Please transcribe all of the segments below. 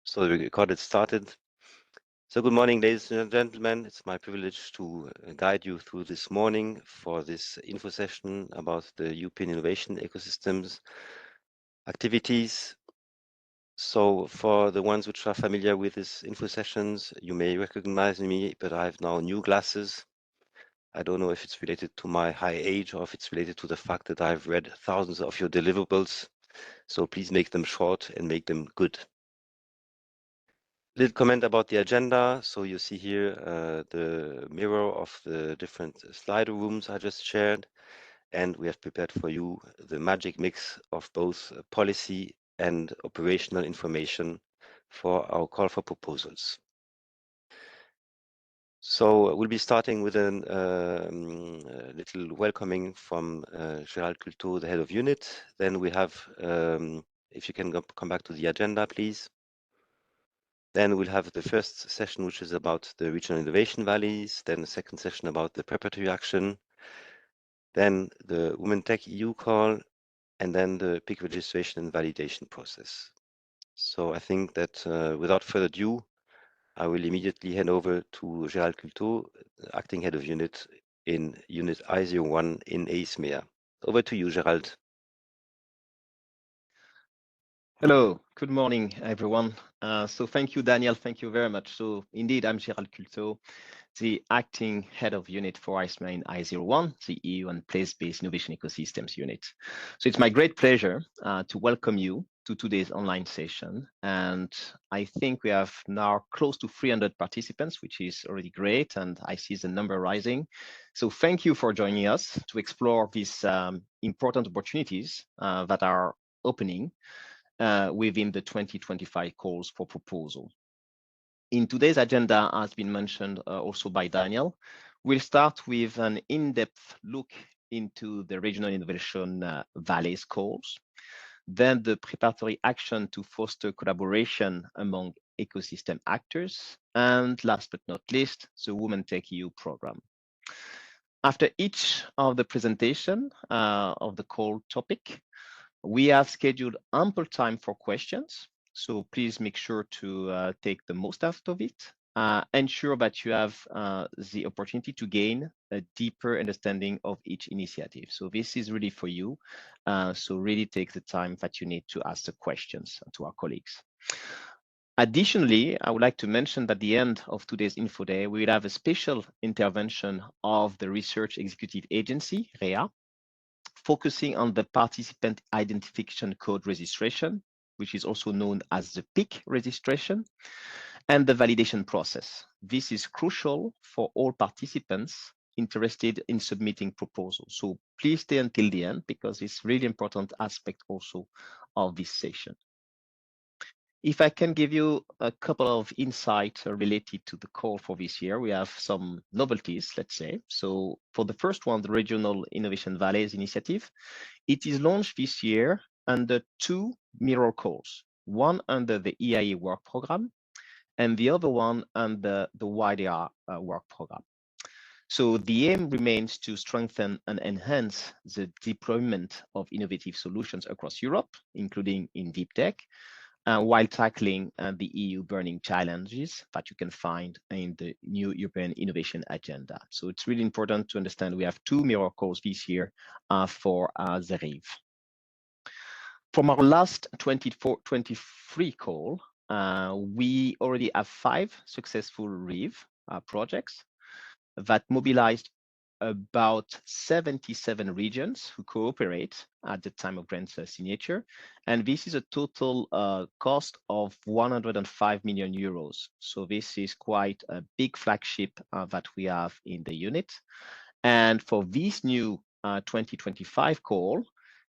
So the recorded started. So good morning, ladies and gentlemen. It's my privilege to guide you through this morning for this info session about the European innovation ecosystems activities. So for the ones which are familiar with these info sessions, you may recognize me, but I have now new glasses. I don't know if it's related to my high age or if it's related to the fact that I've read thousands of your deliverables. So please make them short and make them good. Little comment about the agenda. So you see here the mirror of the different slide rooms I just shared. And we have prepared for you the magic mix of both policy and operational information for our call for proposals. So we'll be starting with a little welcoming from Gérald Culto, the head of unit. Then we have, if you can come back to the agenda, please. Then we'll have the first session, which is about the regional innovation valleys. Then the second session about the preparatory action. Then the WomenTechEU call, and then the PIC registration and validation process. So I think that without further ado, I will immediately hand over to Gérald Culto, acting head of unit in unit I01 in AISMEA. Over to you, Gérald. Hello, good morning, everyone. So thank you, Daniel. Thank you very much. So indeed, I'm Gérald Culto, the acting head of unit for ISMA in I01, the EU and place-based innovation ecosystems unit. So it's my great pleasure to welcome you to today's online session. And I think we have now close to 300 participants, which is already great. And I see the number rising. So thank you for joining us to explore these important opportunities that are opening within the 2025 calls for proposal. In today's agenda, as been mentioned also by Daniel, we'll start with an in-depth look into the regional innovation valleys calls, then the preparatory action to foster collaboration among ecosystem actors, and last but not least, the WomenTechEU program. After each of the presentation of the call topic, we have scheduled ample time for questions, so please make sure to take the most out of it. Ensure that you have the opportunity to gain a deeper understanding of each initiative. So this is really for you. So really take the time that you need to ask the questions to our colleagues. Additionally, I would like to mention that at the end of today's info day, we will have a special intervention of the Research Executive Agency, REA, focusing on the participant identification code registration, which is also known as the PIC registration, and the validation process. This is crucial for all participants interested in submitting proposals. So please stay until the end because it's really important aspect also of this session. If I can give you a couple of insights related to the call for this year, we have some novelties, let's say. So for the first one, the Regional Innovation Valleys Initiative, it is launched this year under two mirror calls, one under the EIE Work Programme and the other one under the WIDERA Work Programme. So the aim remains to strengthen and enhance the deployment of innovative solutions across Europe, including in deep tech, while tackling the EU burning challenges that you can find in the new European Innovation Agenda. So it's really important to understand we have two mirror calls this year for the RIV. From our last 23 call, we already have 5 successful RIV projects that mobilized about 77 regions who cooperate at the time of grant signature. And this is a total cost of 105 million euros. So this is quite a big flagship that we have in the unit. And for this new 2025 call,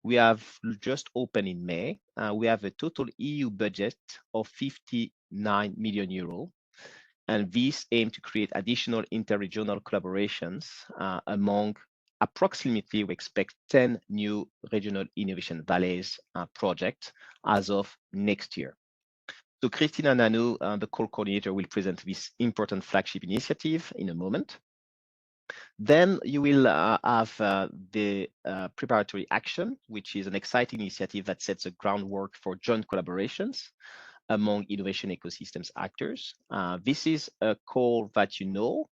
we have just opened in May. We have a total EU budget of 59 million euros. And these aim to create additional interregional collaborations among approximately, we expect 10 new regional innovation valleys projects as of next year. So Christina Nanou, the call coordinator, will present this important flagship initiative in a moment. Then you will have the preparatory action, which is an exciting initiative that sets the groundwork for joint collaborations among innovation ecosystems actors. This is a call that you know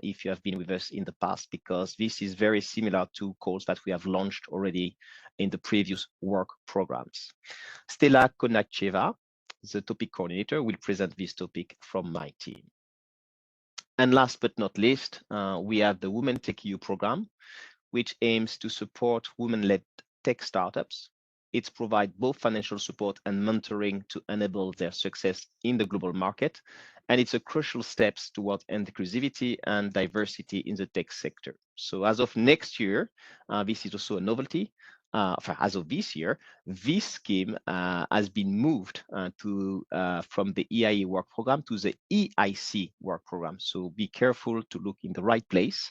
if you have been with us in the past, because this is very similar to calls that we have launched already in the previous work programs. Stella Konacheva, the topic coordinator, will present this topic from my team. And last but not least, we have the WomenTechEU program, which aims to support women-led tech startups. It provides both financial support and mentoring to enable their success in the global market. And it's a crucial step towards inclusivity and diversity in the tech sector. So as of next year, this is also a novelty. As of this year, this scheme has been moved from the EIE work program to the EIC work program. So be careful to look in the right place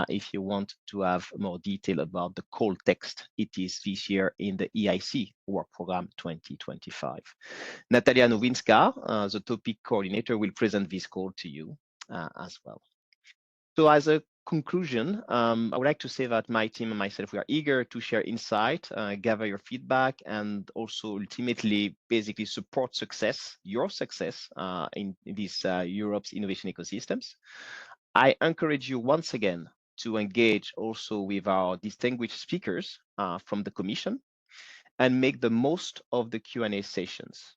if you want to have more detail about the call text. It is this year in the EIC work program 2025. Natalia Nowinska, the topic coordinator, will present this call to you as well. So as a conclusion, I would like to say that my team and myself, we are eager to share insight, gather your feedback, and also ultimately basically support success, your success in these Europe's innovation ecosystems. I encourage you once again to engage also with our distinguished speakers from the Commission and make the most of the Q&A sessions.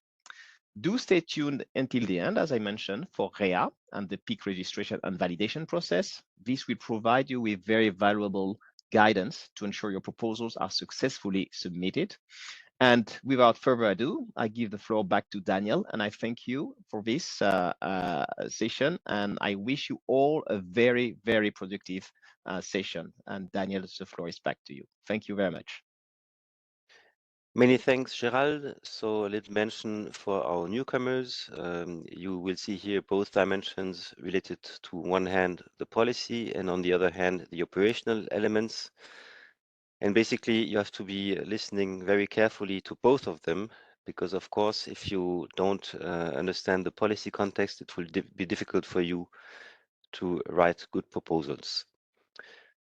Do stay tuned until the end, as I mentioned, for REA and the peak registration and validation process. This will provide you with very valuable guidance to ensure your proposals are successfully submitted. And without further ado, I give the floor back to Daniel, and I thank you for this session, and I wish you all a very, very productive session. And Daniel, the floor is back to you. Thank you very much. Many thanks, Gerald. So a little mention for our newcomers. You will see here both dimensions related to one hand, the policy, and on the other hand, the operational elements. And basically, you have to be listening very carefully to both of them, because of course, if you don't understand the policy context, it will be difficult for you to write good proposals.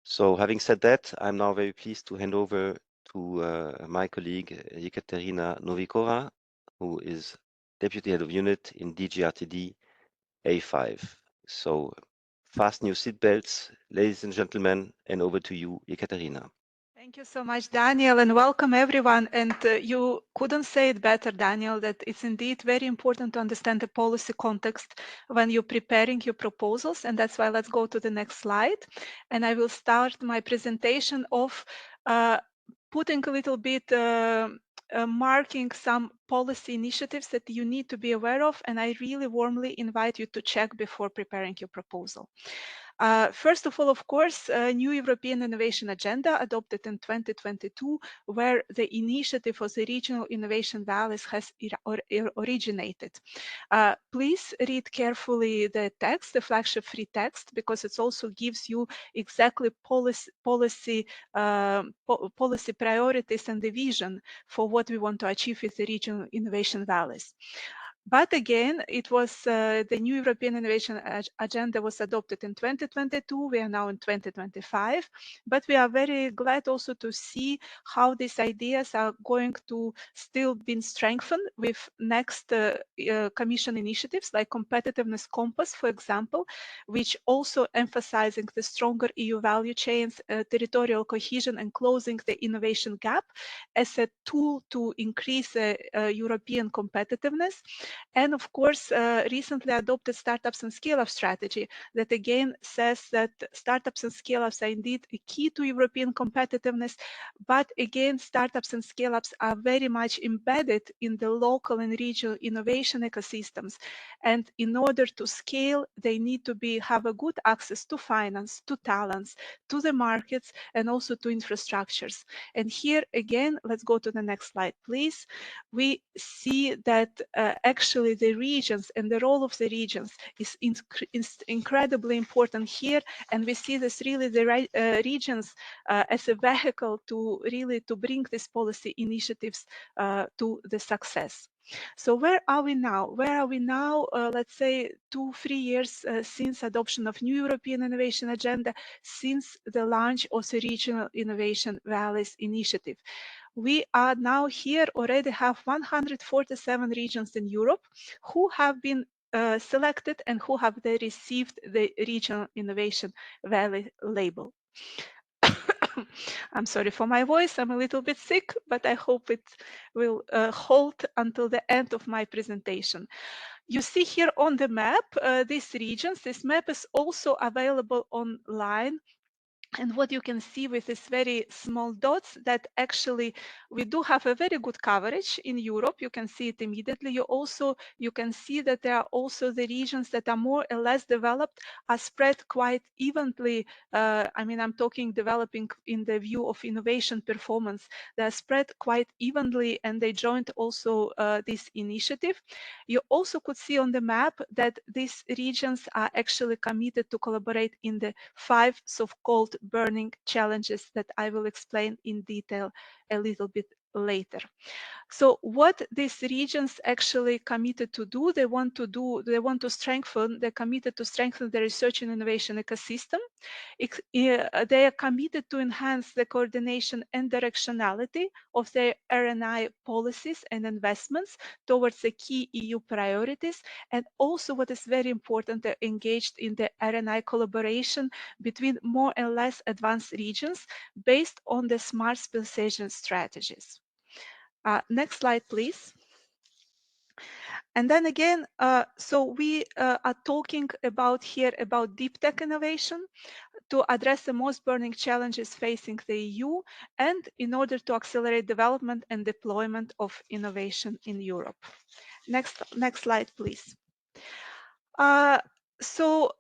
So having said that, I'm now very pleased to hand over to my colleague, Ekaterina Novikova, who is Deputy Head of Unit in DGRTD A5. So fasten your seatbelts, ladies and gentlemen, and over to you, Ekaterina. Thank you so much, Daniel, and welcome everyone. And you couldn't say it better, Daniel, that it's indeed very important to understand the policy context when you're preparing your proposals. And that's why let's go to the next slide. And I will start my presentation of putting a little bit marking some policy initiatives that you need to be aware of, and I really warmly invite you to check before preparing your proposal. First of all, of course, a new European Innovation Agenda adopted in 2022, where the initiative for the regional innovation valleys has originated. Please read carefully the text, the flagship free text, because it also gives you exactly policy priorities and the vision for what we want to achieve with the regional innovation valleys. But again, it was the new European Innovation Agenda was adopted in 2022. We are now in 2025, but we are very glad also to see how these ideas are going to still be strengthened with next Commission initiatives like Competitiveness Compass, for example, which also emphasizing the stronger EU value chains, territorial cohesion, and closing the innovation gap as a tool to increase European competitiveness. And of course, recently adopted Startups and Scale-up strategy that again says that startups and scale-ups are indeed a key to European competitiveness, but again, startups and scale-ups are very much embedded in the local and regional innovation ecosystems. And in order to scale, they need to have a good access to finance, to talents, to the markets, and also to infrastructures. And here again, let's go to the next slide, please. We see that actually the regions and the role of the regions is incredibly important here, and we see this really the regions as a vehicle to really to bring these policy initiatives to the success. So where are we now? Where are we now, let's say 2-3 years since adoption of new European Innovation Agenda, since the launch of the Regional Innovation Valleys Initiative? we are now here already have 147 regions in Europe who have been selected and who have they received the Regional Innovation Valley label. I'm sorry for my voice, I'm a little bit sick, but I hope it will hold until the end of my presentation. You see here on the map these regions. This map is also available online. And what you can see with these very small dots, that actually we do have a very good coverage in Europe. You can see it immediately. You can see that there are also the regions that are more or less developed are spread quite evenly. I mean, I'm talking developing in the view of innovation performance. They are spread quite evenly, and they joined also this initiative. You also could see on the map that these regions are actually committed to collaborate in the 5 so-called burning challenges that I will explain in detail a little bit later. So what these regions actually committed to do, they're committed to strengthen the research and innovation ecosystem. They are committed to enhance the coordination and directionality of their R&I policies and investments towards the key EU priorities. And also what is very important, they're engaged in the R&I collaboration between more and less advanced regions based on the smart specialization strategies. Next slide, please. And then again, so we are talking about here about deep tech innovation to address the most burning challenges facing the EU and in order to accelerate development and deployment of innovation in Europe. Next slide, please. So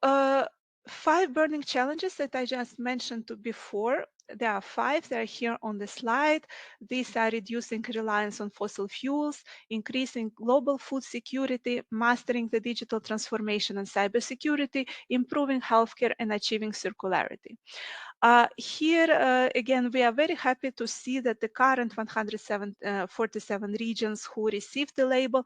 5 burning challenges that I just mentioned before. There are 5. They are here on the slide. These are reducing reliance on fossil fuels, increasing global food security, mastering the digital transformation and cybersecurity, improving healthcare, and achieving circularity. Here, again, we are very happy to see that the current 147 regions who received the label,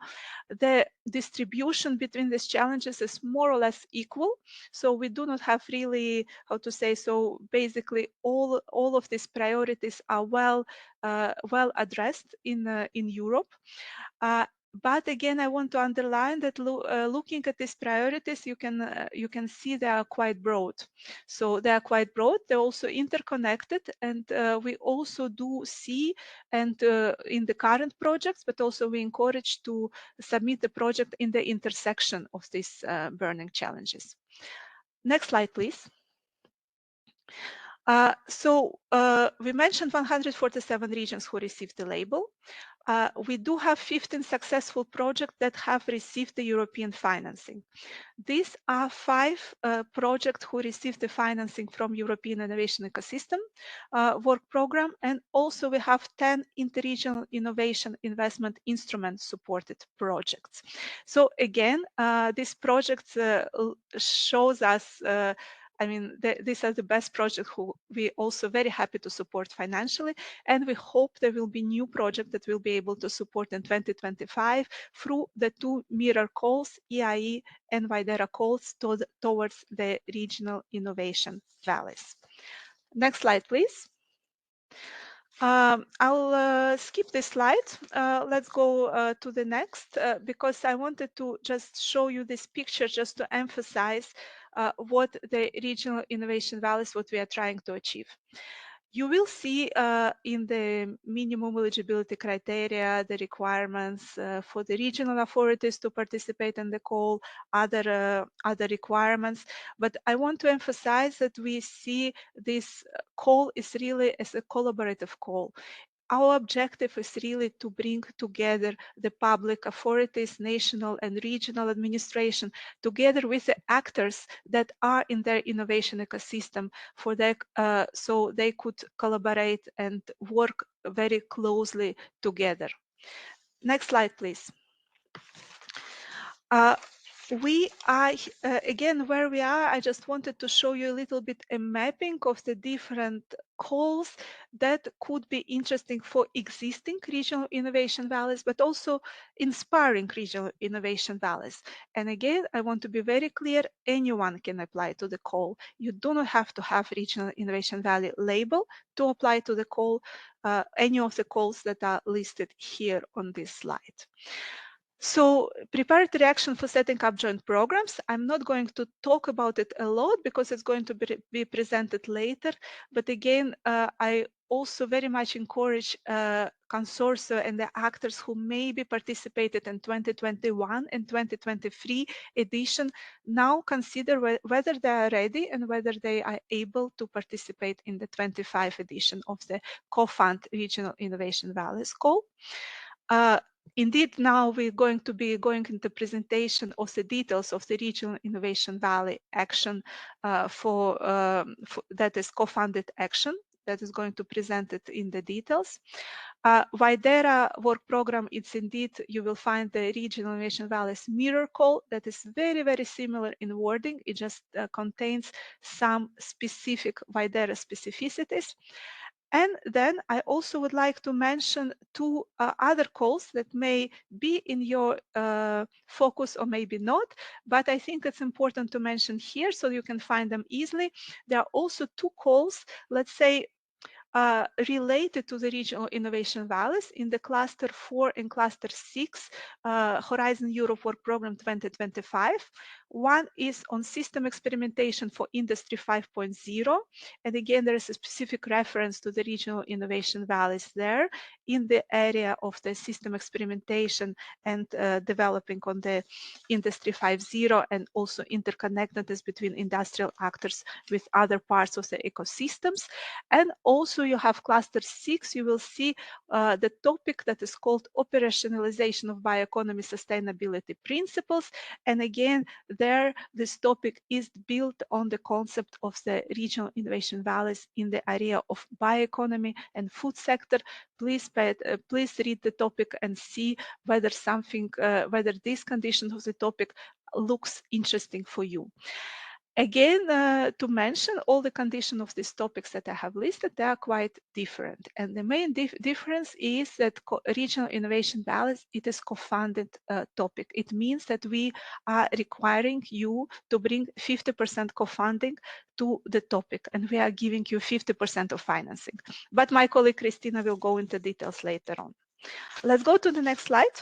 the distribution between these challenges is more or less equal. So we do not have really, how to say, so basically all of these priorities are well addressed in Europe. But again, I want to underline that looking at these priorities, you can see they are quite broad. So they are quite broad. They're also interconnected, and we also do see, and in the current projects, but also we encourage to submit the project in the intersection of these burning challenges. Next slide, please. So we mentioned 147 regions who received the label. We do have 15 successful projects that have received the European financing. These are 5 projects who received the financing from European Innovation Ecosystem Work Programme, and also we have 10 interregional innovation investment instrument supported projects. So again, this project shows us I mean, these are the best projects who we also very happy to support financially, and we hope there will be new projects that we'll be able to support in 2025 through the 2 mirror calls, EIE and WIDERA calls towards the regional innovation valleys. Next slide, please. I'll skip this slide. Let's go to the next because I wanted to just show you this picture just to emphasize what the regional innovation valleys, what we are trying to achieve. You will see in the minimum eligibility criteria, the requirements for the regional authorities to participate in the call, other requirements. But I want to emphasize that we see this call is really as a collaborative call. Our objective is really to bring together the public authorities, national and regional administration, together with the actors that are in their innovation ecosystem, for their, so they could collaborate and work very closely together. Next slide, please. we are again where we are. I just wanted to show you a little bit a mapping of the different calls that could be interesting for existing regional innovation valleys, but also inspiring regional innovation valleys. And again, I want to be very clear, anyone can apply to the call. You do not have to have regional innovation valley label to apply to the call, any of the calls that are listed here on this slide. So preparatory action for setting up joint programs. I'm not going to talk about it a lot because it's going to be presented later. But again, I also very much encourage consortia and the actors who maybe participated in 2021 and 2023 edition now consider whether they are ready and whether they are able to participate in the 25 edition of the co-fund Regional Innovation Valleys call. Indeed, now we're going to be going into presentation of the details of the Regional Innovation Valley action for that is co-funded action that is going to present it in the details. WIDERA work program, it's indeed, you will find the Regional Innovation Valleys mirror call that is very, very similar in wording. It just contains some specific WIDERA specificities. And then I also would like to mention two other calls that may be in your focus or maybe not, but I think it's important to mention here so you can find them easily. There are also two calls, let's say, related to the regional innovation valleys in the cluster 4 and cluster 6 Horizon Europe Work Programme 2025. One is on system experimentation for Industry 5.0, and again there is a specific reference to the regional innovation valleys there in the area of the system experimentation and developing on the Industry 5.0 and also interconnectedness between industrial actors with other parts of the ecosystems. And also you have cluster 6, you will see the topic that is called operationalization of bioeconomy sustainability principles. And again, there this topic is built on the concept of the regional innovation valleys in the area of bioeconomy and food sector. Please read the topic and see whether whether this condition of the topic looks interesting for you. Again, to mention all the conditions of these topics that I have listed, they are quite different. And the main difference is that regional innovation valleys, it is co-funded topic. It means that we are requiring you to bring 50% co-funding to the topic, and we are giving you 50% of financing. But my colleague Christina will go into details later on. Let's go to the next slide.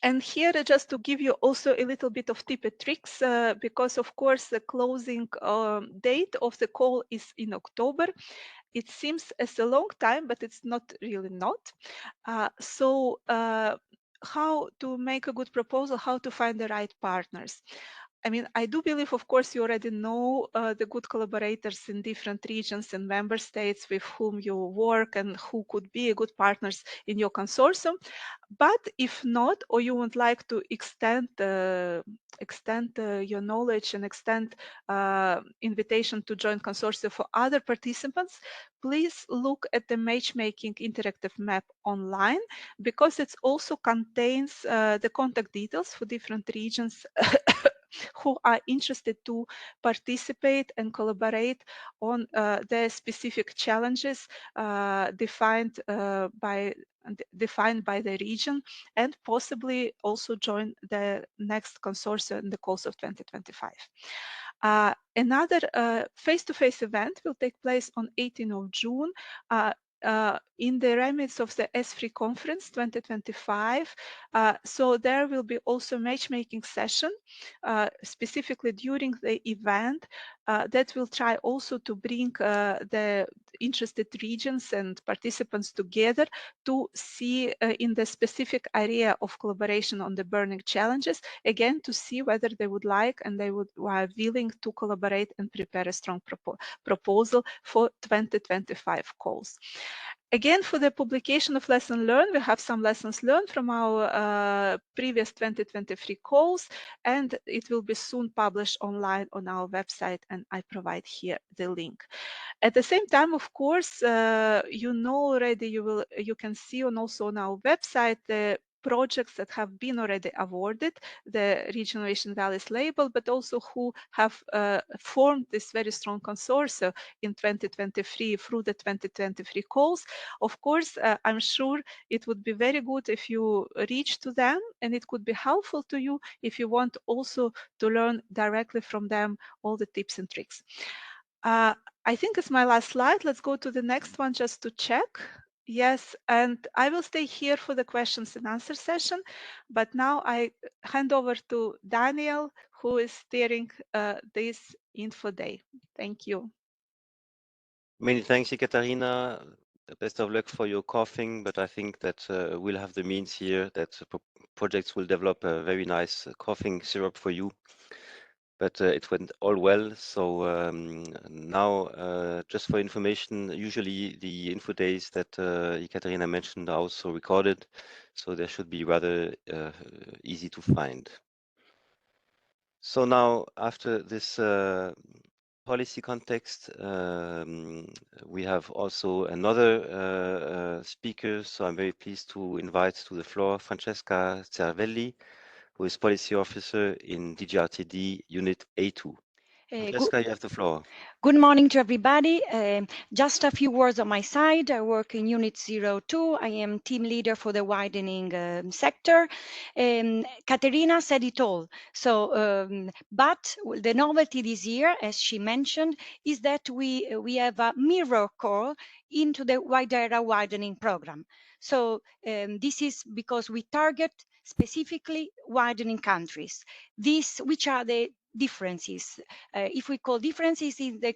And here, just to give you also a little bit of tip and tricks, because of course the closing date of the call is in October. It seems as a long time, but it's not really not. So how to make a good proposal, how to find the right partners. I mean, I do believe, of course, you already know the good collaborators in different regions and member states with whom you work and who could be good partners in your consortium. But if not, or you would like to extend your knowledge and extend invitation to join consortia for other participants, please look at the matchmaking interactive map online, because it also contains the contact details for different regions who are interested to participate and collaborate on their specific challenges defined by the region, and possibly also join the next consortium in the course of 2025. Another face-to-face event will take place on 18th of June in the remits of the S3 conference 2025. So there will be also matchmaking session specifically during the event that will try also to bring the interested regions and participants together to see in the specific area of collaboration on the burning challenges, again, to see whether they would like and they are willing to collaborate and prepare a strong proposal for 2025 calls. Again, for the publication of lessons learned, we have some lessons learned from our previous 2023 calls, and it will be soon published online on our website, and I provide here the link. At the same time, of course, you know already, you can see also on our website the projects that have been already awarded the Regional Innovation Valleys label, but also who have formed this very strong consortium in 2023 through the 2023 calls. Of course, I'm sure it would be very good if you reach to them, and it could be helpful to you if you want also to learn directly from them all the tips and tricks. I think it's my last slide. Let's go to the next one just to check. Yes, and I will stay here for the questions and answer session, but now I hand over to Daniel, who is steering this info day. Thank you. Many thanks, Ekaterina. Best of luck for your coughing, but I think that we'll have the means here that projects will develop a very nice coughing syrup for you. But it went all well. So now, just for information, usually the info days that Ekaterina mentioned are also recorded, so they should be rather easy to find. So now, after this policy context, we have also another speaker. So I'm very pleased to invite to the floor Francesca Cervelli, who is Policy Officer in DGRTD Unit A2. Francesca, you have the floor. Good morning to everybody. Just a few words on my side. I work in Unit 02. I am team leader for the widening sector. Katerina said it all. So, but the novelty this year, as she mentioned, is that we have a mirror call into the WIDERA widening program. So this is because we target specifically widening countries. Which are the differences? If we call differences in the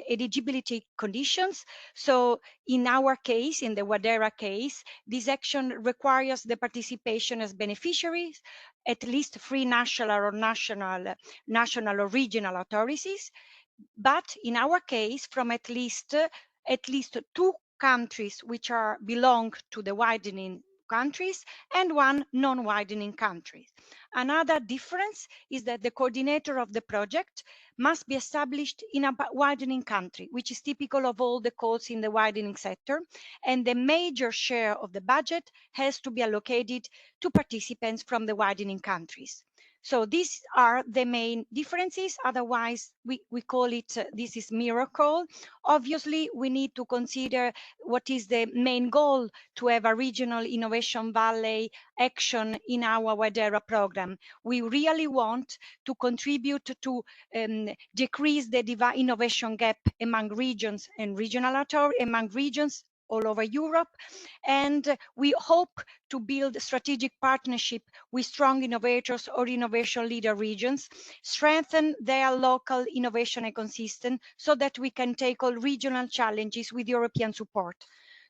eligibility conditions. So in our case, in the WIDERA case, this action requires the participation as beneficiaries, at least 3 national or regional authorities. But in our case, from at least 2 countries which belong to the widening countries and 1 non-widening country. Another difference is that the coordinator of the project must be established in a widening country, which is typical of all the calls in the widening sector, and the major share of the budget has to be allocated to participants from the widening countries. So these are the main differences. Otherwise, we call it, this is mirror call. Obviously, we need to consider what is the main goal to have a regional innovation valley action in our WIDERA program. We really want to contribute to decrease the innovation gap among regions and among regions all over Europe. And we hope to build strategic partnership with strong innovators or innovation leader regions, strengthen their local innovation ecosystem so that we can tackle regional challenges with European support.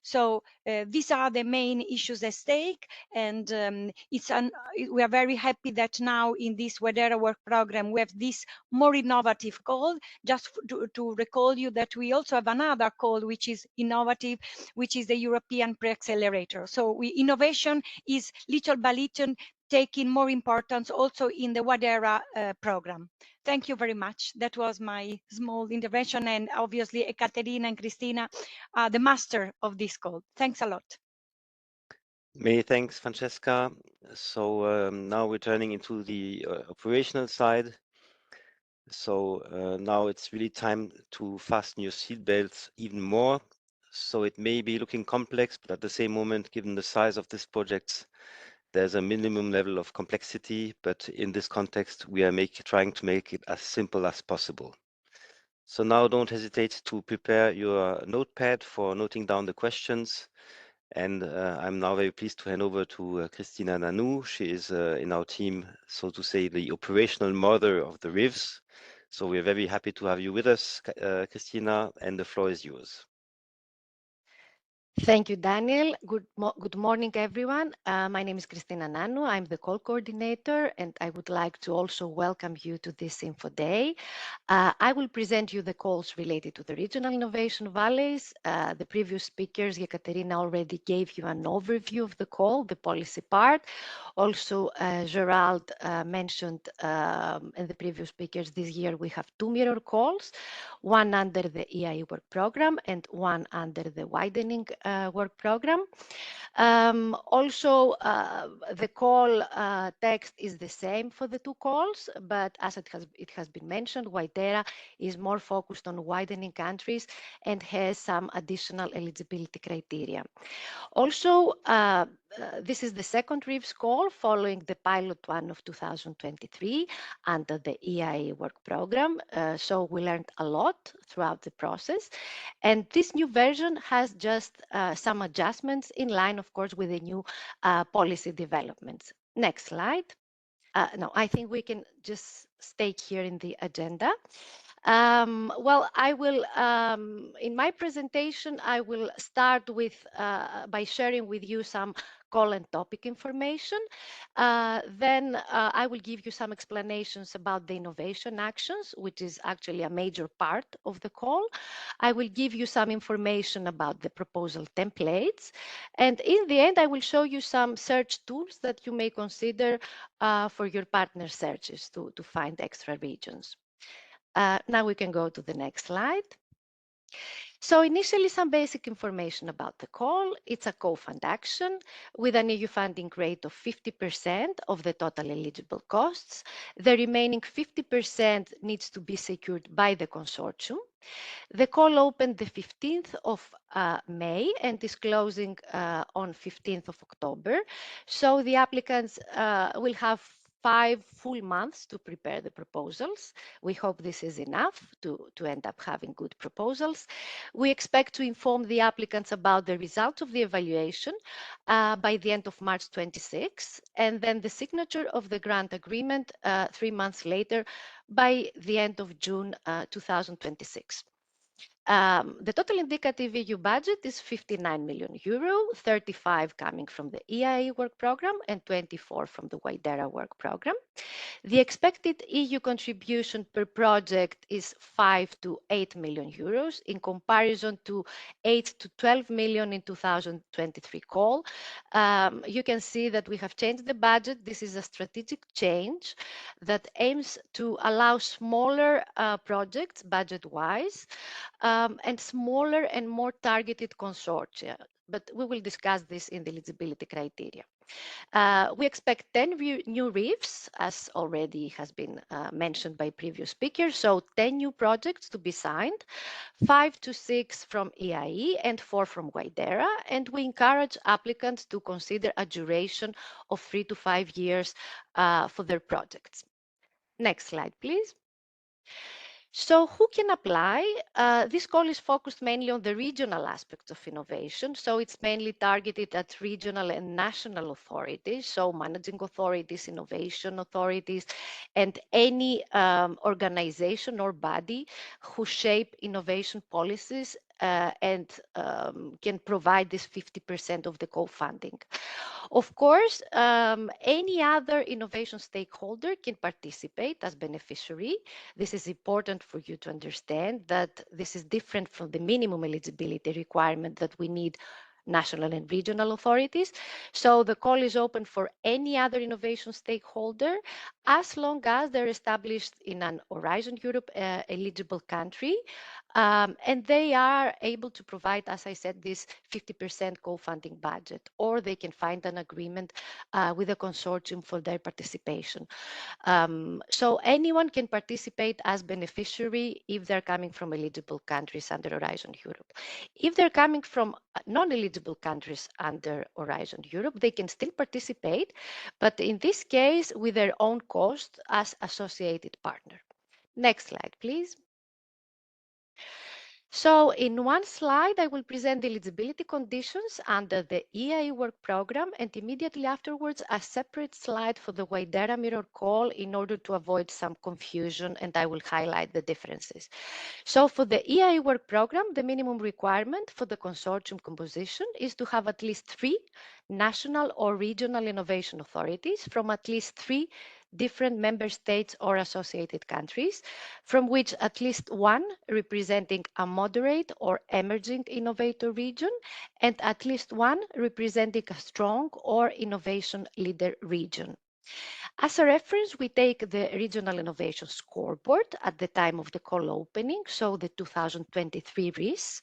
So these are the main issues at stake, and we are very happy that now in this WIDERA work program we have this more innovative call. Just to recall you that we also have another call which is innovative, which is the European Pre-Accelerator. So innovation is little by little taking more importance also in the WIDERA program. Thank you very much. That was my small intervention, and obviously Ekaterina and Christina are the master of this call. Thanks a lot. Many thanks, Francesca. So now we're turning into the operational side. So now it's really time to fasten your seatbelts even more. So it may be looking complex, but at the same moment, given the size of this project, there's a minimum level of complexity, but in this context, we are trying to make it as simple as possible. So now don't hesitate to prepare your notepad for noting down the questions. And I'm now very pleased to hand over to Christina Nanou. She is in our team, so to say, the operational mother of the RIVs. So we're very happy to have you with us, Christina, and the floor is yours. Thank you, Daniel. Good morning, everyone. My name is Christina Nanou. I'm the call coordinator, and I would like to also welcome you to this Info Day. I will present you the calls related to the regional innovation valleys. The previous speakers, Ekaterina, already gave you an overview of the call, the policy part. Also, Gerald mentioned in the previous speakers this year we have 2 mirror calls, one under the EIE work program and one under the widening Work Programme. Also, the call text is the same for the two calls, but as it has been mentioned, WIDERA is more focused on widening countries and has some additional eligibility criteria. Also, this is the second RIVs call following the pilot one of 2023 under the EIE Work Programme. So we learned a lot throughout the process. And this new version has just some adjustments in line, of course, with the new policy developments. Next slide. No, I think we can just stay here in the agenda. Well, I will, in my presentation, I will start with by sharing with you some call and topic information. Then I will give you some explanations about the innovation actions, which is actually a major part of the call. I will give you some information about the proposal templates. And in the end, I will show you some search tools that you may consider for your partner searches to find extra regions. Now we can go to the next slide. So initially, some basic information about the call. It's a co-fund action with an EU funding rate of 50% of the total eligible costs. The remaining 50% needs to be secured by the consortium. The call opened the 15th of May and is closing on 15th of October. So the applicants will have 5 full months to prepare the proposals. We hope this is enough to end up having good proposals. We expect to inform the applicants about the results of the evaluation by the end of March 26, and then the signature of the grant agreement 3 months later by the end of June 2026. The total indicative EU budget is 59 million euro, 35 coming from the EIE Work Programme and 24 from the WIDERA Work Programme. The expected EU contribution per project is 5 to 8 million euros in comparison to 8 to 12 million in 2023 call. You can see that we have changed the budget. This is a strategic change that aims to allow smaller projects budget-wise and smaller and more targeted consortia. But we will discuss this in the eligibility criteria. We expect 10 new RIVs, as already has been mentioned by previous speakers. So 10 new projects to be signed, 5 to 6 from EIE and 4 from WIDERA. And we encourage applicants to consider a duration of 3 to 5 years for their projects. Next slide, please. So who can apply? This call is focused mainly on the regional aspects of innovation. So it's mainly targeted at regional and national authorities, so managing authorities, innovation authorities, and any organization or body who shape innovation policies and can provide this 50% of the co-funding. Of course, any other innovation stakeholder can participate as beneficiary. This is important for you to understand that this is different from the minimum eligibility requirement that we need national and regional authorities. So the call is open for any other innovation stakeholder as long as they're established in an Horizon Europe eligible country and they are able to provide, as I said, this 50% co-funding budget, or they can find an agreement with a consortium for their participation. So anyone can participate as beneficiary if they're coming from eligible countries under Horizon Europe. If they're coming from non-eligible countries under Horizon Europe, they can still participate, but in this case with their own cost as associated partner. Next slide, please. So in one slide, I will present the eligibility conditions under the EIE Work Programme, and immediately afterwards, a separate slide for the WIDERA Mirror Call in order to avoid some confusion, and I will highlight the differences. So for the EIE Work Programme, the minimum requirement for the consortium composition is to have at least 3 national or regional innovation authorities from at least 3 different member states or associated countries, from which at least 1 representing a moderate or emerging innovator region, and at least 1 representing a strong or innovation leader region. As a reference, we take the Regional Innovation Scoreboard at the time of the call opening, so the 2023 RIVs.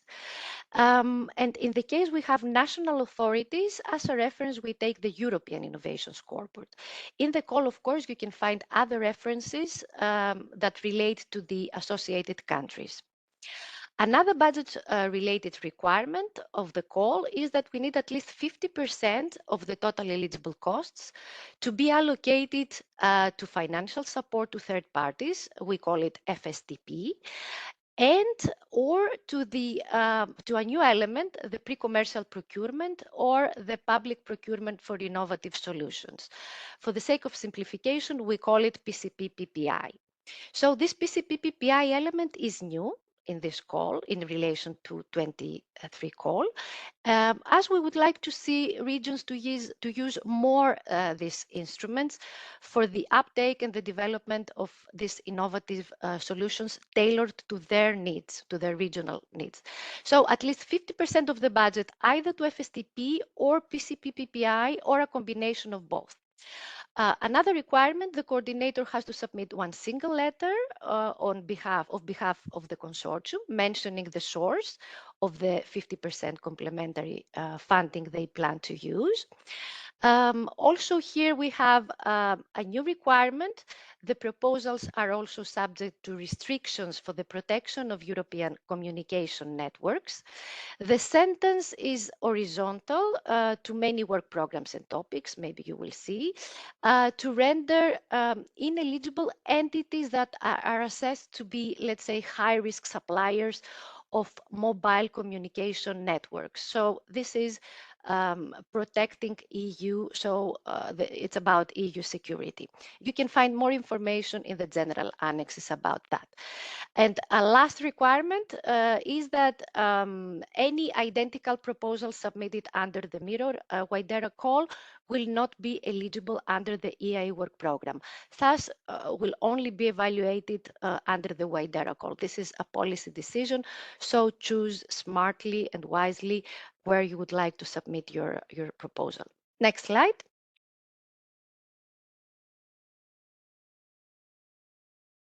And in the case we have national authorities, as a reference, we take the European Innovation Scoreboard. In the call, of course, you can find other references that relate to the associated countries. Another budget-related requirement of the call is that we need at least 50% of the total eligible costs to be allocated to financial support to third parties. We call it FSTP. And or to a new element, the pre-commercial procurement or the public procurement for innovative solutions. For the sake of simplification, we call it PCP-PPI. So this PCP-PPI element is new in this call in relation to 23 call, as we would like to see regions to use more these instruments for the uptake and the development of these innovative solutions tailored to their needs, to their regional needs. So at least 50% of the budget either to FSTP or PCP-PPI or a combination of both. Another requirement, the coordinator has to submit one single letter on behalf of the consortium, mentioning the source of the 50% complementary funding they plan to use. Also here we have a new requirement. The proposals are also subject to restrictions for the protection of European communication networks. The sentence is horizontal to many work programs and topics, maybe you will see, to render ineligible entities that are assessed to be, let's say, high-risk suppliers of mobile communication networks. So this is protecting EU, so it's about EU security. You can find more information in the general annexes about that. And a last requirement is that any identical proposal submitted under the mirror WIDERA call will not be eligible under the EIE work program. Thus, will only be evaluated under the WIDERA call. This is a policy decision, so choose smartly and wisely where you would like to submit your proposal. Next slide.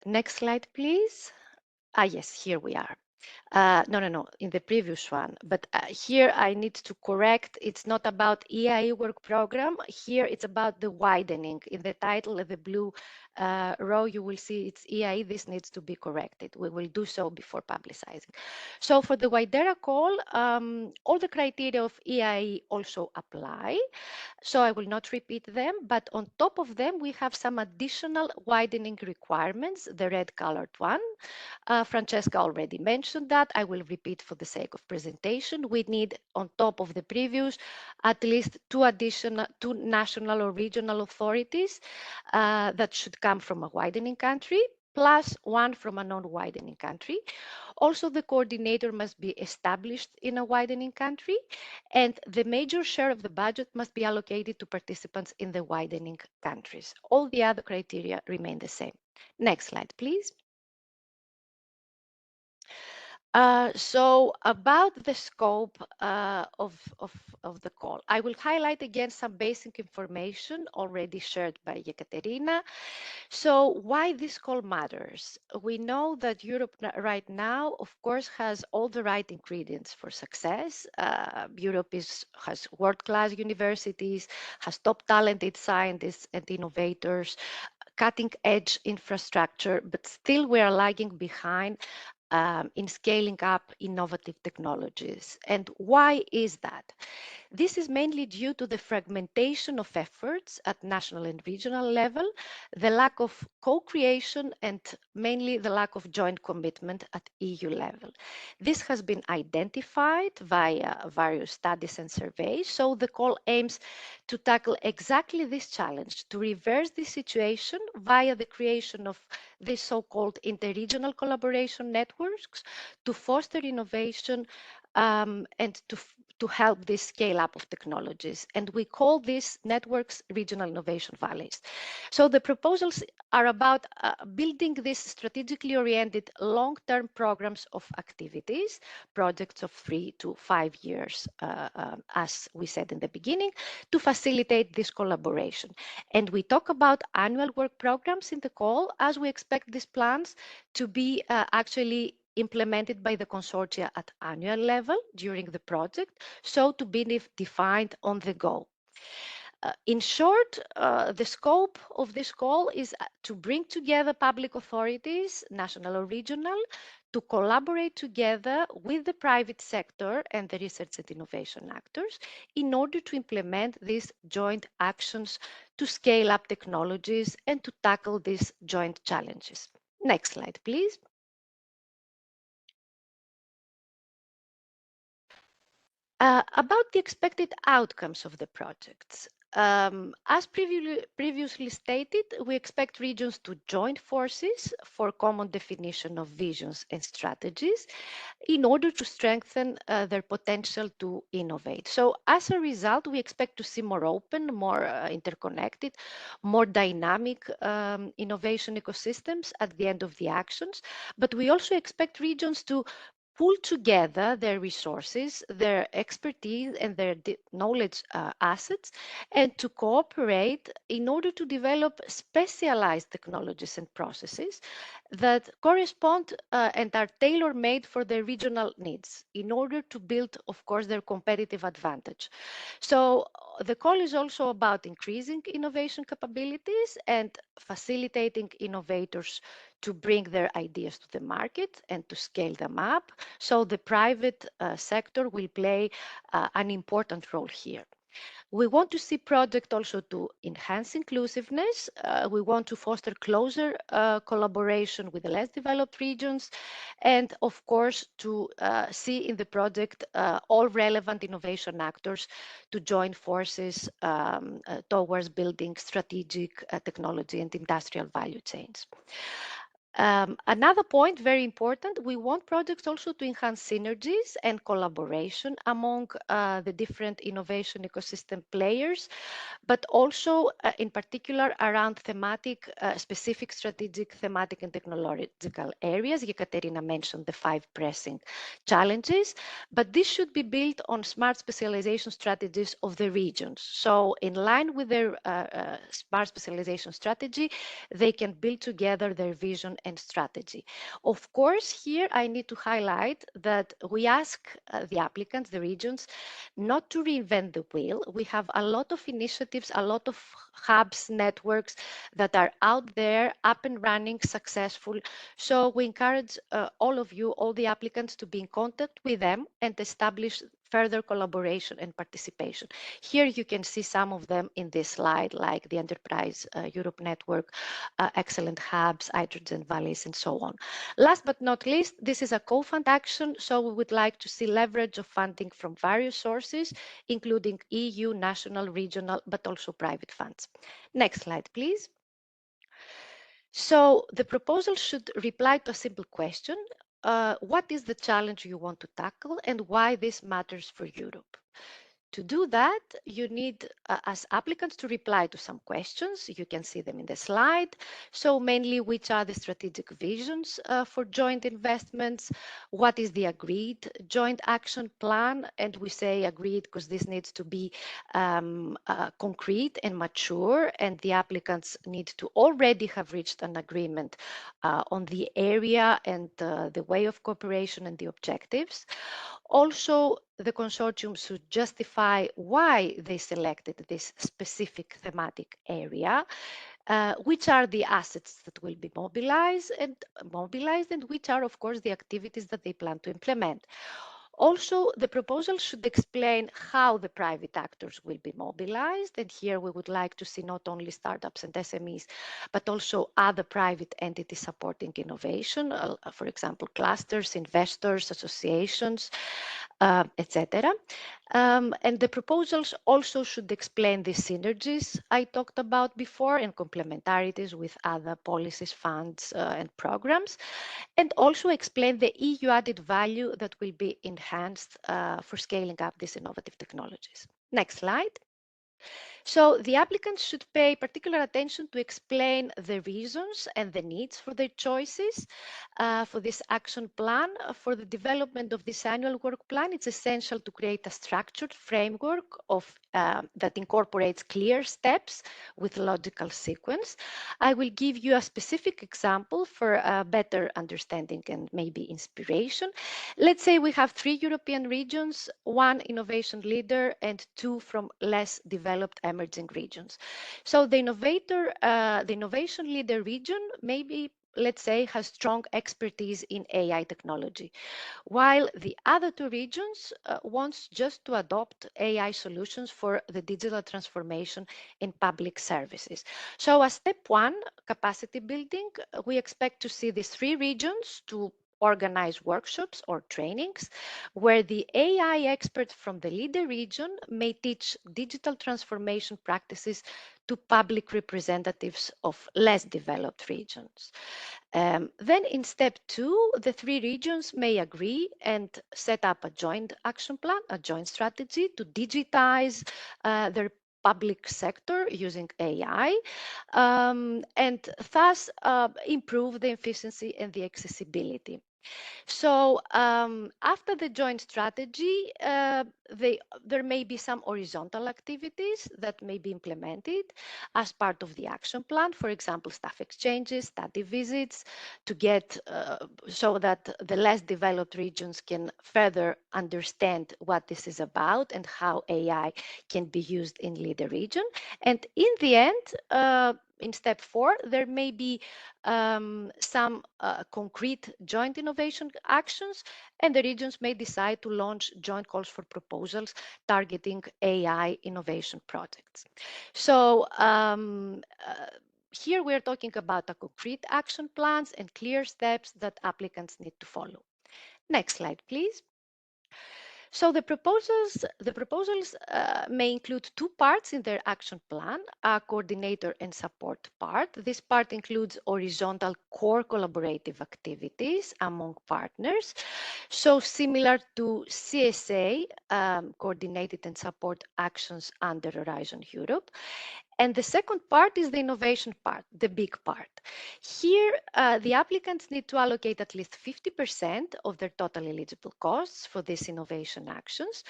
Next slide, please. Yes, here we are. No, in the previous one. But here I need to correct. It's not about EIE work program. Here it's about the widening. In the title of the blue row, you will see it's EIE. This needs to be corrected. We will do so before publicizing. So for the WIDERA call, all the criteria of EIE also apply. So I will not repeat them, but on top of them, we have some additional widening requirements, the red colored one. Francesca already mentioned that. I will repeat for the sake of presentation. We need, on top of the previous, at least two national or regional authorities that should come from a widening country, plus one from a non-widening country. Also, the coordinator must be established in a widening country, and the major share of the budget must be allocated to participants in the widening countries. All the other criteria remain the same. Next slide, please. So about the scope of the call, I will highlight again some basic information already shared by Ekaterina. So why this call matters? We know that Europe right now, of course, has all the right ingredients for success. Europe has world-class universities, has top talented scientists and innovators, cutting-edge infrastructure, but still we are lagging behind in scaling up innovative technologies. And why is that? This is mainly due to the fragmentation of efforts at national and regional level, the lack of co-creation, and mainly the lack of joint commitment at EU level. This has been identified via various studies and surveys, so the call aims to tackle exactly this challenge, to reverse this situation via the creation of these so-called interregional collaboration networks, to foster innovation and to help this scale up of technologies. And we call these networks regional innovation valleys. So the proposals are about building these strategically oriented long-term programs of activities, projects of 3 to 5 years, as we said in the beginning, to facilitate this collaboration. And we talk about annual work programs in the call, as we expect these plans to be actually implemented by the consortia at annual level during the project, so to be defined on the go. In short, the scope of this call is to bring together public authorities, national or regional, to collaborate together with the private sector and the research and innovation actors in order to implement these joint actions to scale up technologies and to tackle these joint challenges. Next slide, please. About the expected outcomes of the projects. As previously stated, we expect regions to join forces for common definition of visions and strategies in order to strengthen their potential to innovate. So as a result, we expect to see more open, more interconnected, more dynamic innovation ecosystems at the end of the actions. But we also expect regions to pull together their resources, their expertise, and their knowledge assets, and to cooperate in order to develop specialized technologies and processes that correspond and are tailor-made for their regional needs in order to build, of course, their competitive advantage. So the call is also about increasing innovation capabilities and facilitating innovators to bring their ideas to the market and to scale them up. So the private sector will play an important role here. We want to see projects also to enhance inclusiveness. We want to foster closer collaboration with the less developed regions, and of course to see in the project all relevant innovation actors to join forces towards building strategic technology and industrial value chains. Another point, very important, we want projects also to enhance synergies and collaboration among the different innovation ecosystem players, but also in particular around thematic, specific strategic, thematic and technological areas. Ekaterina mentioned the 5 pressing challenges, but this should be built on smart specialization strategies of the regions. So in line with their smart specialization strategy, they can build together their vision and strategy. Of course, here I need to highlight that we ask the applicants, the regions, not to reinvent the wheel. We have a lot of initiatives, a lot of hubs, networks that are out there, up and running, successful. So we encourage all of you, all the applicants, to be in contact with them and establish further collaboration and participation. Here you can see some of them in this slide, like the Enterprise Europe Network, excellent hubs, hydrogen valleys, and so on. Last but not least, this is a co-fund action, so we would like to see leverage of funding from various sources, including EU, national, regional, but also private funds. Next slide, please. So the proposal should reply to a simple question. What is the challenge you want to tackle and why this matters for Europe? To do that, you need, as applicants, to reply to some questions. You can see them in the slide. So mainly, which are the strategic visions for joint investments? What is the agreed joint action plan? And we say agreed because this needs to be concrete and mature, and the applicants need to already have reached an agreement on the area and the way of cooperation and the objectives. Also, the consortium should justify why they selected this specific thematic area, which are the assets that will be mobilized and which are, of course, the activities that they plan to implement. Also, the proposal should explain how the private actors will be mobilized. And here we would like to see not only startups and SMEs, but also other private entities supporting innovation, for example, clusters, investors, associations. etc. And the proposals also should explain the synergies I talked about before and complementarities with other policies, funds, and programs, and also explain the EU added value that will be enhanced for scaling up these innovative technologies. Next slide. So the applicants should pay particular attention to explain the reasons and the needs for their choices for this action plan. For the development of this annual work plan, it's essential to create a structured framework of that incorporates clear steps with logical sequence. I will give you a specific example for better understanding and maybe inspiration. Let's say we have 3 European regions, 1 innovation leader and 2 from less developed emerging regions. So the innovation leader region maybe, let's say, has strong expertise in AI technology, while the other 2 regions wants just to adopt AI solutions for the digital transformation in public services. So as step 1, capacity building, we expect to see these 3 regions to organize workshops or trainings where the AI experts from the leader region may teach digital transformation practices to public representatives of less developed regions. Then in step 2, the 3 regions may agree and set up a joint action plan, a joint strategy to digitize their public sector using AI, and thus improve the efficiency and the accessibility. So after the joint strategy, there may be some horizontal activities that may be implemented as part of the action plan. For example, staff exchanges, study visits, to get so that the less developed regions can further understand what this is about and how AI can be used in leader region. And in the end, in step 4, there may be some concrete joint innovation actions, and the regions may decide to launch joint calls for proposals targeting AI innovation projects. So here we're talking about a concrete action plans and clear steps that applicants need to follow. Next slide, please. So the proposals may include 2 parts in their action plan, a coordinator and support part. This part includes horizontal core collaborative activities among partners. So similar to CSA, coordinated and support actions under Horizon Europe. And the second part is the innovation part, the big part. Here, the applicants need to allocate at least 50% of their total eligible costs for these innovation actions.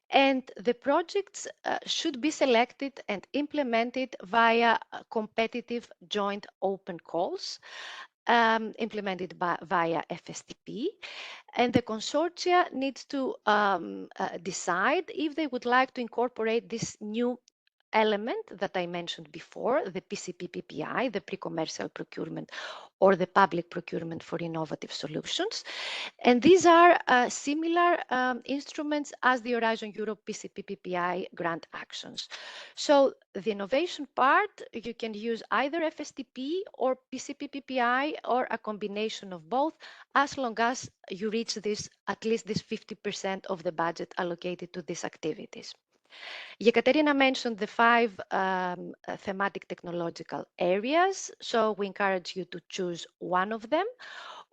And the projects should be selected and implemented via competitive joint open calls implemented via FSTP. And the consortia needs to decide if they would like to incorporate this new element that I mentioned before, the PCP-PPI, the pre-commercial procurement or the public procurement for innovative solutions. And these are similar instruments as the Horizon Europe PCP-PPI grant actions. So the innovation part, you can use either FSTP or PCP-PPI or a combination of both, as long as you reach this, at least this 50% of the budget allocated to these activities. Yekaterina mentioned the 5 thematic technological areas, so we encourage you to choose one of them.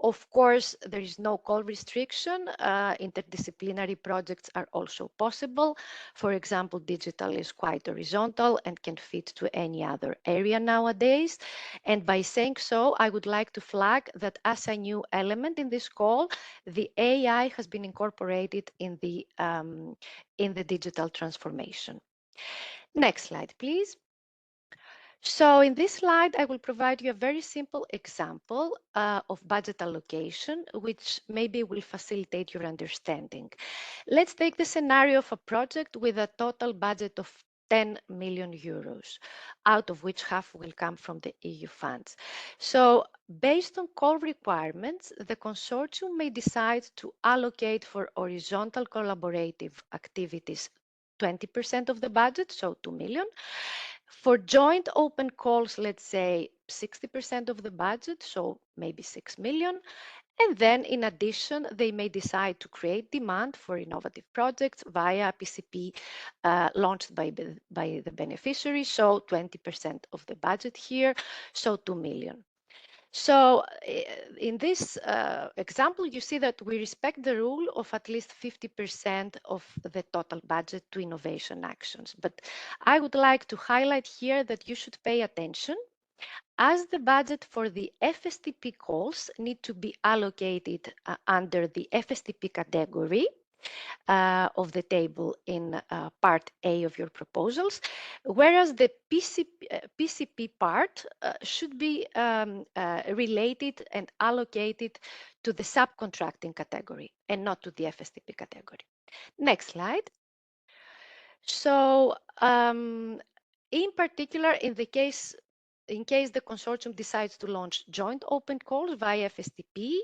Of course, there is no call restriction. Interdisciplinary projects are also possible. For example, digital is quite horizontal and can fit to any other area nowadays. And by saying so, I would like to flag that as a new element in this call, the AI has been incorporated in the digital transformation. Next slide, please. So in this slide, I will provide you a very simple example of budget allocation, which maybe will facilitate your understanding. Let's take the scenario of a project with a total budget of 10 million euros, out of which half will come from the EU funds. So based on call requirements, the consortium may decide to allocate for horizontal collaborative activities 20% of the budget, so 2 million. For joint open calls, let's say 60% of the budget, so maybe 6 million. And then, in addition, they may decide to create demand for innovative projects via PCP launched by the beneficiary, so 20% of the budget here, so 2 million. So in this example, you see that we respect the rule of at least 50% of the total budget to innovation actions. But I would like to highlight here that you should pay attention, as the budget for the FSTP calls need to be allocated under the FSTP category of the table in part A of your proposals, whereas the PCP part should be related and allocated to the subcontracting category and not to the FSTP category. Next slide. So in particular, in case the consortium decides to launch joint open calls via FSTP,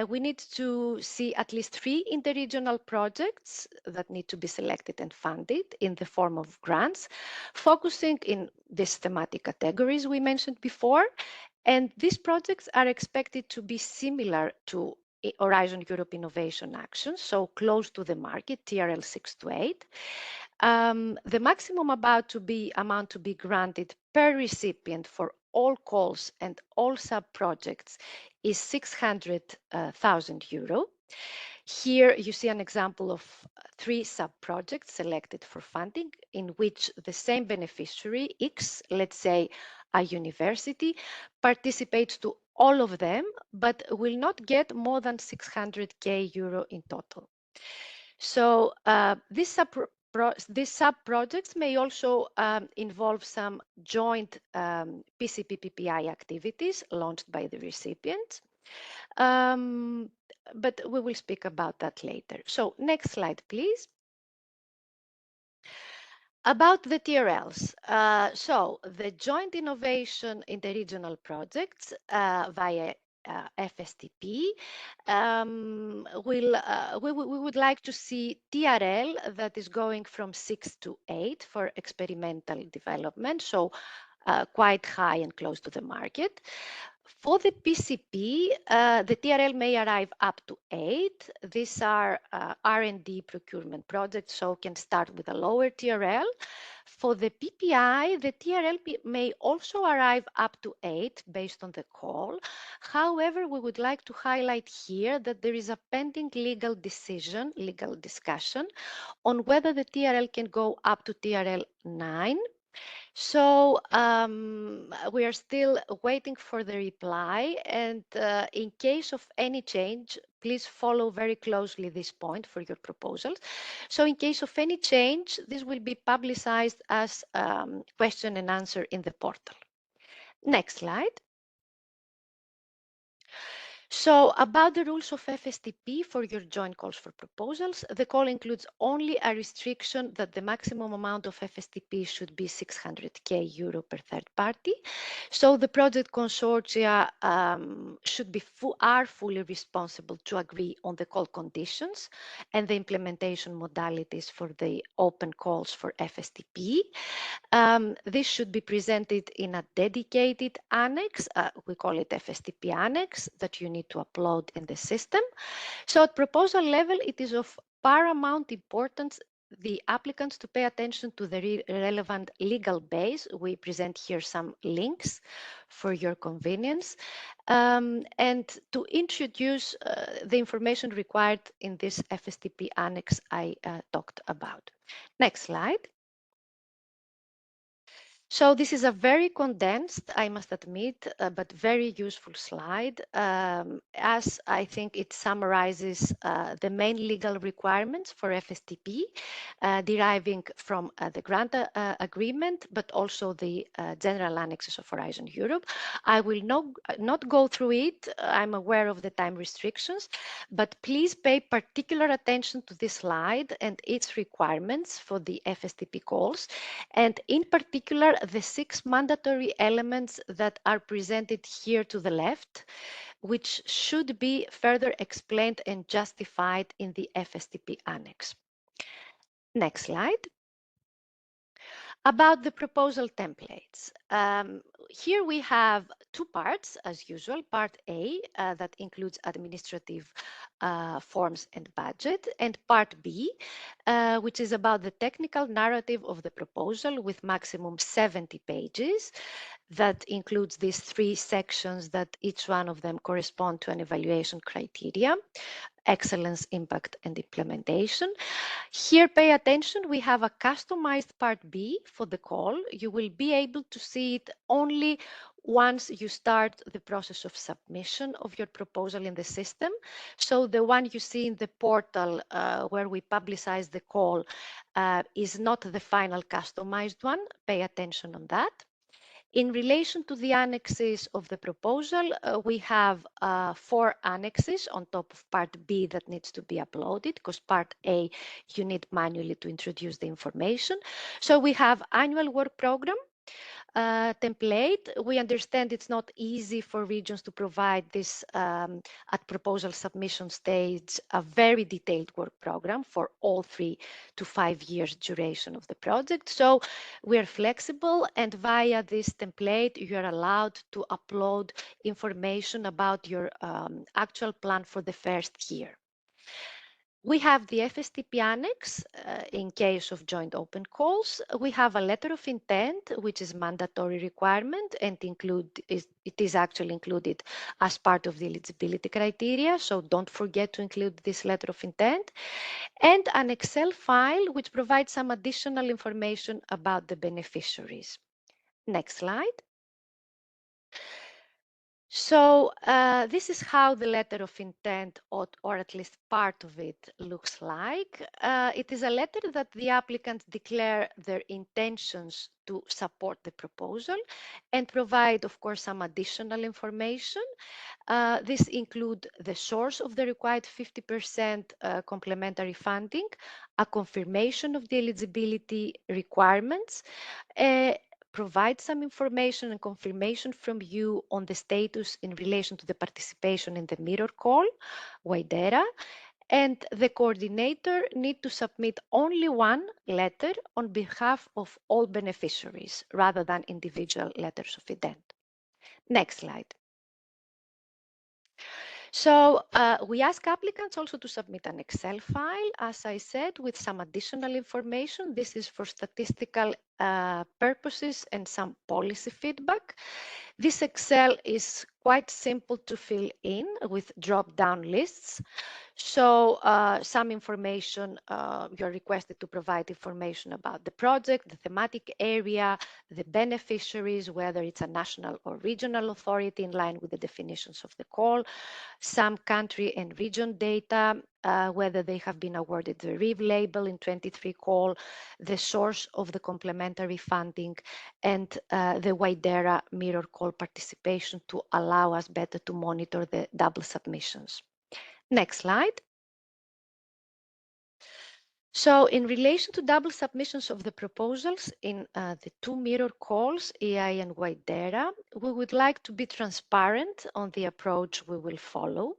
we need to see at least 3 interregional projects that need to be selected and funded in the form of grants, focusing in these thematic categories we mentioned before. And these projects are expected to be similar to Horizon Europe Innovation Action, so close to the market, TRL 6 to 8. The maximum amount to be granted per recipient for all calls and all sub-projects is 600,000 euro. Here you see an example of 3 sub-projects selected for funding, in which the same beneficiary, X, let's say a university, participates to all of them, but will not get more than 600k euro in total. So these sub-projects may also involve some joint PCP-PPI activities launched by the recipient, but we will speak about that later. So next slide, please. About the TRLs, so the joint innovation interregional projects via FSTP, we would like to see TRL that is going from 6 to 8 for experimental development, so quite high and close to the market. For the PCP, the TRL may arrive up to 8. These are R&D procurement projects, so can start with a lower TRL. For the PPI, the TRL may also arrive up to 8 based on the call. However, we would like to highlight here that there is a pending legal discussion on whether the TRL can go up to TRL 9. So we are still waiting for the reply, and in case of any change, please follow very closely this point for your proposals. So in case of any change, this will be publicized as question and answer in the portal. Next slide. So about the rules of FSTP for your joint calls for proposals, the call includes only a restriction that the maximum amount of FSTP should be 600k euro per third party. So the project consortia are fully responsible to agree on the call conditions and the implementation modalities for the open calls for FSTP. This should be presented in a dedicated annex. We call it FSTP annex that you need to upload in the system. So at proposal level, it is of paramount importance the applicants to pay attention to the relevant legal base. We present here some links for your convenience, and to introduce the information required in this FSTP annex I talked about. Next slide. So this is a very condensed, I must admit, but very useful slide, as I think it summarizes the main legal requirements for FSTP, deriving from the grant agreement, but also the general annexes of Horizon Europe. I will not go through it. I'm aware of the time restrictions, but please pay particular attention to this slide and its requirements for the FSTP calls, and in particular, the 6 mandatory elements that are presented here to the left, which should be further explained and justified in the FSTP annex. Next slide. About the proposal templates. here we have two parts, as usual. Part A, that includes administrative forms and budget, and Part B, which is about the technical narrative of the proposal with maximum 70 pages. That includes these three sections that each one of them correspond to an evaluation criteria: excellence, impact, and implementation. Here, pay attention, we have a customized part B for the call. You will be able to see it only once you start the process of submission of your proposal in the system. So the one you see in the portal where we publicize the call is not the final customized one. Pay attention on that. In relation to the annexes of the proposal, we have 4 annexes on top of Part B that needs to be uploaded, because Part A, you need manually to introduce the information. So we have annual work program template. We understand it's not easy for regions to provide this at proposal submission stage, a very detailed work program for all 3 to 5 years duration of the project. So we are flexible, and via this template, you are allowed to upload information about your actual plan for the first year. We have the FSTP annex in case of joint open calls. We have a letter of intent, which is mandatory requirement, and it is actually included as part of the eligibility criteria. So don't forget to include this letter of intent, and an Excel file, which provides some additional information about the beneficiaries. Next slide. So this is how the letter of intent, or at least part of it, looks like. It is a letter that the applicants declare their intentions to support the proposal and provide, of course, some additional information. This includes the source of the required 50% complementary funding, a confirmation of the eligibility requirements, provide some information and confirmation from you on the status in relation to the participation in the mirror call, WIDERA, and the coordinator need to submit only one letter on behalf of all beneficiaries rather than individual letters of intent. Next slide. So we ask applicants also to submit an Excel file, as I said, with some additional information. This is for statistical purposes and some policy feedback. This Excel is quite simple to fill in with drop-down lists. So some information, you're requested to provide information about the project, the thematic area, the beneficiaries, whether it's a national or regional authority in line with the definitions of the call, some country and region data, whether they have been awarded the RIV label in 23 call, the source of the complementary funding, and the WIDERA mirror call participation to allow us better to monitor the double submissions. Next slide. So in relation to double submissions of the proposals in the 2 mirror calls, EIE and WIDERA, we would like to be transparent on the approach we will follow.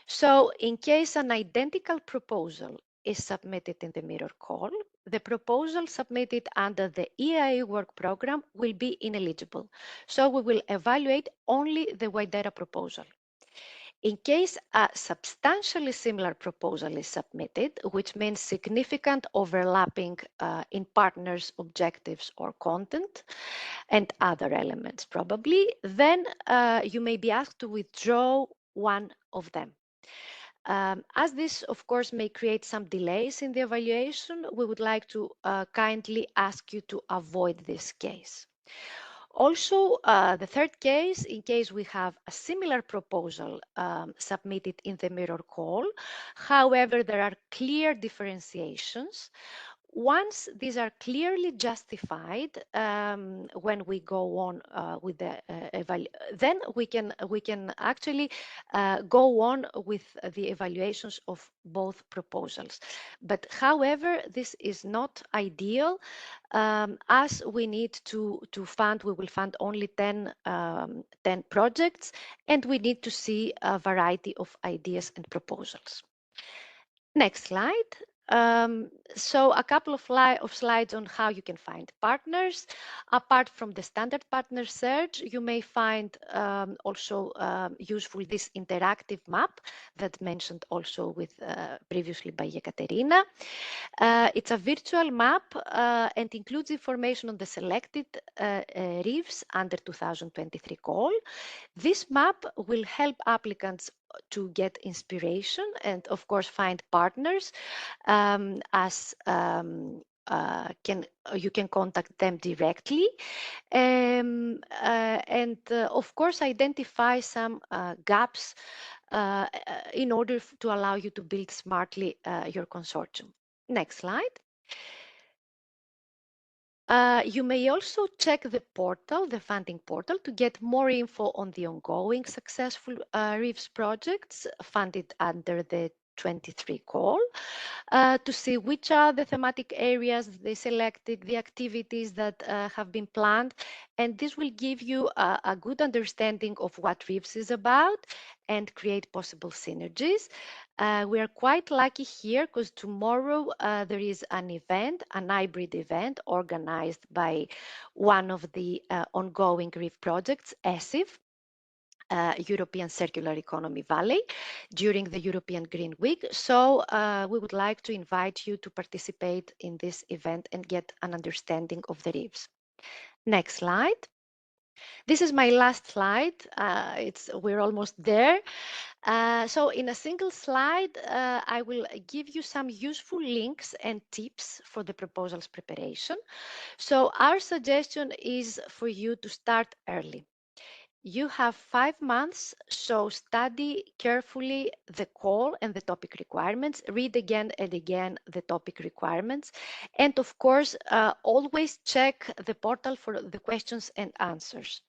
So in case an identical proposal is submitted in the mirror call, the proposal submitted under the EIE work program will be ineligible. So we will evaluate only the WIDERA proposal. In case a substantially similar proposal is submitted, which means significant overlapping in partners' objectives or content and other elements probably, then you may be asked to withdraw one of them. As this, of course, may create some delays in the evaluation, we would like to kindly ask you to avoid this case. Also, the third case, in case we have a similar proposal submitted in the mirror call, however, there are clear differentiations. Once these are clearly justified, when we go on with the then we can actually go on with the evaluations of both proposals. But however, this is not ideal, as we need to fund, we will fund only 10 projects, and we need to see a variety of ideas and proposals. Next slide. So a couple of slides on how you can find partners. Apart from the standard partner search, you may find also useful this interactive map that mentioned also with previously by Ekaterina. It's a virtual map and includes information on the selected RIVs under 2023 call. This map will help applicants to get inspiration and of course find partners as you can contact them directly and of course identify some gaps in order to allow you to build smartly your consortium. Next slide. You may also check the portal, the funding portal, to get more info on the ongoing successful RIVs projects funded under the 23 call, to see which are the thematic areas they selected, the activities that have been planned, and this will give you a good understanding of what RIVs is about and create possible synergies. We are quite lucky here because tomorrow there is an event, an hybrid event organized by one of the ongoing RIV projects, ESIF, European Circular Economy Valley, during the European Green Week. So we would like to invite you to participate in this event and get an understanding of the RIVs. Next slide. This is my last slide. We're almost there. So in a single slide, I will give you some useful links and tips for the proposal's preparation. So our suggestion is for you to start early. You have 5 months, so study carefully the call and the topic requirements, read again and again the topic requirements, and of course, always check the portal for the questions and answers.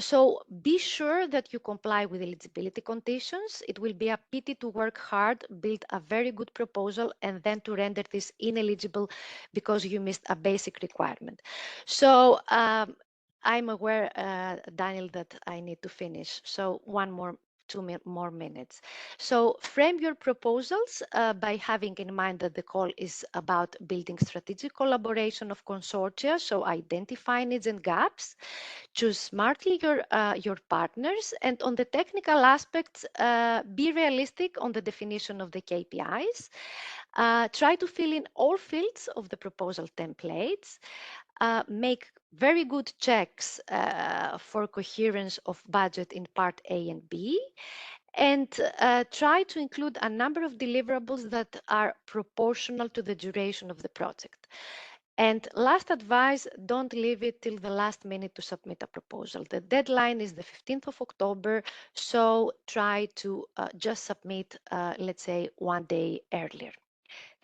So be sure that you comply with eligibility conditions. It will be a pity to work hard, build a very good proposal, and then to render this ineligible because you missed a basic requirement. So I'm aware, Daniel, that I need to finish. So two more minutes. So frame your proposals by having in mind that the call is about building strategic collaboration of consortia. So identify needs and gaps, choose smartly your partners, and on the technical aspects, be realistic on the definition of the KPIs. Try to fill in all fields of the proposal templates. Make very good checks for coherence of budget in part A and B, and try to include a number of deliverables that are proportional to the duration of the project. And last advice, don't leave it till the last minute to submit a proposal. The deadline is the 15th of October, so try to just submit, let's say, 1 day earlier.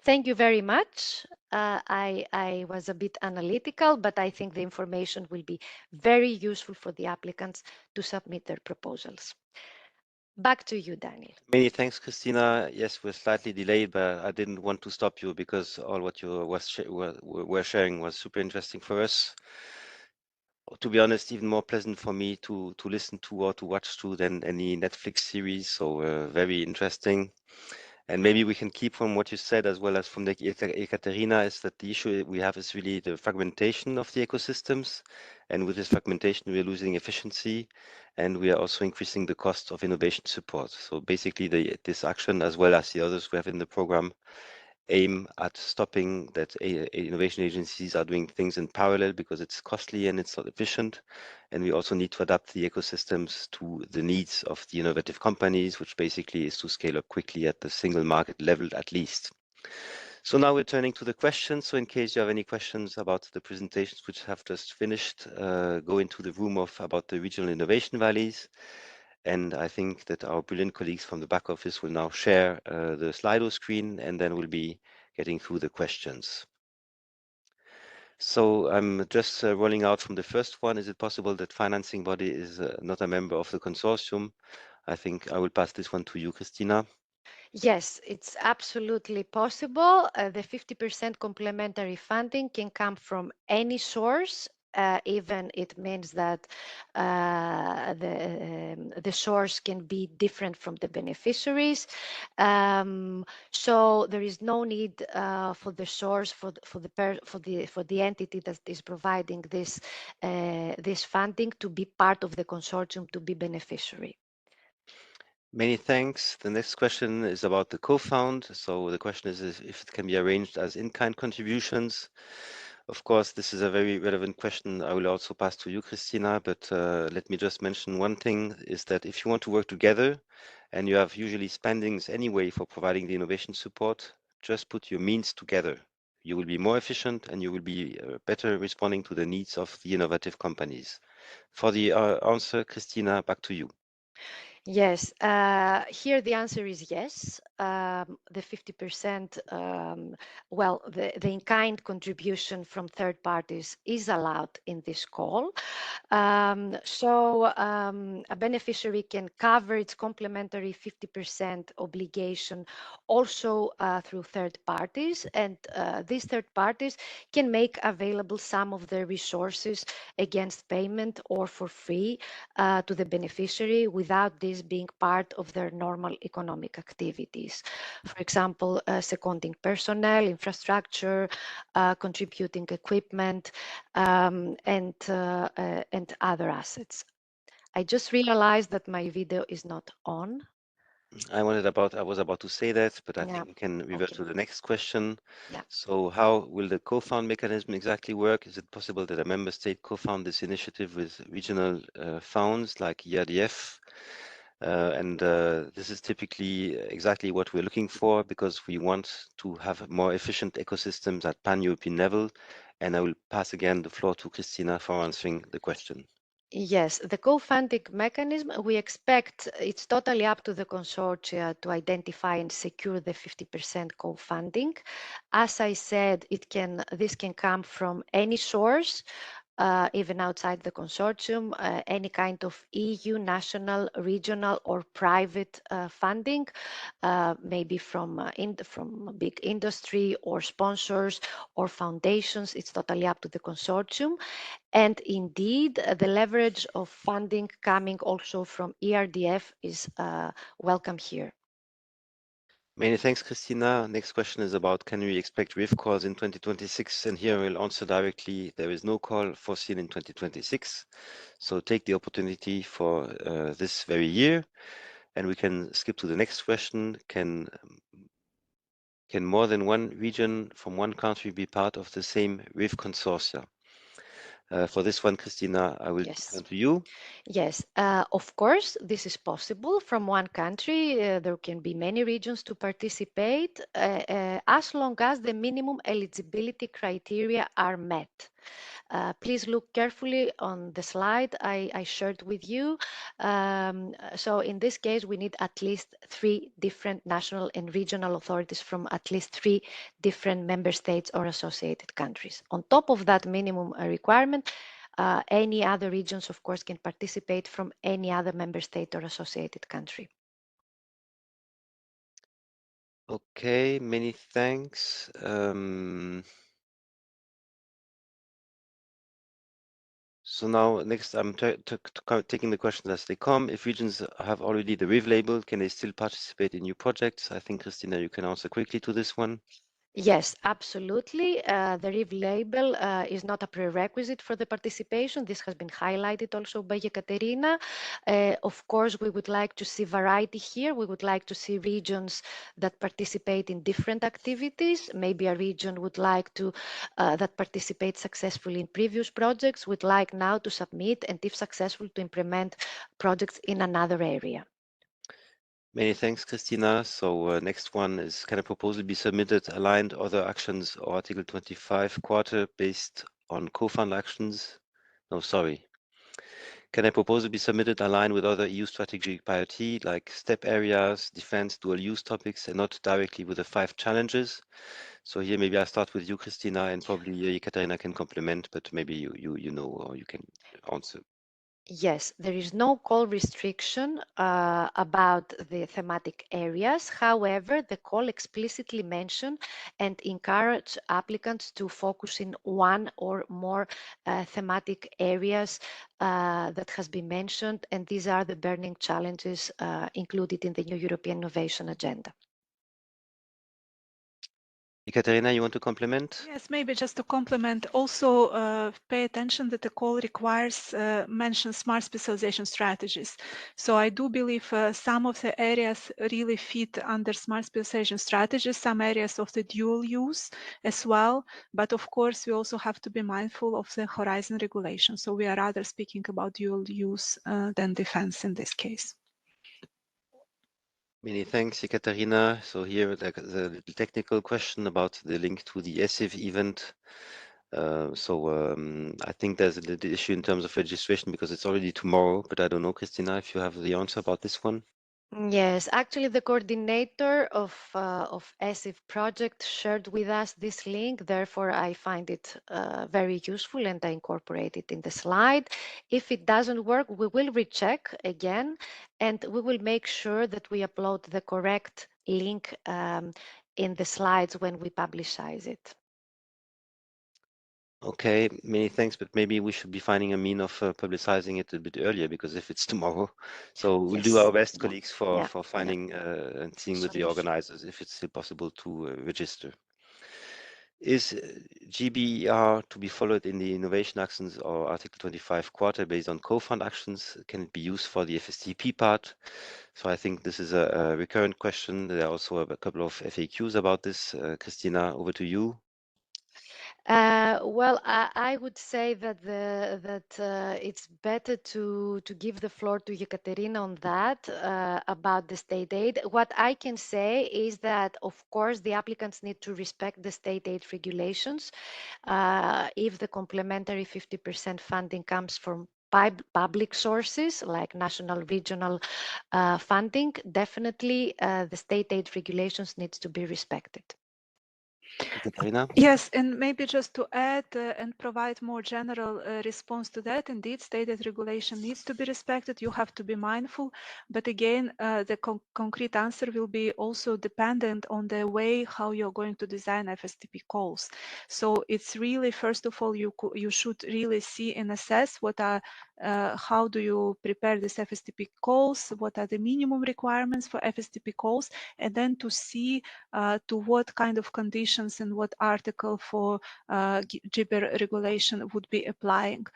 Thank you very much. I was a bit analytical, but I think the information will be very useful for the applicants to submit their proposals. Back to you, Daniel. Many thanks, Christina. Yes, we're slightly delayed, but I didn't want to stop you because all what you were sharing was super interesting for us. To be honest, even more pleasant for me to listen to or to watch to than any Netflix series. So very interesting. And maybe we can keep from what you said as well as from the Ekaterina is that the issue we have is really the fragmentation of the ecosystems. And with this fragmentation, we're losing efficiency and we are also increasing the cost of innovation support. So basically this action, as well as the others we have in the program, aim at stopping that innovation agencies are doing things in parallel because it's costly and it's not efficient. And we also need to adapt the ecosystems to the needs of the innovative companies, which basically is to scale up quickly at the single market level at least. So now we're turning to the questions. So in case you have any questions about the presentations which have just finished, go into the room about the regional innovation valleys. And I think that our brilliant colleagues from the back office will now share the Slido screen, and then we'll be getting through the questions. So I'm just rolling out from the first one. Is it possible that financing body is not a member of the consortium? I think I will pass this one to you, Christina. Yes, it's absolutely possible. The 50% complementary funding can come from any source, even it means that the source can be different from the beneficiaries. So there is no need for the source for the entity that is providing this funding to be part of the consortium, to be beneficiary. Many thanks. The next question is about the co-found. So the question is if it can be arranged as in-kind contributions. Of course, this is a very relevant question. I will also pass to you, Christina, but let me just mention one thing is that if you want to work together and you have usually spendings anyway for providing the innovation support, just put your means together. You will be more efficient and you will be better responding to the needs of the innovative companies. For the answer, Christina, back to you. Yes, here the answer is yes. The 50%, well, the in-kind contribution from third parties is allowed in this call. A beneficiary can cover its complementary 50% obligation also through third parties, and these third parties can make available some of their resources against payment or for free to the beneficiary without this being part of their normal economic activities. For example, seconding personnel, infrastructure, contributing equipment, and other assets. I just realized that my video is not on. I was about to say that, but I Yeah. think we can revert Okay. to the next question. Yeah. So how will the co-found mechanism exactly work? Is it possible that a member state co-found this initiative with regional funds like ERDF? This is typically exactly what we're looking for because we want to have more efficient ecosystems at pan-European level. And I will pass again the floor to Christina for answering the question. Yes, the co-funding mechanism, we expect it's totally up to the consortia to identify and secure the 50% co-funding. As I said, this can come from any source, even outside the consortium, any kind of EU, national, regional, or private funding, maybe from big industry or sponsors or foundations. It's totally up to the consortium. And indeed, the leverage of funding coming also from ERDF is welcome here. Many thanks, Christina. Next question is about can we expect RIV calls in 2026? And here we'll answer directly. There is no call foreseen in 2026. So take the opportunity for this very year. And we can skip to the next question. Can more than one region from one country be part of the same RIV consortia? For this one, Christina, I will turn to you. Yes, of course, this is possible. From one country, there can be many regions to participate as long as the minimum eligibility criteria are met. Please look carefully on the slide I shared with you. So in this case, we need at least 3 different national and regional authorities from at least 3 different member states or associated countries. On top of that minimum requirement, any other regions, of course, can participate from any other member state or associated country. Okay, many thanks. So now next I'm taking the questions as they come. If regions have already the RIV label, can they still participate in new projects? I think, Christina, you can answer quickly to this one. Yes, absolutely. The RIV label is not a prerequisite for the participation. This has been highlighted also by Ekaterina. Of course, we would like to see variety here. We would like to see regions that participate in different activities. Maybe a region would like to that participate successfully in previous projects, would like now to submit and if successful to implement projects in another area. Many thanks, Christina. So next one is, can a proposal be submitted aligned other actions or Article 25 quarter based on co-fund actions? No, sorry. Can a proposal be submitted aligned with other EU strategic priority like STEP areas, defense, dual use topics, and not directly with the 5 challenges? So here maybe I start with you, Christina, and probably Ekaterina can complement, but maybe you know or you can answer. Yes, there is no call restriction about the thematic areas. However, the call explicitly mentioned and encourage applicants to focus in one or more thematic areas that has been mentioned, and these are the burning challenges included in the new European Innovation Agenda. Ekaterina, you want to complement? Yes, maybe just to complement, also pay attention that the call requires mention smart specialization strategies. So I do believe some of the areas really fit under smart specialization strategies, some areas of the dual use as well. But of course, we also have to be mindful of the Horizon regulation. So we are rather speaking about dual use than defense in this case. Many thanks, Ekaterina. So here the technical question about the link to the ESIF event. I think there's the issue in terms of registration because it's already tomorrow, but I don't know, Christina, if you have the answer about this one. Yes, actually the coordinator of ESIF project shared with us this link. Therefore, I find it very useful and I incorporate it in the slide. If it doesn't work, we will recheck again and we will make sure that we upload the correct link in the slides when we publicize it. Okay, many thanks, but maybe we should be finding a mean of publicizing it a bit earlier because if it's tomorrow, so we'll do our best, colleagues, for finding and seeing with the organizers if it's still possible to register. Is GBER to be followed in the innovation actions or Article 25 quarter based on co-fund actions? Can it be used for the FSTP part? So I think this is a recurrent question. There are also a couple of FAQs about this. Christina, over to you. Well, I would say that it's better to give the floor to Ekaterina on that about the state aid. What I can say is that, of course, the applicants need to respect the state aid regulations. If the complementary 50% funding comes from public sources like national, regional funding, definitely the state aid regulations needs to be respected. Ekaterina? Yes, and maybe just to add and provide more general response to that, indeed, stated regulation needs to be respected. You have to be mindful. But again, the concrete answer will be also dependent on the way how you're going to design FSTP calls. So it's really, first of all, you should really see and assess what are how do you prepare these FSTP calls, what are the minimum requirements for FSTP calls, and then to see to what kind of conditions and what article for GBER regulation would be applying.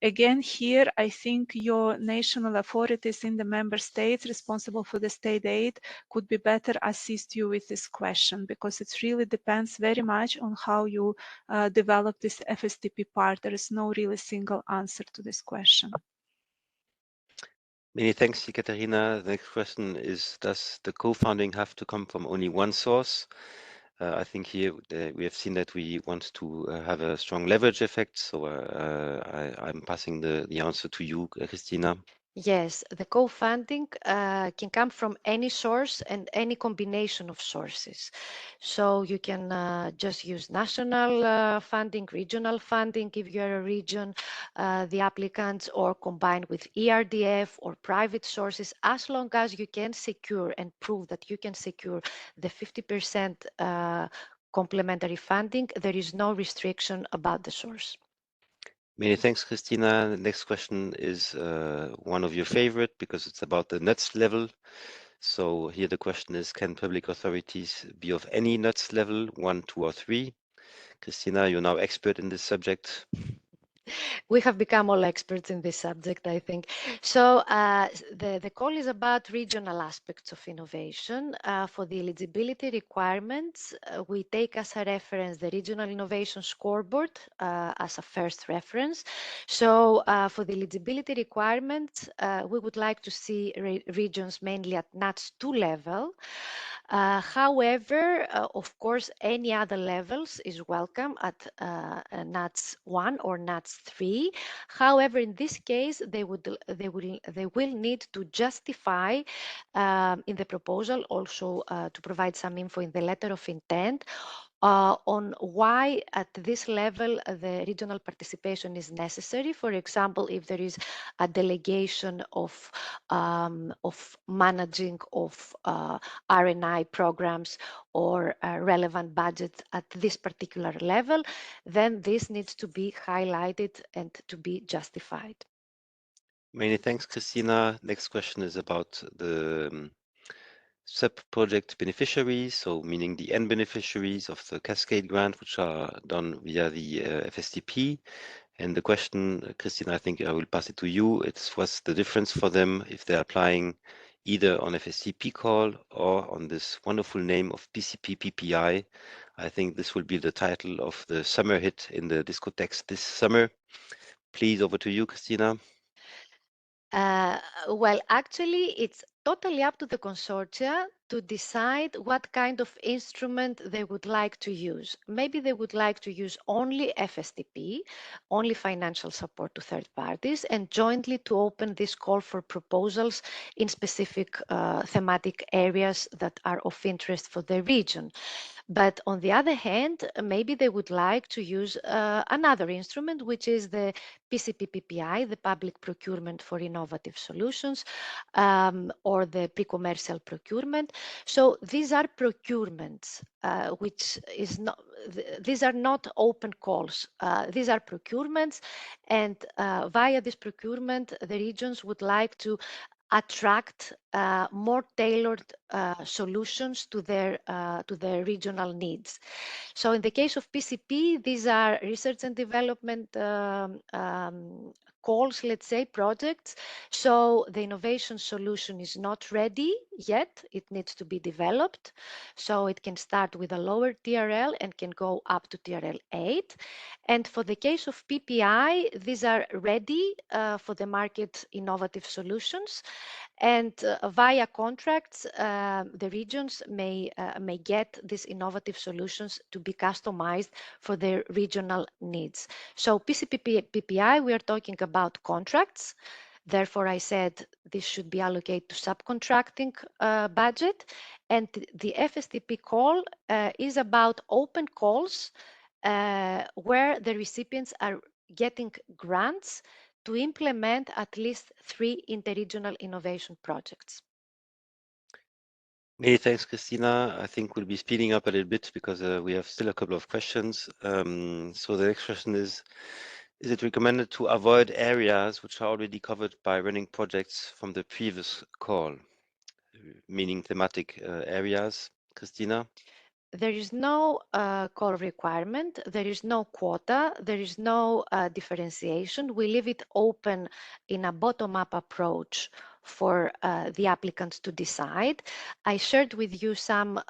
Again, here, I think your national authorities in the member states responsible for the state aid could be better assist you with this question, because it really depends very much on how you develop this FSTP part. There is no really single answer to this question. Many thanks, Ekaterina. The next question is, does the co-funding have to come from only one source? I think here we have seen that we want to have a strong leverage effect. So I'm passing the answer to you, Christina. Yes, the co-funding can come from any source and any combination of sources. So you can just use national funding, regional funding if you're a region, the applicants, or combine with ERDF or private sources, as long as you can secure and prove that you can secure the 50% complementary funding, there is no restriction about the source. Many thanks, Christina. The next question is one of your favorite because it's about the NUTS level. So here the question is, can public authorities be of any NUTS level, 1, 2, or 3? Christina, you're now expert in this subject. We have become all experts in this subject, I think. So the call is about regional aspects of innovation. For the eligibility requirements, we take as a reference the Regional Innovation Scoreboard as a first reference. So for the eligibility requirements, we would like to see regions mainly at NUTS 2 level. However, of course, any other levels is welcome at NUTS 1 or NUTS 3. However, in this case, they will need to justify in the proposal, also to provide some info in the letter of intent, on why at this level the regional participation is necessary. For example, if there is a delegation of managing of R&I programs or relevant budgets at this particular level, then this needs to be highlighted and to be justified. Many thanks, Christina. Next question is about the sub-project beneficiaries, so meaning the end beneficiaries of the Cascade grant, which are done via the FSTP. And the question, Christina, I think I will pass it to you. It's what's the difference for them if they're applying either on FSTP call or on this wonderful name of PCP PPI. I think this will be the title of the summer hit in the discotheques this summer. Please, over to you, Christina. Well, actually, it's totally up to the consortia to decide what kind of instrument they would like to use. Maybe they would like to use only FSTP, only financial support to third parties, and jointly to open this call for proposals in specific thematic areas that are of interest for the region. But on the other hand, maybe they would like to use another instrument, which is the PCP-PPI, the Public Procurement for Innovative Solutions, or the pre-commercial procurement. So these are procurements, which is not, these are not open calls. These are procurements, and via this procurement, the regions would like to attract more tailored solutions to their regional needs. So in the case of PCP, these are research and development calls, let's say, projects. So the innovation solution is not ready yet. It needs to be developed. So it can start with a lower TRL and can go up to TRL 8. And for the case of PPI, these are ready for the market innovative solutions. And via contracts, the regions may get these innovative solutions to be customized for their regional needs. So PCP-PPI, we are talking about contracts. Therefore, I said this should be allocated to subcontracting budget. And the FSTP call is about open calls where the recipients are getting grants to implement at least 3 interregional innovation projects. Many thanks, Christina. I think we'll be speeding up a little bit because we have still a couple of questions. So the next question is it recommended to avoid areas which are already covered by running projects from the previous call, meaning thematic areas? Christina? There is no call requirement, there is no quota, there is no differentiation. We leave it open in a bottom-up approach for the applicants to decide. I shared with you some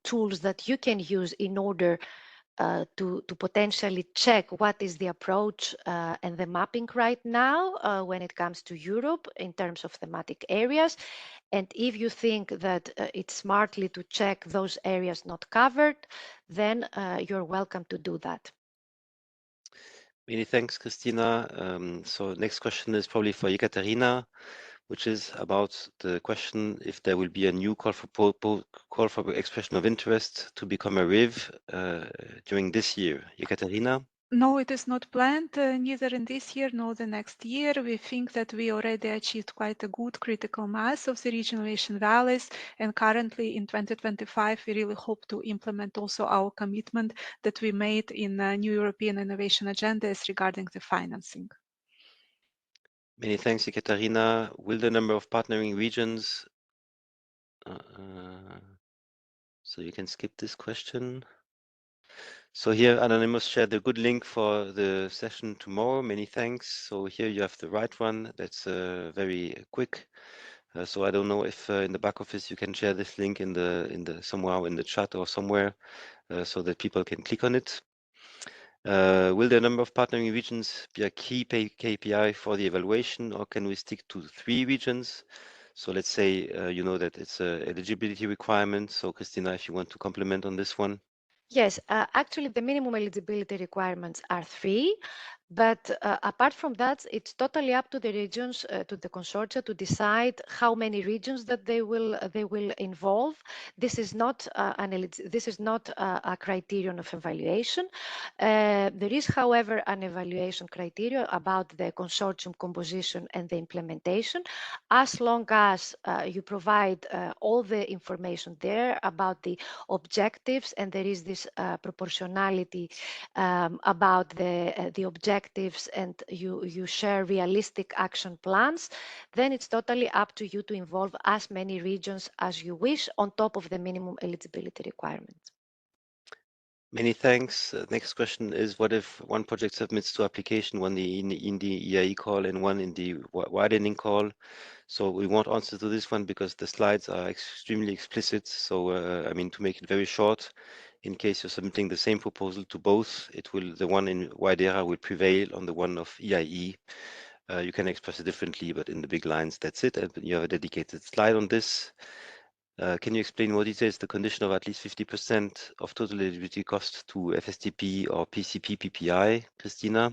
tools that you can use in order to potentially check what is the approach and the mapping right now when it comes to Europe in terms of thematic areas. And if you think that it's smartly to check those areas not covered, then you're welcome to do that. Many thanks, Christina. So next question is probably for Ekaterina, which is about the question if there will be a new call for expression of interest to become a RIV during this year. Ekaterina? No, it is not planned neither in this year nor the next year. We think that we already achieved quite a good critical mass of the regional innovation valleys, and currently in 2025 we really hope to implement also our commitment that we made in the new European innovation agenda as regarding the financing. Many thanks, Ekaterina. Will the number of partnering regions so you can skip this question. So here Anonymous shared a good link for the session tomorrow. Many thanks. So here you have the right one. That's very quick. So I don't know if in the back office you can share this link in the somewhere in the chat or somewhere so that people can click on it. Will the number of partnering regions be a key KPI for the evaluation, or can we stick to 3 regions? So let's say you know that it's an eligibility requirement. So Christina, if you want to comment on this one. Yes, actually the minimum eligibility requirements are 3. But apart from that, it's totally up to the regions, to the consortia, to decide how many regions that they will involve. This is not a criterion of evaluation. There is, however, an evaluation criteria about the consortium composition and the implementation, as long as you provide all the information there about the objectives, and there is this proportionality about the objectives, and you share realistic action plans, then it's totally up to you to involve as many regions as you wish on top of the minimum eligibility requirements. Many thanks. Next question is, what if one project submits two applications, one in the EIE call and one in the widening call? So we won't answer to this one because the slides are extremely explicit. So I mean, to make it very short, in case you're submitting the same proposal to both, the one in WIDERA will prevail on the one of EIE. You can express it differently, but in the big lines, that's it. And you have a dedicated slide on this. Can you explain more details the condition of at least 50% of total eligibility cost to FSTP or PCP PPI, Christina?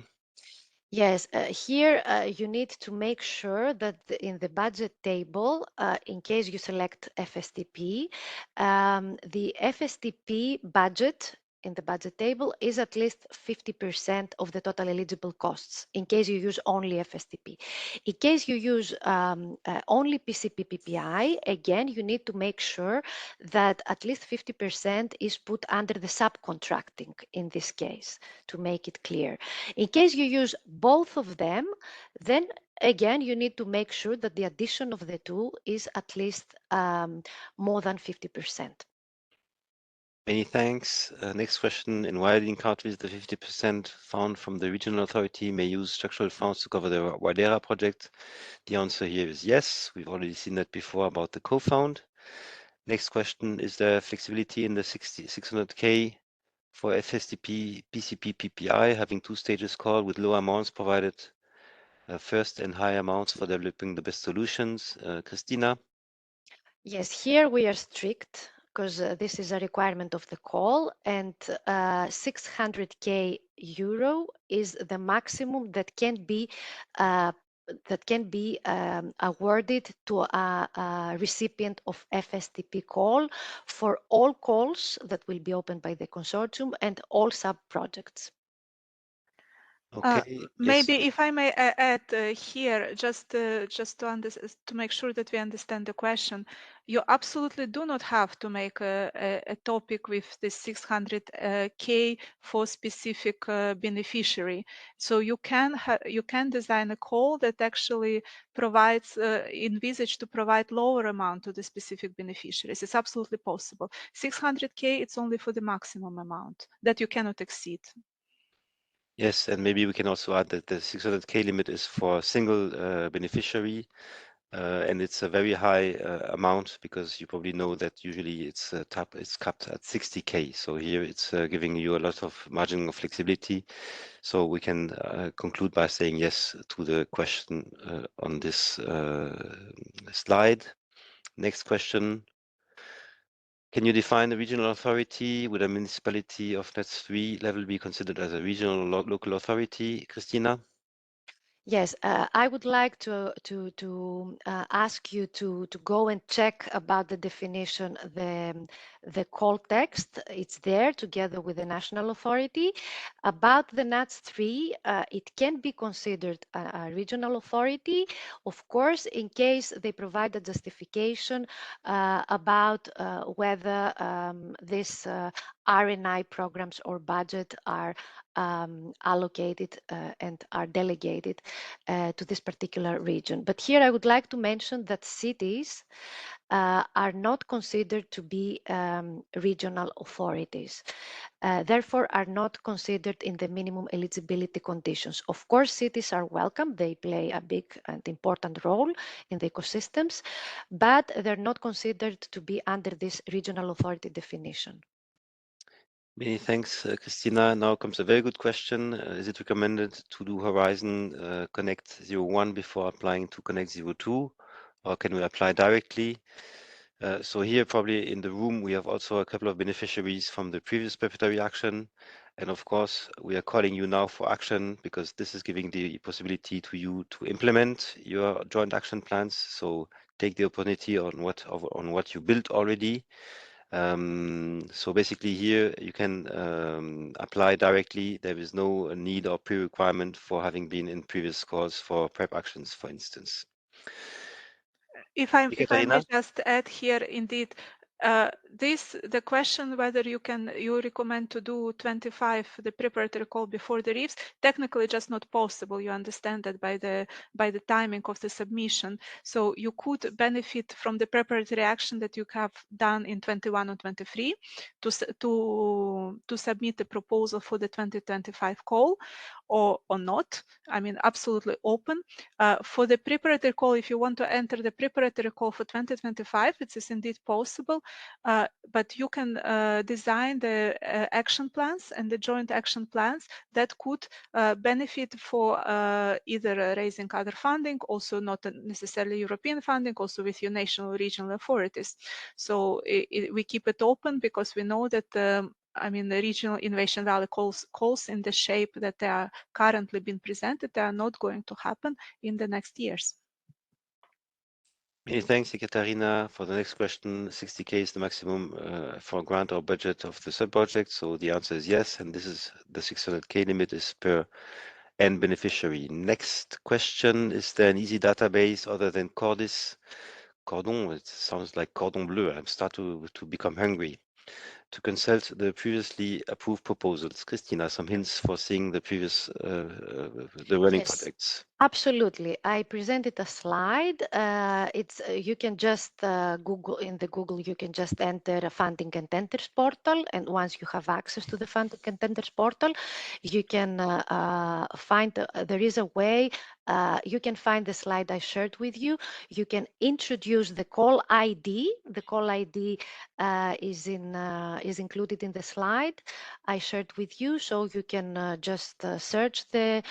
Yes, here you need to make sure that in the budget table, in case you select FSTP, the FSTP budget in the budget table is at least 50% of the total eligible costs in case you use only FSTP. In case you use only PCP PPI, again, you need to make sure that at least 50% is put under the subcontracting in this case, to make it clear. In case you use both of them, then again, you need to make sure that the addition of the two is at least more than 50%. Many thanks. Next question. In widening countries, the 50% found from the regional authority may use structural funds to cover the WIDERA project. The answer here is yes. We've already seen that before about the co-found. Next question, is there flexibility in the 600K for FSTP, PCP, PPI, having two stages called with low amounts provided first and high amounts for developing the best solutions? Christina? Yes, here we are strict because this is a requirement of the call, and 600K euro is the maximum that can be awarded to a recipient of FSTP call for all calls that will be opened by the consortium and all sub-projects. Okay. Maybe yes. if I may add here, just to make sure that we understand the question, you absolutely do not have to make a topic with this 600K for specific beneficiary. So you can design a call that actually provides envisage to provide lower amount to the specific beneficiaries. It's absolutely possible. 600K, it's only for the maximum amount that you cannot exceed. Yes, and maybe we can also add that the 600K limit is for a single beneficiary, and it's a very high amount because you probably know that usually it's capped at 60K. So here it's giving you a lot of margin of flexibility. So we can conclude by saying yes to the question on this slide. Next question. Can you define a regional authority? Would a municipality of NETS 3 level be considered as a regional or local authority? Christina? Yes, I would like to ask you to go and check about the definition, the call text. It's there together with the national authority. About the NATS 3, it can be considered a regional authority, of course, in case they provide a justification about whether this RNI programs or budget are allocated and are delegated to this particular region. But here I would like to mention that cities are not considered to be regional authorities, therefore are not considered in the minimum eligibility conditions. Of course, cities are welcome. They play a big and important role in the ecosystems, but they're not considered to be under this regional authority definition. Many thanks, Christina. Now comes a very good question. Is it recommended to do Horizon Connect 01 before applying to Connect 02, or can we apply directly? So here, probably in the room, we have also a couple of beneficiaries from the previous preparatory action. And of course, we are calling you now for action because this is giving the possibility to you to implement your joint action plans. So take the opportunity on what you built already. So basically here you can apply directly. There is no need or pre-requirement for having been in previous calls for prep actions, for instance. If I may just add here, indeed, the question whether you recommend to do 25 the preparatory call before the RIVs, technically just not possible. You understand that by the timing of the submission. So you could benefit from the preparatory action that you have done in 21 and 23 to submit the proposal for the 2025 call, or not. I mean, absolutely open. For the preparatory call, if you want to enter the preparatory call for 2025, it is indeed possible, but you can design the action plans and the joint action plans that could benefit for either raising other funding, also not necessarily European funding, also with your national or regional authorities. So we keep it open because we know that I mean, the regional innovation valley calls in the shape that they are currently being presented, they are not going to happen in the next years. Many thanks, Ekaterina. For the next question, 60K is the maximum for grant or budget of the sub-project. So the answer is yes, and this is the 600K limit is per N beneficiary. Next question, is there an easy database other than Cordis? Cordon, it sounds like Cordon Bleu. I'm starting to become hungry. To consult the previously approved proposals. Christina, some hints for seeing the previous, the running projects. Absolutely. I presented a slide. You can just Google, in the Google, you can just enter a funding and tenders portal. And once you have access to the funding and tenders portal, you can find, there is a way, you can find the slide I shared with you. You can introduce the call ID. The call ID is included in the slide I shared with you. So you can just search the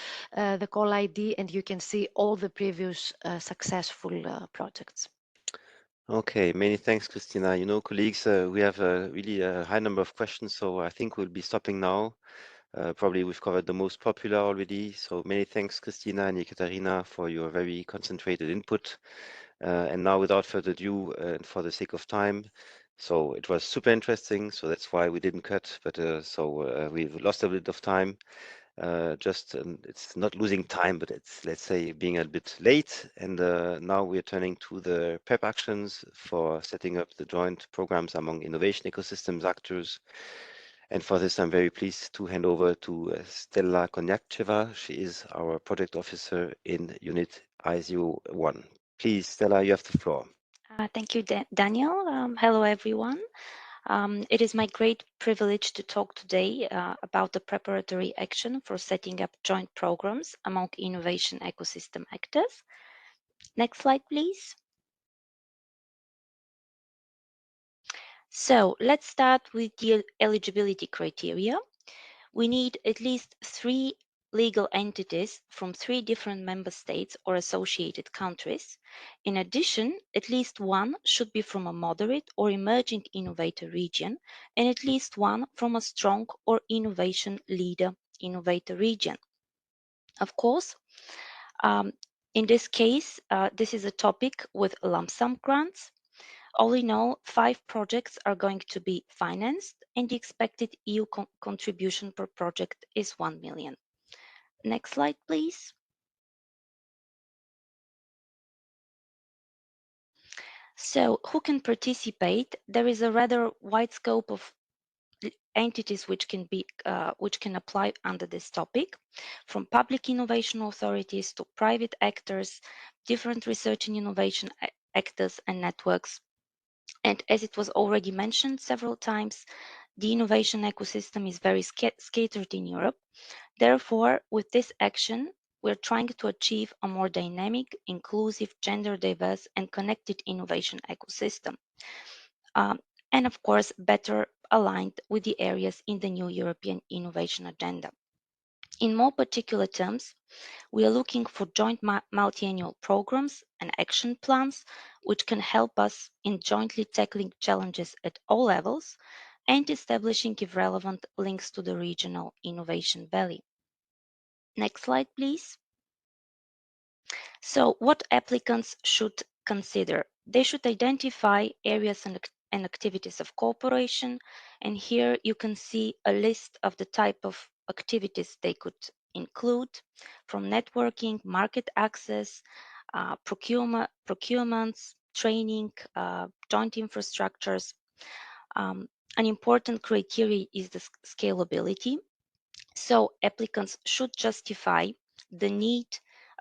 call ID and you can see all the previous successful projects. Okay, many thanks, Christina. You know, colleagues, we have really a high number of questions, so I think we'll be stopping now. Probably we've covered the most popular already. So many thanks, Christina and Ekaterina, for your very concentrated input. And now, without further ado, and for the sake of time, so it was super interesting. So that's why we didn't cut, but we've lost a bit of time. It's not losing time, but it's, let's say, being a bit late. And now we're turning to the prep actions for setting up the joint programs among innovation ecosystems actors. And for this, I'm very pleased to hand over to Stella Konyakcheva. She is our project officer in Unit I01. Please, Stella, you have the floor. Thank you, Daniel. Hello, everyone. It is my great privilege to talk today about the preparatory action for setting up joint programs among innovation ecosystem actors. Next slide, please. So let's start with the eligibility criteria. We need at least 3 legal entities from 3 different member states or associated countries. In addition, at least 1 should be from a moderate or emerging innovator region, and at least 1 from a strong or innovation leader innovator region. Of course, in this case, this is a topic with lump sum grants. All in all, 5 projects are going to be financed, and the expected EU contribution per project is 1 million. Next slide, please. So who can participate? There is a rather wide scope of entities which can apply under this topic, from public innovation authorities to private actors, different research and innovation actors and networks. And as it was already mentioned several times, the innovation ecosystem is very scattered in Europe. Therefore, with this action, we're trying to achieve a more dynamic, inclusive, gender diverse, and connected innovation ecosystem. And of course, better aligned with the areas in the new European innovation agenda. In more particular terms, we are looking for joint multi-annual programs and action plans, which can help us in jointly tackling challenges at all levels, and establishing, if relevant, links to the regional innovation valley. Next slide, please. So what applicants should consider? They should identify areas and activities of cooperation. And here you can see a list of the type of activities they could include, from networking, market access, procurements, training, joint infrastructures. An important criteria is the scalability. So applicants should justify the need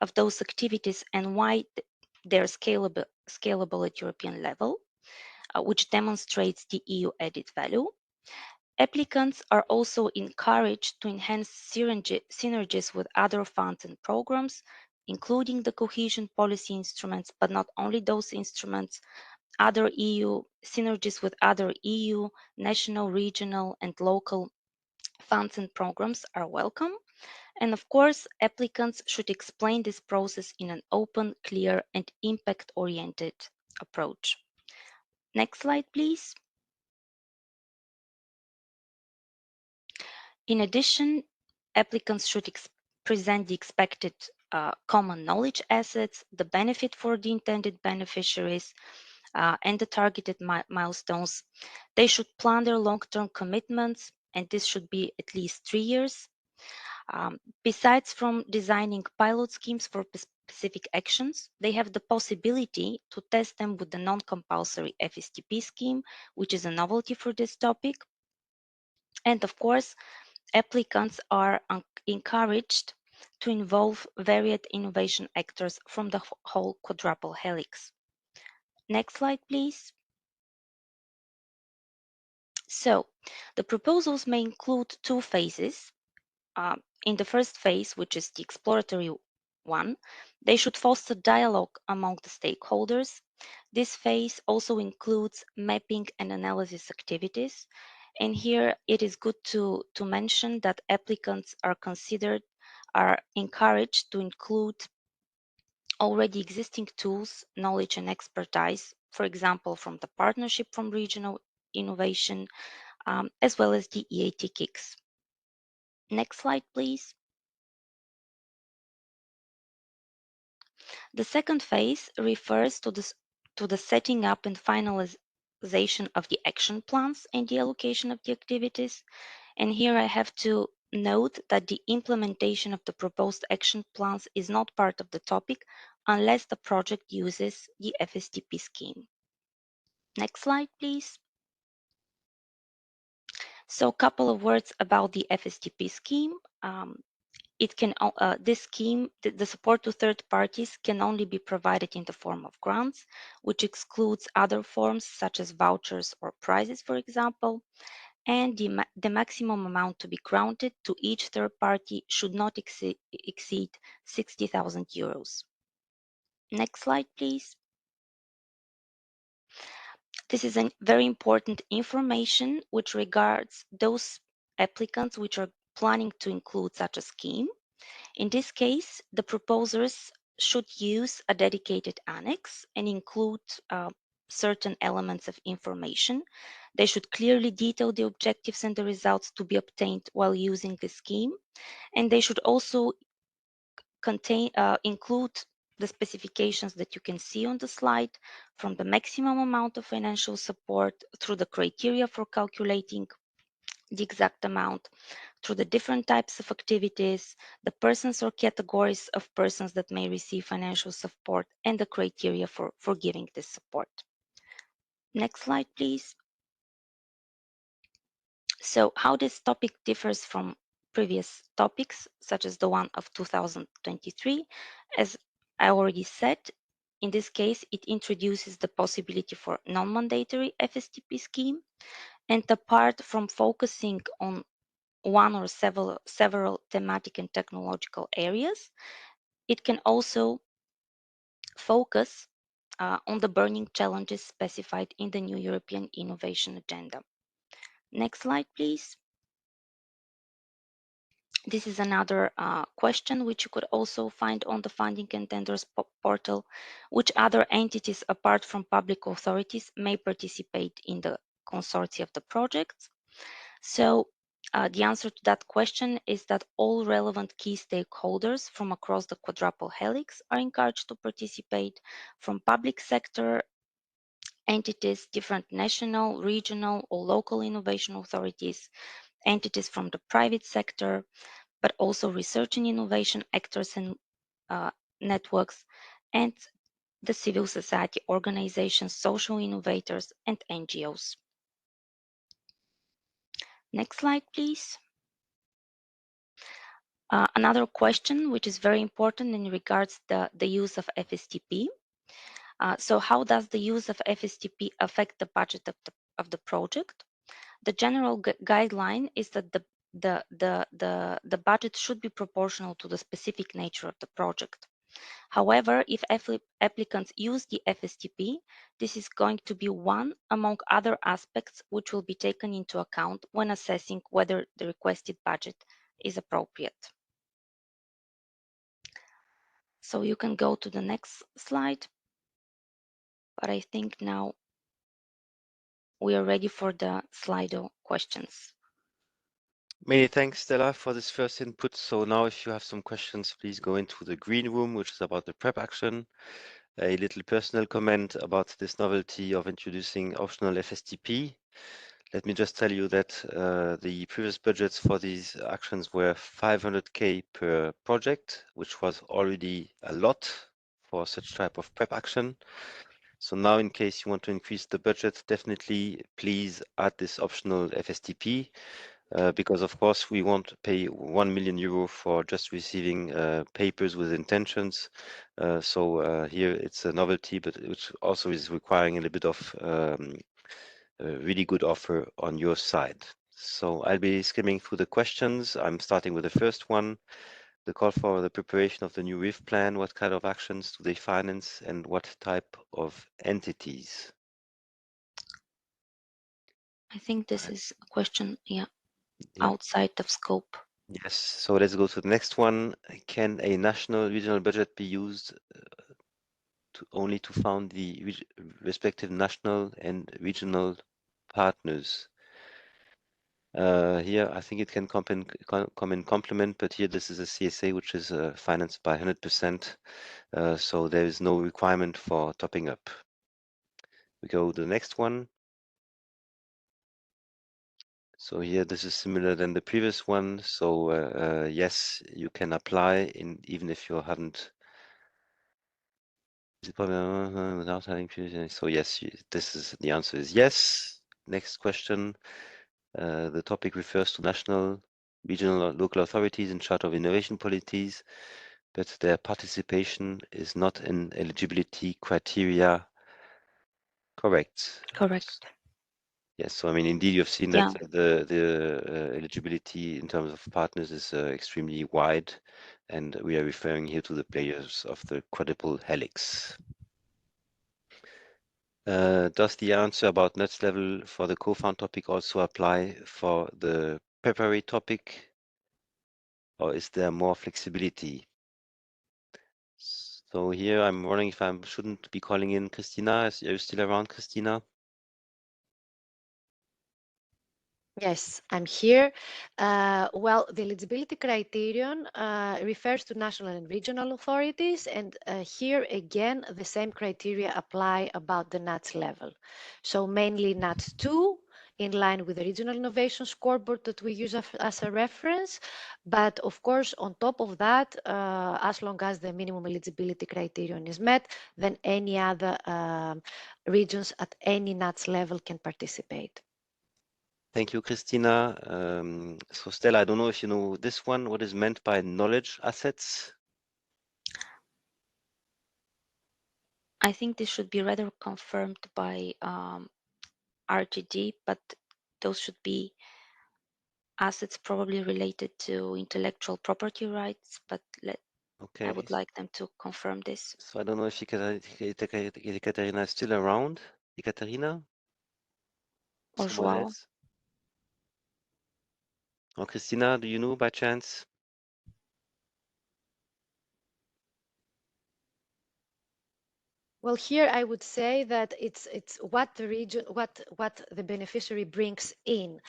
of those activities and why they're scalable at European level, which demonstrates the EU added value. Applicants are also encouraged to enhance synergies with other funds and programs, including the cohesion policy instruments, but not only those instruments, other EU synergies with other EU, national, regional, and local funds and programs are welcome. And of course, applicants should explain this process in an open, clear, and impact-oriented approach. Next slide, please. In addition, applicants should present the expected common knowledge assets, the benefit for the intended beneficiaries, and the targeted milestones. They should plan their long-term commitments, and this should be at least 3 years. Besides from designing pilot schemes for specific actions, they have the possibility to test them with the non-compulsory FSTP scheme, which is a novelty for this topic. And of course, applicants are encouraged to involve varied innovation actors from the whole quadruple helix. Next slide, please. So, the proposals may include 2 phases. In the first phase, which is the exploratory one, they should foster dialogue among the stakeholders. This phase also includes mapping and analysis activities. And here it is good to mention that applicants are encouraged to include already existing tools, knowledge, and expertise, for example, from the Partnership from Regional Innovation, as well as the EIT KICs. Next slide, please. The second phase refers to the setting up and finalization of the action plans and the allocation of the activities. And here I have to note that the implementation of the proposed action plans is not part of the topic unless the project uses the FSTP scheme. Next slide, please. So a couple of words about the FSTP scheme. This scheme, the support to third parties can only be provided in the form of grants, which excludes other forms such as vouchers or prizes, for example. And the maximum amount to be granted to each third party should not exceed 60,000 euros. Next slide, please. This is a very important information which regards those applicants which are planning to include such a scheme. In this case, the proposers should use a dedicated annex and include certain elements of information. They should clearly detail the objectives and the results to be obtained while using the scheme. And they should also include the specifications that you can see on the slide, from the maximum amount of financial support through the criteria for calculating the exact amount, through the different types of activities, the persons or categories of persons that may receive financial support, and the criteria for giving this support. Next slide, please. So how this topic differs from previous topics, such as the one of 2023, as I already said, in this case, it introduces the possibility for non-mandatory FSTP scheme, and apart from focusing on one or several thematic and technological areas, it can also focus on the burning challenges specified in the new European Innovation Agenda. Next slide, please. This is another question which you could also find on the Funding and Tenders portal. Which other entities apart from public authorities may participate in the consortia of the projects? So the answer to that question is that all relevant key stakeholders from across the quadruple helix are encouraged to participate, from public sector entities, different national, regional, or local innovation authorities, entities from the private sector, but also research and innovation actors and networks, and the civil society organizations, social innovators, and NGOs. Next slide, please. Another question which is very important in regards the use of FSTP. So how does the use of FSTP affect the budget of the project? The general guideline is that the budget should be proportional to the specific nature of the project. However, if applicants use the FSTP, this is going to be one among other aspects which will be taken into account when assessing whether the requested budget is appropriate. So you can go to the next slide, but I think now we are ready for the Slido questions. Many thanks, Stella, for this first input. So now if you have some questions, please go into the green room, which is about the prep action. A little personal comment about this novelty of introducing optional FSTP. Let me just tell you that the previous budgets for these actions were 500K per project, which was already a lot for such type of prep action. So now, in case you want to increase the budget, definitely please add this optional FSTP, because of course we won't pay 1 million euro for just receiving papers with intentions. So here it's a novelty, but which also is requiring a little bit of a really good offer on your side. So I'll be skimming through the questions. I'm starting with the first one. The call for the preparation of the new RIV plan. What kind of actions do they finance and what type of entities? I think this is a question, outside of scope. Yes, so let's go to the next one. Can a national regional budget be used only to fund the respective national and regional partners? Here, I think it can come in complement, but here this is a CSA which is financed by 100%, so there is no requirement for topping up. We go to the next one. So here, this is similar than the previous one. So yes, you can apply even if you haven't. Without having. So yes, the answer is yes. Next question. The topic refers to national, regional, or local authorities in charge of innovation policies, but their participation is not an eligibility criteria. Correct. Correct. Yes, so I mean, indeed, you've seen that the eligibility in terms of partners is extremely wide, and we are referring here to the players of the quadruple helix. Does the answer about nuts level for the co-found topic also apply for the preparatory topic, or is there more flexibility? So here I'm wondering if I shouldn't be calling in Christina. Are you still around, Christina? Yes, I'm here. Well, the eligibility criterion refers to national and regional authorities, and here again, the same criteria apply about the NUTS level. So mainly NUTS 2, in line with the Regional Innovation Scoreboard that we use as a reference. But of course, on top of that, as long as the minimum eligibility criterion is met, then any other regions at any NUTS level can participate. Thank you, Christina. So Stella, I don't know if you know this one. What is meant by knowledge assets? I think this should be rather confirmed by RTD, but those should be assets probably related to intellectual property rights, but Okay. I would like them to confirm this. So I don't know if Ekaterina is still around. Ekaterina? Or Someone Joao. else? Or Christina, do you know by chance? Well, here I would say that it's what the region, what the beneficiary brings in.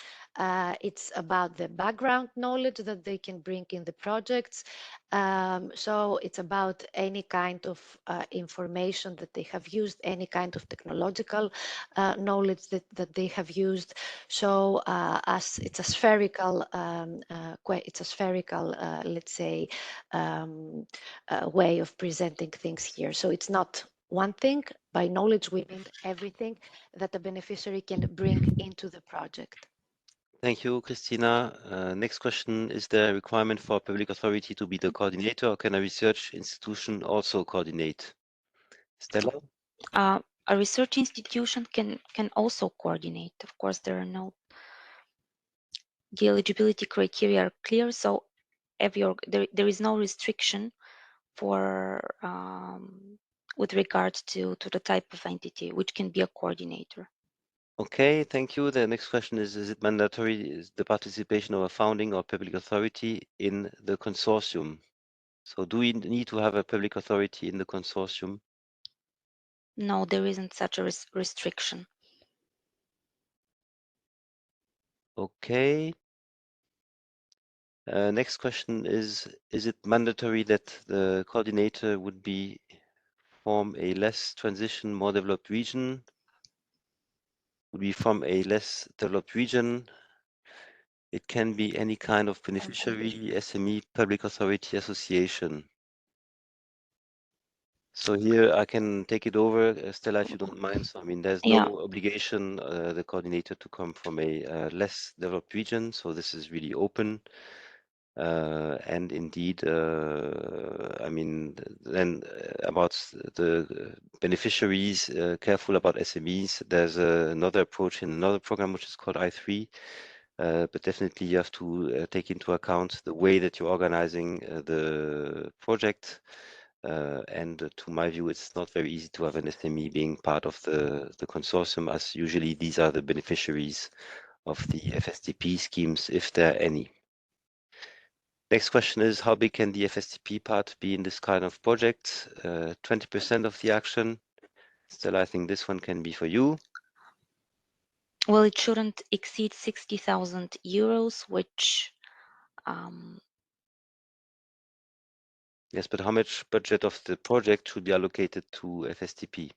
It's about the background knowledge that they can bring in the projects. So it's about any kind of information that they have used, any kind of technological knowledge that they have used. So as it's a spherical, let's say, way of presenting things here. So it's not one thing. By knowledge, we mean everything that the beneficiary can bring into the project. Thank you, Christina. Next question, is there a requirement for a public authority to be the coordinator, or can a research institution also coordinate? Stella? A research institution can also coordinate. Of course, there are the eligibility criteria are clear, so there is no restriction for with regard to the type of entity, which can be a coordinator. Okay, thank you. The next question is it mandatory is the participation of a founding or public authority in the consortium? So do we need to have a public authority in the consortium? No, there isn't such a restriction. Okay. Next question is it mandatory that the coordinator would form a less transition, more developed region? Would be from a less developed region? It can be any kind of beneficiary, SME, public authority, association. So here I can take it over, Stella, if you don't mind. So I mean, there's no obligation the coordinator to come from a less developed region. So this is really open. And indeed, I mean, then about the beneficiaries, careful about SMEs. There's another approach in another program which is called I3. But definitely you have to take into account the way that you're organizing the project. And to my view, it's not very easy to have an SME being part of the consortium, as usually these are the beneficiaries of the FSDP schemes, if there are any. Next question is, how big can the FSDP part be in this kind of project? 20% of the action. Still, I think this one can be for you. Well, it shouldn't exceed 60,000 euros, which yes, but how much budget of the project should be allocated to FSDP?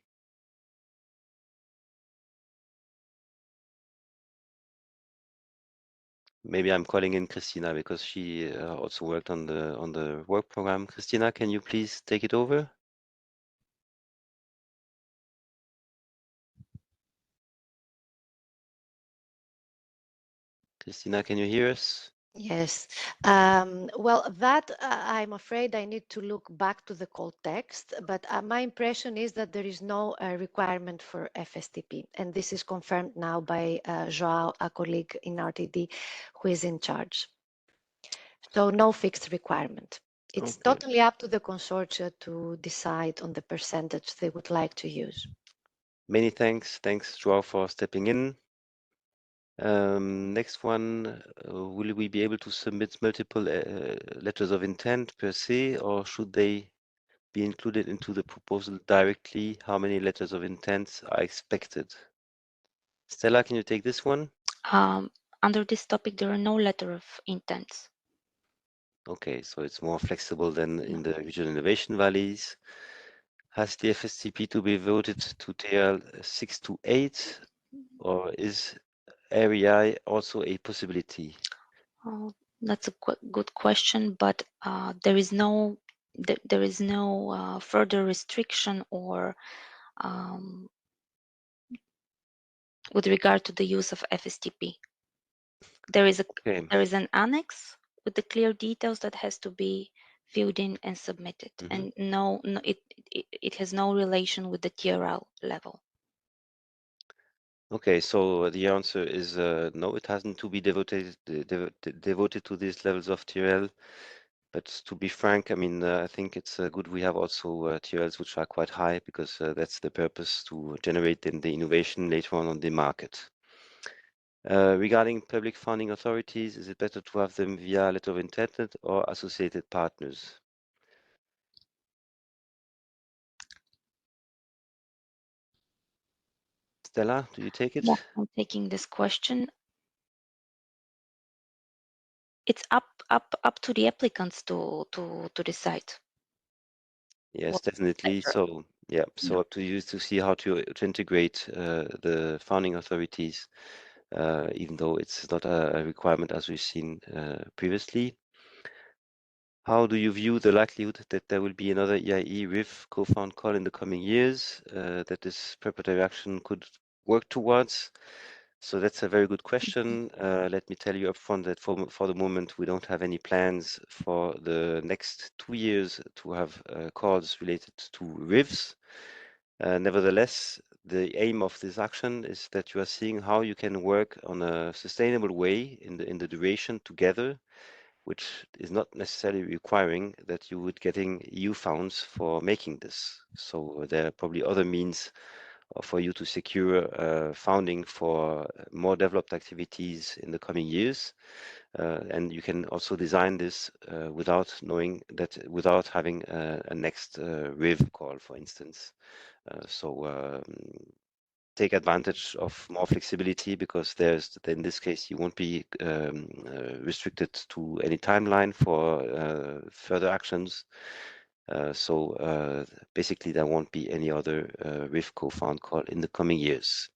Maybe I'm calling in Christina because she also worked on the work program. Christina, can you please take it over? Christina, can you hear us? Yes. Well, that I'm afraid I need to look back to the call text, but my impression is that there is no requirement for FSTP, and this is confirmed now by Joao, a colleague in RTD, who is in charge. So no fixed requirement. It's totally up to the consortia to decide on the percentage they would like to use. Many thanks. Thanks, Joao, for stepping in. Next one, will we be able to submit multiple letters of intent per se, or should they be included into the proposal directly? How many letters of intent are expected? Stella, can you take this one? Under this topic, there are no letter of intents. Okay, so it's more flexible than in the regional innovation valleys. Has the FSTP to be voted to TL 6 to 8, or is REI also a possibility? Oh, that's a good question, but there is no further restriction or with regard to the use of FSTP. There is an annex with the clear details that has to be filled in and submitted, and it has no relation with the TRL level. Okay, so the answer is no, it hasn't to be devoted to these levels of TRL. But to be frank, I mean, I think it's good we have also TRLs which are quite high, because that's the purpose, to generate then the innovation later on the market. Regarding public funding authorities, is it better to have them via letter of intent or associated partners? Stella, do you take it? Yeah, I'm taking this question. It's up to the applicants to decide. Yes, What definitely. better? So yeah, so Yeah. up to you to see how to integrate the founding authorities, even though it's not a requirement as we've seen previously. How do you view the likelihood that there will be another EIE RIV co-found call in the coming years that this preparatory action could work towards? So that's a very good question. Let me tell you upfront that for the moment, we don't have any plans for the next 2 years to have calls related to RIVs. Nevertheless, the aim of this action is that you are seeing how you can work on a sustainable way in the duration together, which is not necessarily requiring that you would getting EU funds for making this. So there are probably other means for you to secure funding for more developed activities in the coming years. And you can also design this without knowing that, without having a next RIV call, for instance. Take advantage of more flexibility, because in this case, you won't be restricted to any timeline for further actions. Basically, there won't be any other RIV co-found call in the coming years.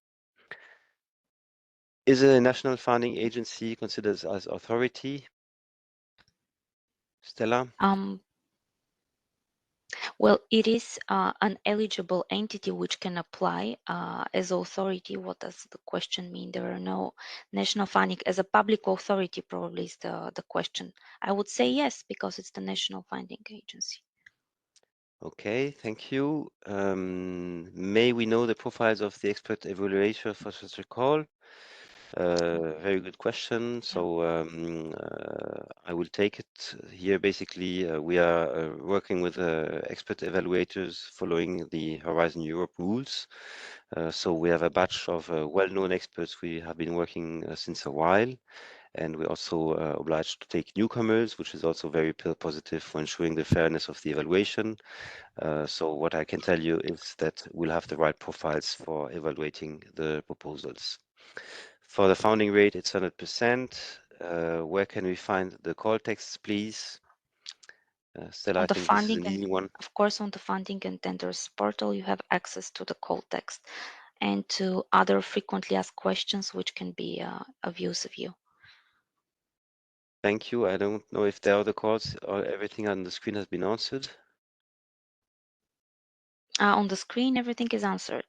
Is a national funding agency considered as authority? Stella? Well, it is an eligible entity which can apply as authority. What does the question mean? There are no national funding as a public authority, probably is the question. I would say yes, because it's the national funding agency. Okay, thank you. May we know the profiles of the expert evaluator for such a call? Very good question. So I will take it here. Basically, we are working with expert evaluators following the Horizon Europe rules. So we have a batch of well-known experts we have been working since a while. And we're also obliged to take newcomers, which is also very positive for ensuring the fairness of the evaluation. So what I can tell you is that we'll have the right profiles for evaluating the proposals. For the founding rate, it's 100%. Where can we find the call texts, please? Stella, I think this is an easy one. Of course, on the funding and tenders portal, you have access to the call text and to other frequently asked questions, which can be of use of you. Thank you. I don't know if there are other calls or everything on the screen has been answered. On the screen, everything is answered.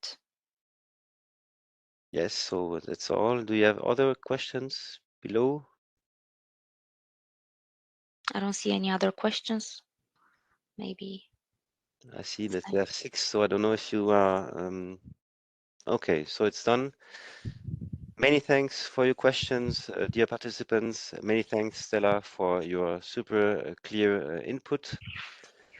Yes, so that's all. Do you have other questions below? I don't see any other questions. Maybe. I see that we have 6, so I don't know if you are... Okay, so it's done. Many thanks for your questions, dear participants. Many thanks, Stella, for your super clear input.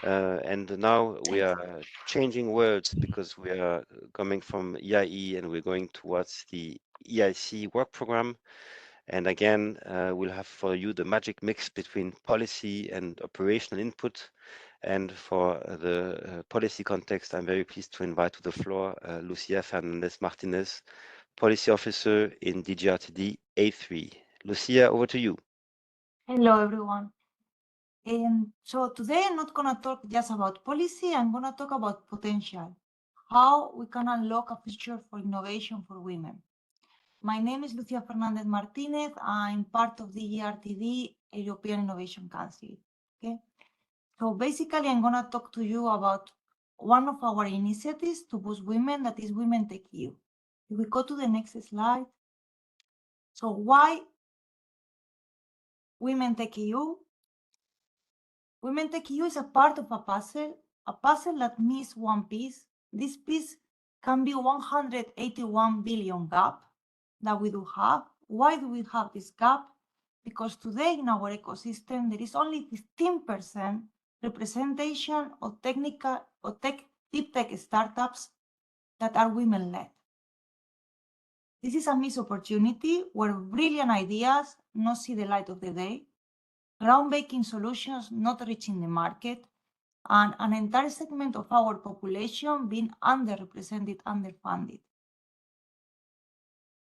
And now we are changing words, because we are coming from EIE and we're going towards the EIC work program. And again, we'll have for you the magic mix between policy and operational input. And for the policy context, I'm very pleased to invite to the floor Lucia Fernandez Martinez, Policy Officer in DGRTD A3. Lucia, over to you. Hello, everyone. So today I'm not going to talk just about policy, I'm going to talk about potential, how we can unlock a future for innovation for women. My name is Lucia Fernandez Martinez. I'm part of the ERTD, European Innovation Council. Okay. So basically, I'm going to talk to you about one of our initiatives to boost women, that is WomenTechEU. If we go to the next slide. So why WomenTechEU? WomenTechEU is a part of a puzzle that needs one piece. This piece can be 181 billion gap that we do have. Why do we have this gap? Because today in our ecosystem, there is only 15% representation of deep tech startups that are women-led. This is a missed opportunity where brilliant ideas not see the light of the day, groundbreaking solutions not reaching the market, and an entire segment of our population being underrepresented, underfunded.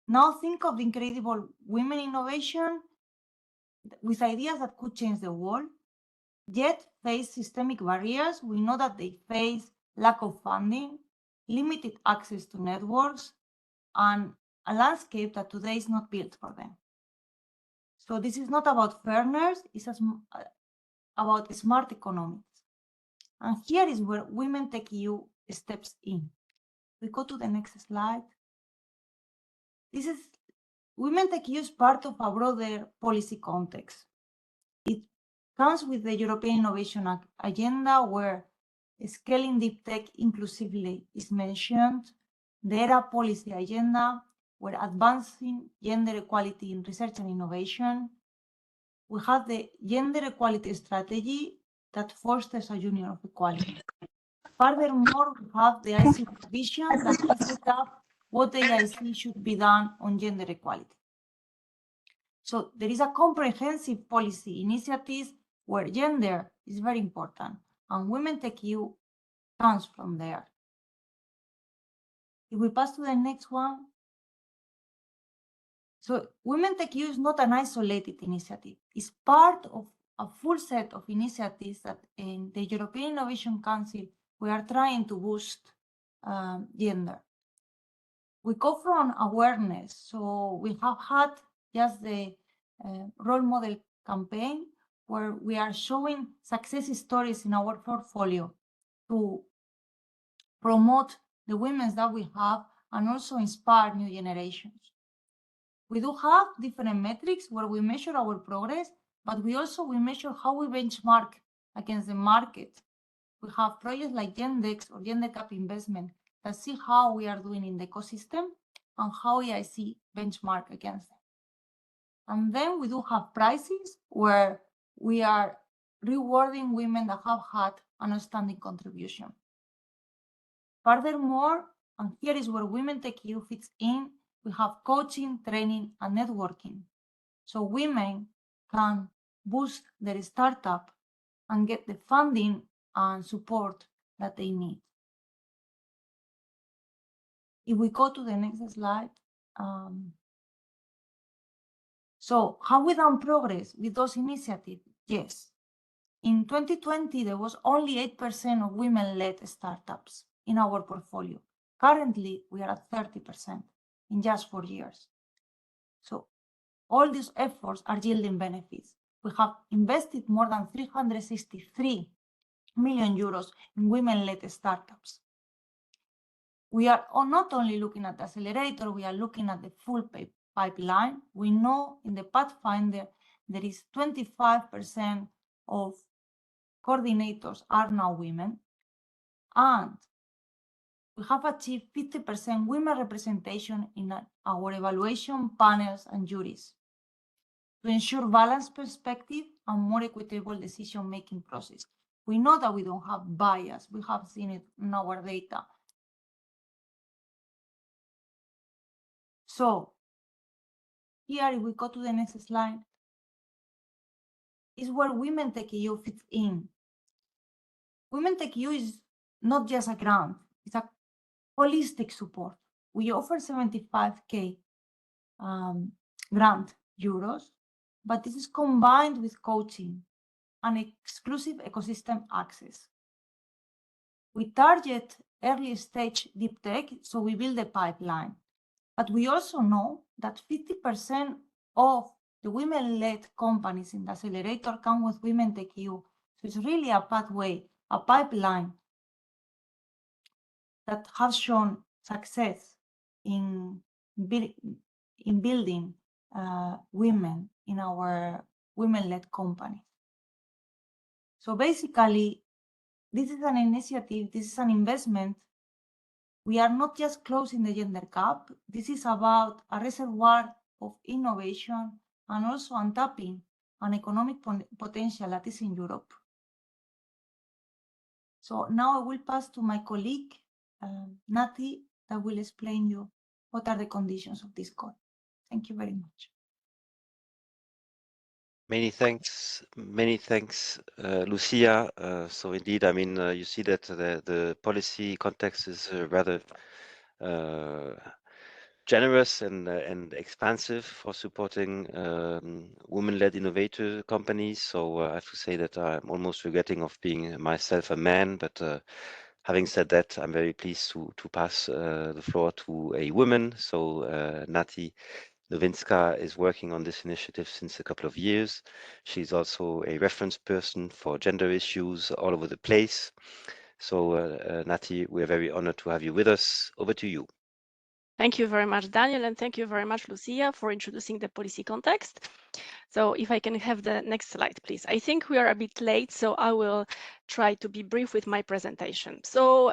Now think of the incredible women innovation with ideas that could change the world, yet face systemic barriers. We know that they face lack of funding, limited access to networks, and a landscape that today is not built for them. So this is not about fairness, it's about smart economics. And here is where WomenTechEU steps in. We go to the next slide. This is WomenTechEU is part of a broader policy context. It comes with the European Innovation Agenda, where scaling deep tech inclusively is mentioned, the ERA policy agenda, where advancing gender equality in research and innovation. We have the gender equality strategy that fosters a union of equality. Furthermore, we have the IC vision that has set up what the EIC should be done on gender equality. So there is a comprehensive policy initiative where gender is very important, and WomenTechEU comes from there. If we pass to the next one. So WomenTechEU is not an isolated initiative. It's part of a full set of initiatives that in the European Innovation Council, we are trying to boost gender. We go from awareness. So we have had just the role model campaign where we are showing success stories in our portfolio to promote the women that we have and also inspire new generations. We do have different metrics where we measure our progress, but we measure how we benchmark against the market. We have projects like Gendex or Gender Cap Investment that see how we are doing in the ecosystem and how EIC benchmark against them. And then we do have prizes where we are rewarding women that have had an outstanding contribution. Furthermore, and here is where WomenTechEU fits in, we have coaching, training, and networking. So women can boost their startup and get the funding and support that they need. If we go to the next slide. So have we done progress with those initiatives? Yes. In 2020, there was only 8% of women-led startups in our portfolio. Currently, we are at 30% in just 4 years. So all these efforts are yielding benefits. We have invested more than 363 million euros in women-led startups. We are not only looking at the accelerator, we are looking at the full pipeline. We know in the Pathfinder, there is 25% of coordinators are now women, and we have achieved 50% women representation in our evaluation panels and juries to ensure balanced perspective and more equitable decision-making process. We know that we don't have bias. We have seen it in our data. So here, if we go to the next slide, is where WomenTechEU fits in. WomenTechEU is not just a grant, it's a holistic support. We offer 75K grant euros, but this is combined with coaching and exclusive ecosystem access. We target early stage deep tech, so we build a pipeline. But we also know that 50% of the women-led companies in the accelerator come with WomenTechEU. So it's really a pathway, a pipeline that has shown success in building women in our women-led companies. So basically, this is an initiative, this is an investment. We are not just closing the gender gap. This is about a reservoir of innovation and also untapping an economic potential that is in Europe. So now I will pass to my colleague, Nati, that will explain you what are the conditions of this call. Thank you very much. Many thanks, Lucia. So indeed, I mean, you see that the policy context is rather generous and expansive for supporting women-led innovator companies. So I have to say that I'm almost regretting of being myself a man, but having said that, I'm very pleased to pass the floor to a woman. So Nati Nowinska is working on this initiative since a couple of years. She's also a reference person for gender issues all over the place. So Nati, we're very honored to have you with us. Over to you. Thank you very much, Daniel, and thank you very much, Lucia, for introducing the policy context. So if I can have the next slide, please. I think we are a bit late, so I will try to be brief with my presentation. So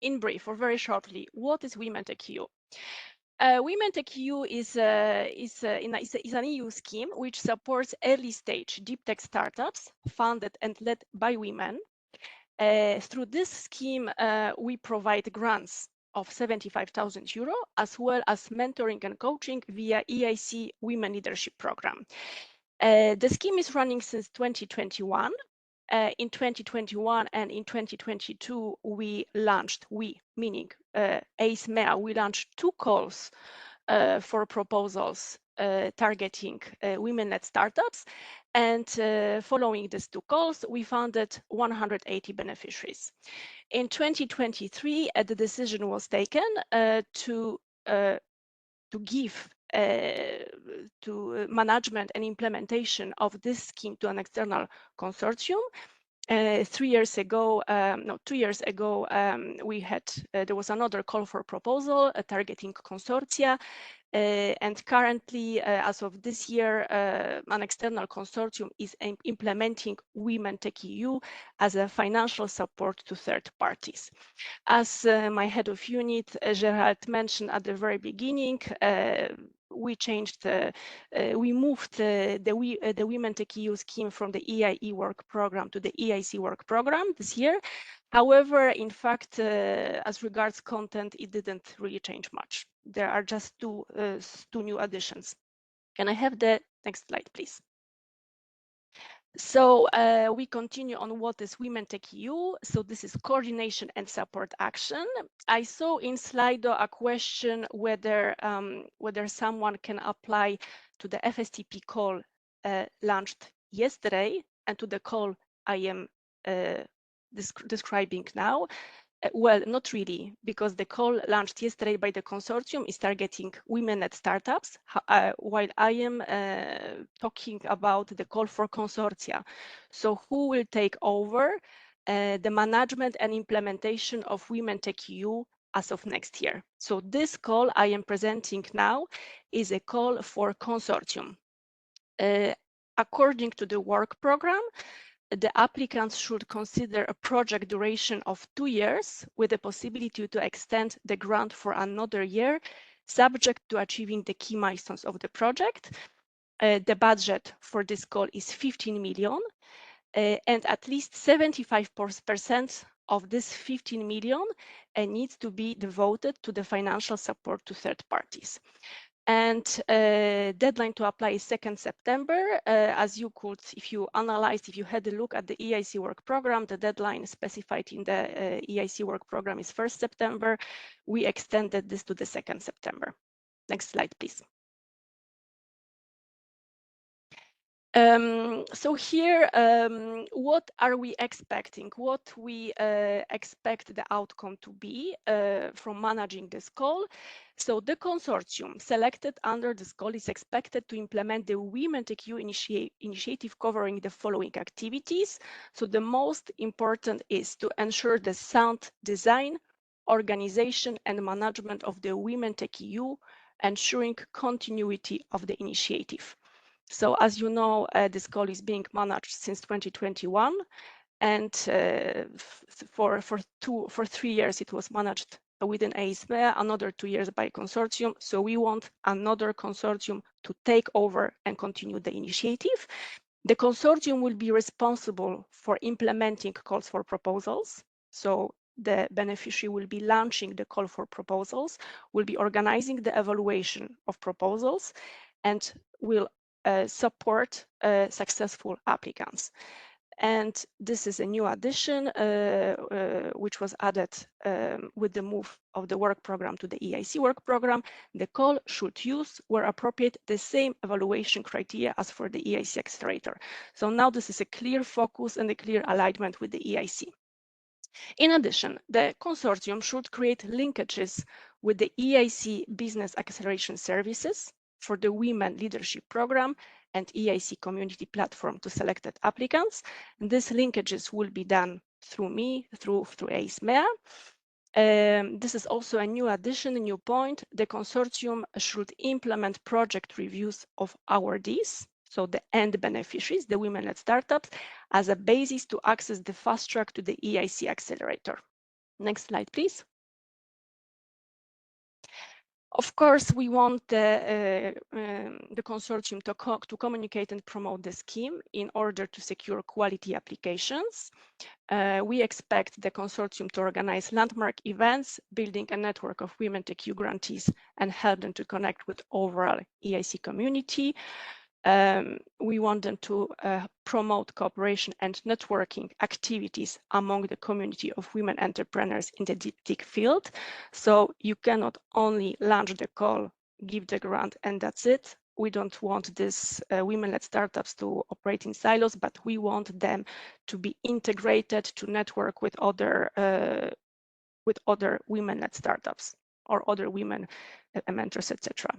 in brief, or very shortly, what is WomenTechEU? WomenTechEU is an EU scheme which supports early stage deep tech startups funded and led by women. Through this scheme, we provide grants of 75,000 euro, as well as mentoring and coaching via EIC Women Leadership Program. The scheme is running since 2021. In 2021 and in 2022, we launched, meaning ACE-MEA, we launched 2 calls for proposals targeting women-led startups. And following these 2 calls, we funded 180 beneficiaries. In 2023, the decision was taken to give to management and implementation of this scheme to an external consortium. 2 years ago, there was another call for proposal targeting consortia. And currently, as of this year, an external consortium is implementing WomenTechEU as a financial support to third parties. As my head of unit, Gerald, mentioned at the very beginning, we moved the WomenTechEU scheme from the EIE Work Programme to the EIC Work Programme this year. However, in fact, as regards content, it didn't really change much. There are just two new additions. Can I have the next slide, please? So we continue on what is WomenTechEU. So this is coordination and support action. I saw in Slido a question whether someone can apply to the FSTP call launched yesterday and to the call I am describing now. Well, not really, because the call launched yesterday by the consortium is targeting women-led startups, while I am talking about the call for consortia. So who will take over the management and implementation of WomenTechEU as of next year? So this call I am presenting now is a call for consortium. According to the work program, the applicants should consider a project duration of 2 years with the possibility to extend the grant for another year, subject to achieving the key milestones of the project. The budget for this call is 15 million, and at least 75% of this 15 million needs to be devoted to the financial support to third parties. And deadline to apply is 2nd September. As you could, if you had a look at the EIC work program, the deadline specified in the EIC work program is 1st September. We extended this to the 2nd September. Next slide, please. So here, what are we expecting? What we expect the outcome to be from managing this call? So the consortium selected under this call is expected to implement the WomenTechEU initiative covering the following activities. So the most important is to ensure the sound design, organization and management of the WomenTechEU, ensuring continuity of the initiative. So as you know, this call is being managed since 2021, and for 3 years it was managed within ACE-MEA, another 2 years by consortium. So we want another consortium to take over and continue the initiative. The consortium will be responsible for implementing calls for proposals. So the beneficiary will be launching the call for proposals, will be organizing the evaluation of proposals, and will support successful applicants. And this is a new addition, which was added with the move of the work program to the EIC work program. The call should use, where appropriate, the same evaluation criteria as for the EIC accelerator. So now this is a clear focus and a clear alignment with the EIC. In addition, the consortium should create linkages with the EIC Business Acceleration Services for the Women Leadership Program and EIC Community Platform to selected applicants. And these linkages will be done through me, through EISMEA. This is also a new addition, a new point. The consortium should implement project reviews of awardees, so the end beneficiaries, the women-led startups, as a basis to access the fast track to the EIC accelerator. Next slide, please. Of course, we want the consortium to communicate and promote the scheme in order to secure quality applications. We expect the consortium to organize landmark events, building a network of WomenTechEU grantees and help them to connect with overall EIC community. We want them to promote cooperation and networking activities among the community of women entrepreneurs in the deep tech field. So you cannot only launch the call, give the grant, and that's it. We don't want these women-led startups to operate in silos, but we want them to be integrated, to network with other women-led startups or other women mentors, etc.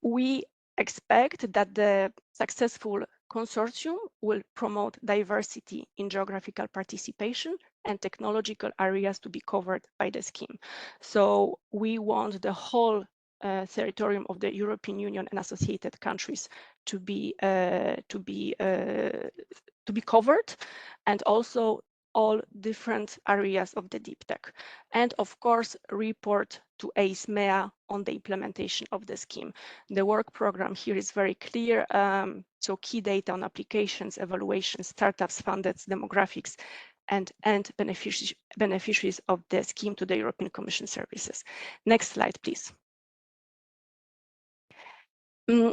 We expect that the successful consortium will promote diversity in geographical participation and technological areas to be covered by the scheme. So we want the whole territorium of the European Union and associated countries to be covered, and also all different areas of the deep tech, and of course report to EISMEA on the implementation of the scheme. The work program here is very clear, so key data on applications, evaluations, startups, funded, demographics, and beneficiaries of the scheme to the European Commission services. Next slide, please.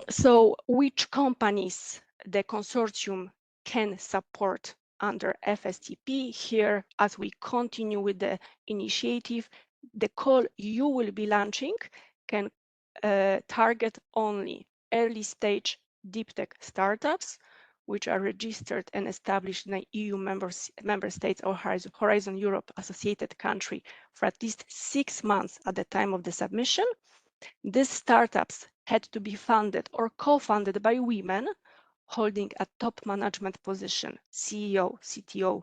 So which companies the consortium can support under FSTP? Here, as we continue with the initiative, the call you will be launching can target only early stage deep tech startups, which are registered and established in the EU member states or Horizon Europe associated country for at least 6 months at the time of the submission. These startups had to be funded or co-funded by women holding a top management position, CEO, CTO,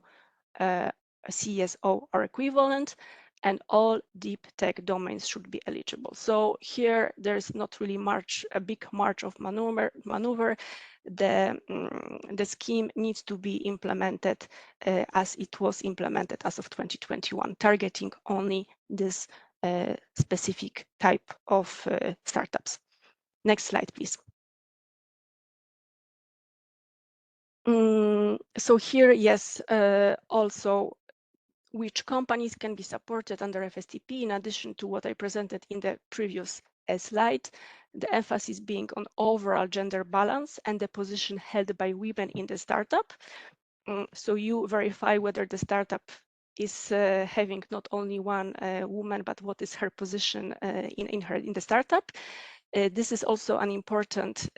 CSO or equivalent, and all deep tech domains should be eligible. So here there's not really a big march of maneuver. The scheme needs to be implemented as it was implemented as of 2021, targeting only this specific type of startups. Next slide, please. So here, yes, also which companies can be supported under FSTP, in addition to what I presented in the previous slide, the emphasis being on overall gender balance and the position held by women in the startup. So you verify whether the startup is having not only one woman, but what is her position in the startup. This is also an important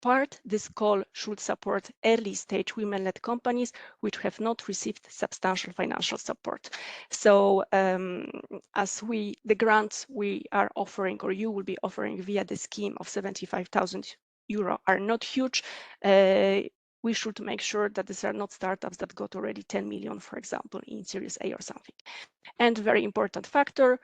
part. This call should support early stage women-led companies which have not received substantial financial support. So the grants we are offering, or you will be offering via the scheme of 75,000 euro are not huge. We should make sure that these are not startups that got already 10 million, for example, in Series A or something. And very important factor,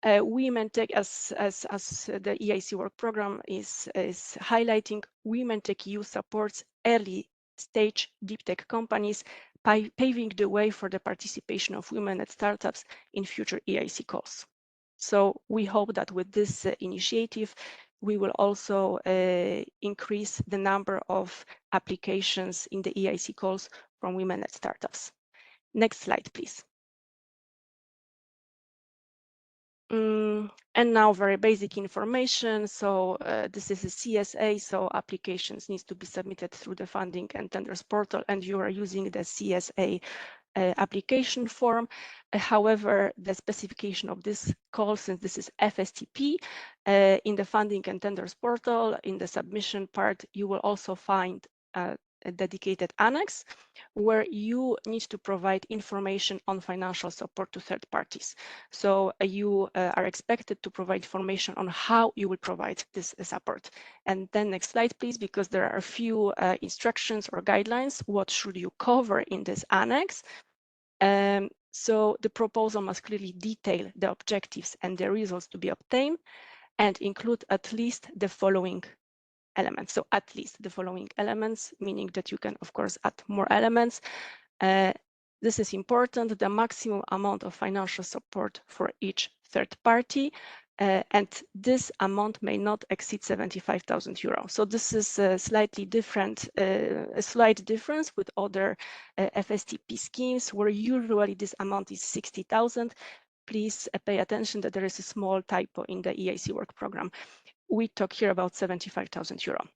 WomenTech, as the EIC work program is highlighting, WomenTechEU supports early stage deep tech companies by paving the way for the participation of women at startups in future EIC calls. So we hope that with this initiative, we will also increase the number of applications in the EIC calls from women at startups. Next slide, please. And now very basic information. So this is a CSA, so applications needs to be submitted through the funding and tenders portal, and you are using the CSA application form. However, the specification of this call, since this is FSTP, in the funding and tenders portal, in the submission part, you will also find a dedicated annex where you need to provide information on financial support to third parties. So you are expected to provide information on how you will provide this support. And then next slide, please, because there are a few instructions or guidelines. What should you cover in this annex? So the proposal must clearly detail the objectives and the results to be obtained and include at least the following elements. So at least the following elements, meaning that you can, of course, add more elements. This is important, the maximum amount of financial support for each third party, and this amount may not exceed 75,000 euros. So this is a slightly different, a slight difference with other FSTP schemes, where usually this amount is 60,000. Please pay attention that there is a small typo in the EIC work program. We talk here about 75,000 euro.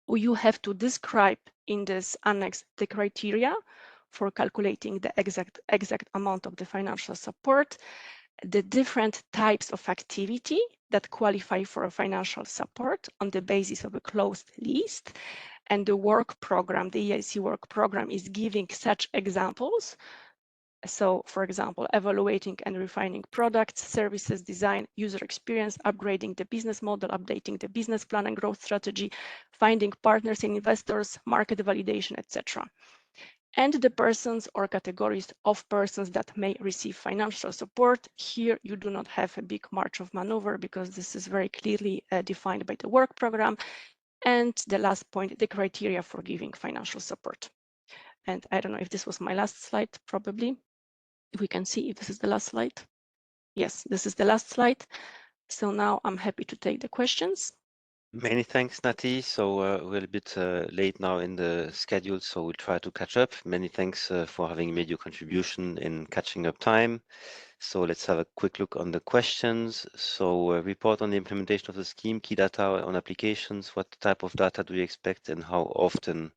You have to describe in this annex the criteria for calculating the exact amount of the financial support, the different types of activity that qualify for a financial support on the basis of a closed list, and the work program, the EIC work program, is giving such examples. So, for example, evaluating and refining products, services, design, user experience, upgrading the business model, updating the business plan and growth strategy, finding partners and investors, market validation, etc. And the persons or categories of persons that may receive financial support. Here, you do not have a big margin of maneuver because this is very clearly defined by the work program. And the last point, the criteria for giving financial support. And I don't know if this was my last slide, probably. If we can see if this is the last slide. Yes, this is the last slide. So now I'm happy to take the questions. Many thanks, Nati. So we're a bit late now in the schedule, so we'll try to catch up. Many thanks for having made your contribution in catching up time. So let's have a quick look on the questions. So report on the implementation of the scheme, key data on applications. What type of data do you expect and how often?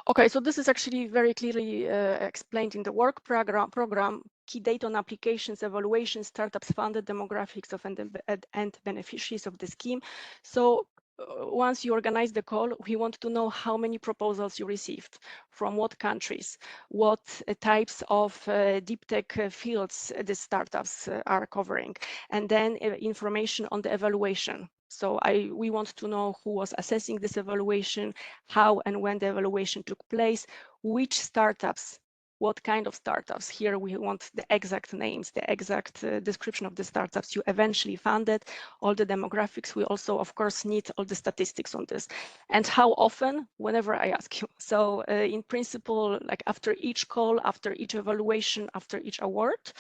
Okay, so this is actually very clearly explained in the work program, key data on applications, evaluation, startups funded, demographics of and beneficiaries of the scheme. So once you organize the call, we want to know how many proposals you received, from what countries, what types of deep tech fields the startups are covering, and then information on the evaluation. So we want to know who was assessing this evaluation, how and when the evaluation took place, which startups, what kind of startups. Here we want the exact names, the exact description of the startups you eventually funded, all the demographics. We also, of course, need all the statistics on this. And how often? Whenever I ask you. So in principle, like after each call, after each evaluation, after each award.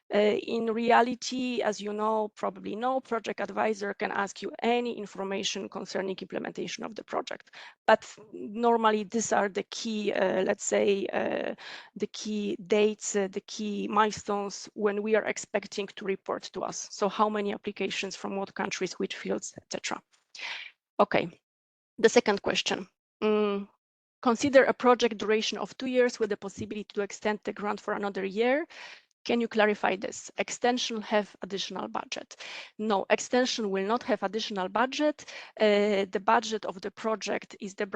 In reality, as you know, probably no project advisor can ask you any information concerning implementation of the project. But normally these are the key, let's say, the key dates, the key milestones when we are expecting to report to us. So how many applications from what countries, which fields, etc. Okay, the second question. Consider a project duration of 2 years with the possibility to extend the grant for another year. Can you clarify this? Extension have additional budget? No, extension will not have additional budget. The budget of the project is the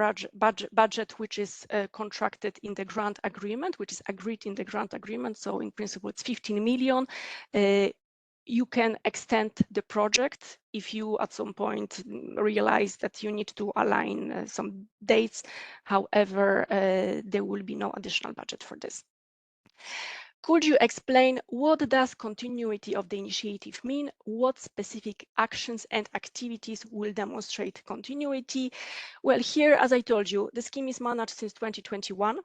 budget which is contracted in the grant agreement, which is agreed in the grant agreement. So in principle, it's 15 million. You can extend the project if you at some point realize that you need to align some dates. However, there will be no additional budget for this. Could you explain what does continuity of the initiative mean? What specific actions and activities will demonstrate continuity? Well, here, as I told you, the scheme is managed since 2021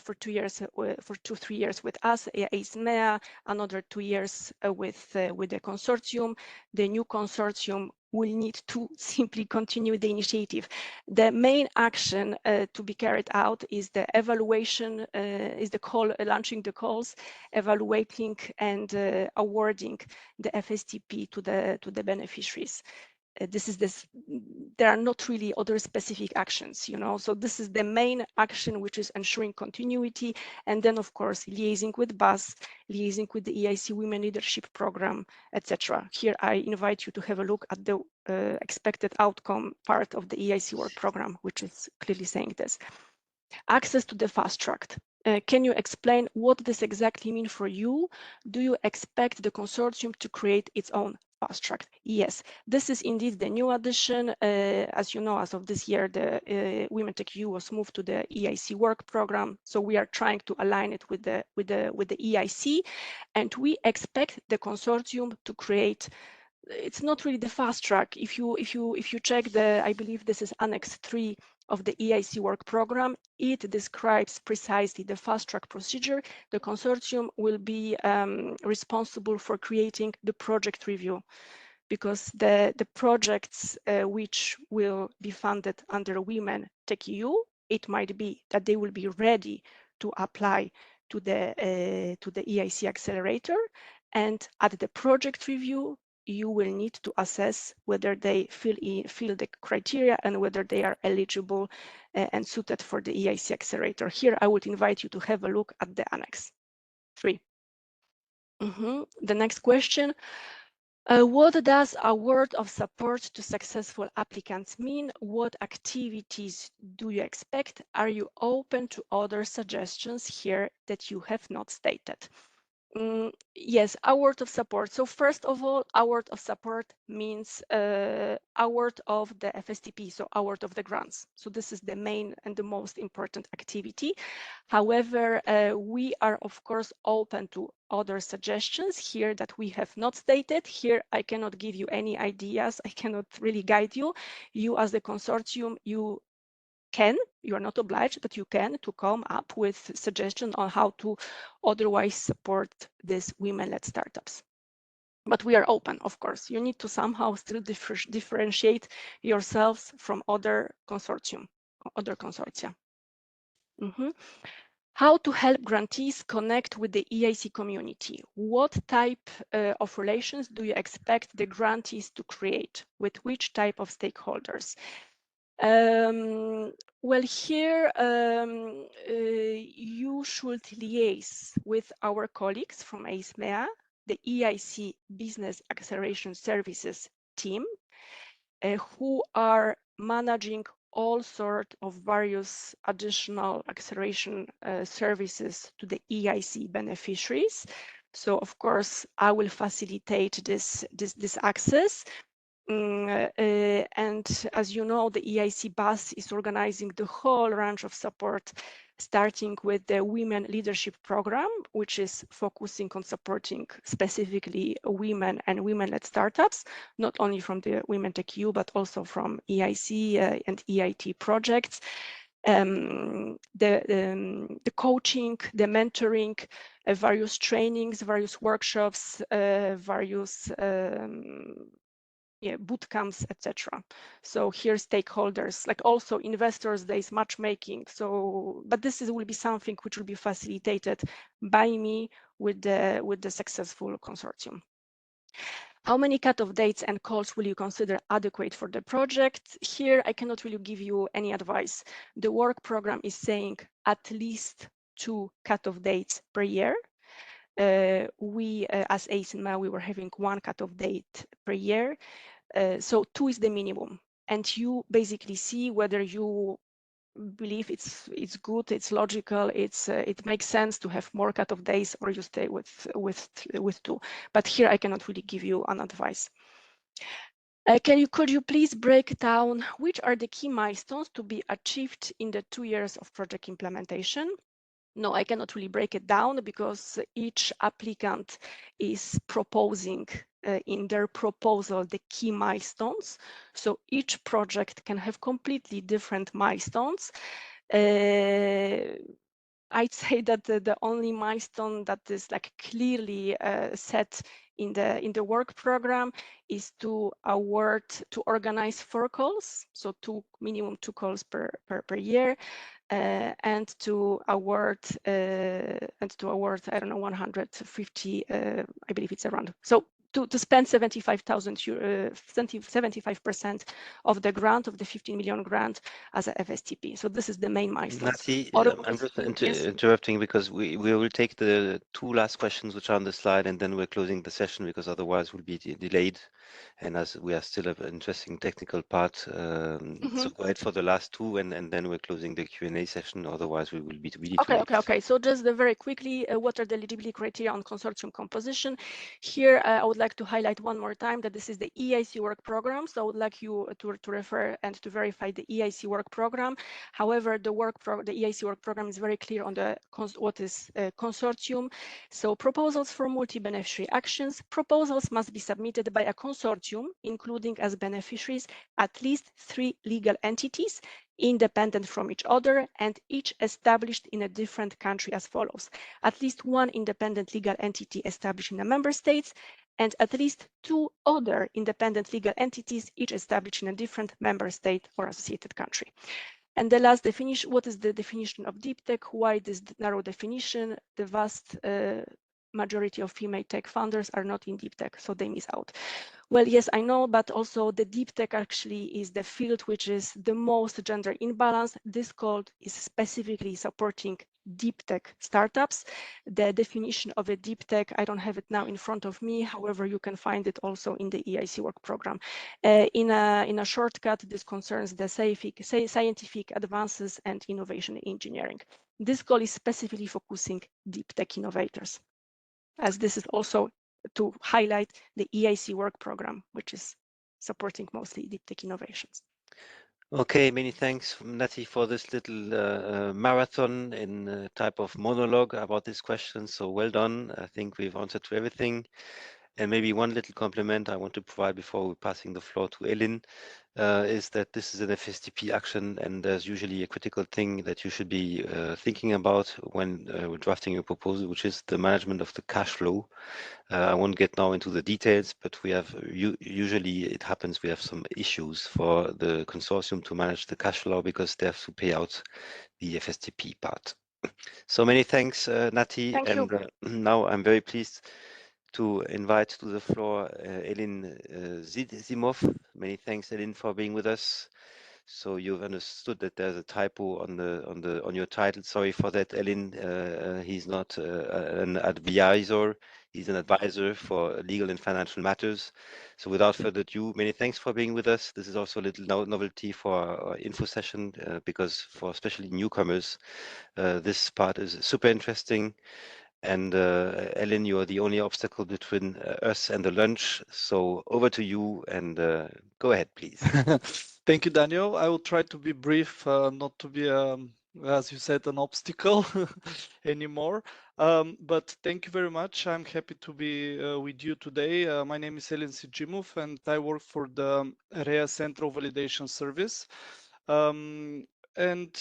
for 2 years, for 2-3 years with us, ACE-MEA, another 2 years with the consortium. The new consortium will need to simply continue the initiative. The main action to be carried out is the evaluation, is the call, launching the calls, evaluating and awarding the FSTP to the beneficiaries. There are not really other specific actions, you know, so this is the main action, which is ensuring continuity, and then of course liaising with BUS, liaising with the EIC Women Leadership Program, etc. Here I invite you to have a look at the expected outcome part of the EIC work program, which is clearly saying this. Access to the fast track. Can you explain what this exactly means for you? Do you expect the consortium to create its own fast track? Yes, this is indeed the new addition. As you know, as of this year, the WomenTechEU was moved to the EIC work program. So we are trying to align it with the EIC, and we expect the consortium to create. It's not really the fast track. If you check the, I believe this is Annex 3 of the EIC work program, it describes precisely the fast track procedure. The consortium will be responsible for creating the project review, because the projects which will be funded under WomenTechEU, it might be that they will be ready to apply to the EIC accelerator, and at the project review, you will need to assess whether they fill the criteria and whether they are eligible and suited for the EIC accelerator. Here, I would invite you to have a look at the Annex 3. The next question. What does a word of support to successful applicants mean? What activities do you expect? Are you open to other suggestions here that you have not stated? Yes, a word of support. So first of all, a word of support means a word of the FSTP, so a word of the grants. So this is the main and the most important activity. However, we are of course open to other suggestions here that we have not stated. Here, I cannot give you any ideas. I cannot really guide you. You as the consortium, you are not obliged, but you can to come up with suggestions on how to otherwise support these women-led startups. But we are open, of course. You need to somehow still differentiate yourselves from other consortia. How to help grantees connect with the EIC community? What type of relations do you expect the grantees to create? With which type of stakeholders? Well, here you should liaise with our colleagues from AISMEA, the EIC Business Acceleration Services team, who are managing all sorts of various additional acceleration services to the EIC beneficiaries. So, of course, I will facilitate this access. And as you know, the EIC BUS is organizing the whole range of support, starting with the Women Leadership Program, which is focusing on supporting specifically women and women-led startups, not only from the WomenTechEU, but also from EIC and EIT projects. The coaching, the mentoring, various trainings, various workshops, various boot camps, etc. So here stakeholders, like also investors, there is matchmaking. So, but this will be something which will be facilitated by me with the successful consortium. How many cut-off dates and calls will you consider adequate for the project? Here, I cannot really give you any advice. The work program is saying at least 2 cut-off dates per year. We, as AISMEA, we were having 1 cut-off date per year. So 2 is the minimum. And you basically see whether you believe it's good, it's logical, it makes sense to have more cut-off days, or you stay with 2. But here I cannot really give you an advice. Could you please break down which are the key milestones to be achieved in the 2 years of project implementation? No, I cannot really break it down because each applicant is proposing in their proposal the key milestones. So each project can have completely different milestones. I'd say that the only milestone that is like clearly set in the work program is to organize 4 calls, so minimum 2 calls per year, and to award I don't know 150 I believe it's around, so to spend 75% of the grant, of the 15 million grant, as a FSTP. So this is the main milestone. Nati, I'm just interrupting because we will take the 2 last questions which are on the slide, and then we're closing the session because otherwise we'll be delayed. And as we are still an interesting technical part, so go ahead for the last 2, and then we're closing the Q&A session. Otherwise, we will be really too late. Okay. So just very quickly, what are the eligibility criteria on consortium composition? Here, I would like to highlight one more time that this is the EIC work program. So I would like you to refer and to verify the EIC work program. However, the EIC work program is very clear on what is consortium. So proposals for multi-beneficiary actions. Proposals must be submitted by a consortium, including as beneficiaries at least 3 legal entities, independent from each other, and each established in a different country as follows: at least 1 independent legal entity established in a member state, and at least 2 other independent legal entities, each established in a different member state or associated country. And the last definition, what is the definition of deep tech? Why this narrow definition? The vast majority of female tech founders are not in deep tech, so they miss out. Well, yes, I know, but also the deep tech actually is the field which is the most gender imbalance. This call is specifically supporting deep tech startups. The definition of a deep tech, I don't have it now in front of me. However, you can find it also in the EIC work program. In a shortcut, this concerns the scientific advances and innovation engineering. This call is specifically focusing deep tech innovators, as this is also to highlight the EIC work program, which is supporting mostly deep tech innovations. Okay, many thanks, Nati, for this little marathon in type of monologue about this question. So well done. I think we've answered to everything. And maybe one little compliment I want to provide before we're passing the floor to Elin is that this is an FSTP action, and there's usually a critical thing that you should be thinking about when drafting your proposal, which is the management of the cash flow. I won't get now into the details, but we have usually it happens we have some issues for the consortium to manage the cash flow because they have to pay out the FSTP part. So many thanks, Nati. Thank you. Now I'm very pleased to invite to the floor Elin Zimov. Many thanks, Elin, for being with us. So you've understood that there's a typo on your title. Sorry for that, Elin. He's not an advisor. He's an advisor for legal and financial matters. So without further ado, many thanks for being with us. This is also a little novelty for our info session because for especially newcomers, this part is super interesting. And Ellen, you are the only obstacle between us and the lunch. So over to you, and go ahead, please. Thank you, Daniel. I will try to be brief, not to be, as you said, an obstacle anymore. But thank you very much. I'm happy to be with you today. My name is Elin Sijimov, and I work for the REA Central Validation Service. I am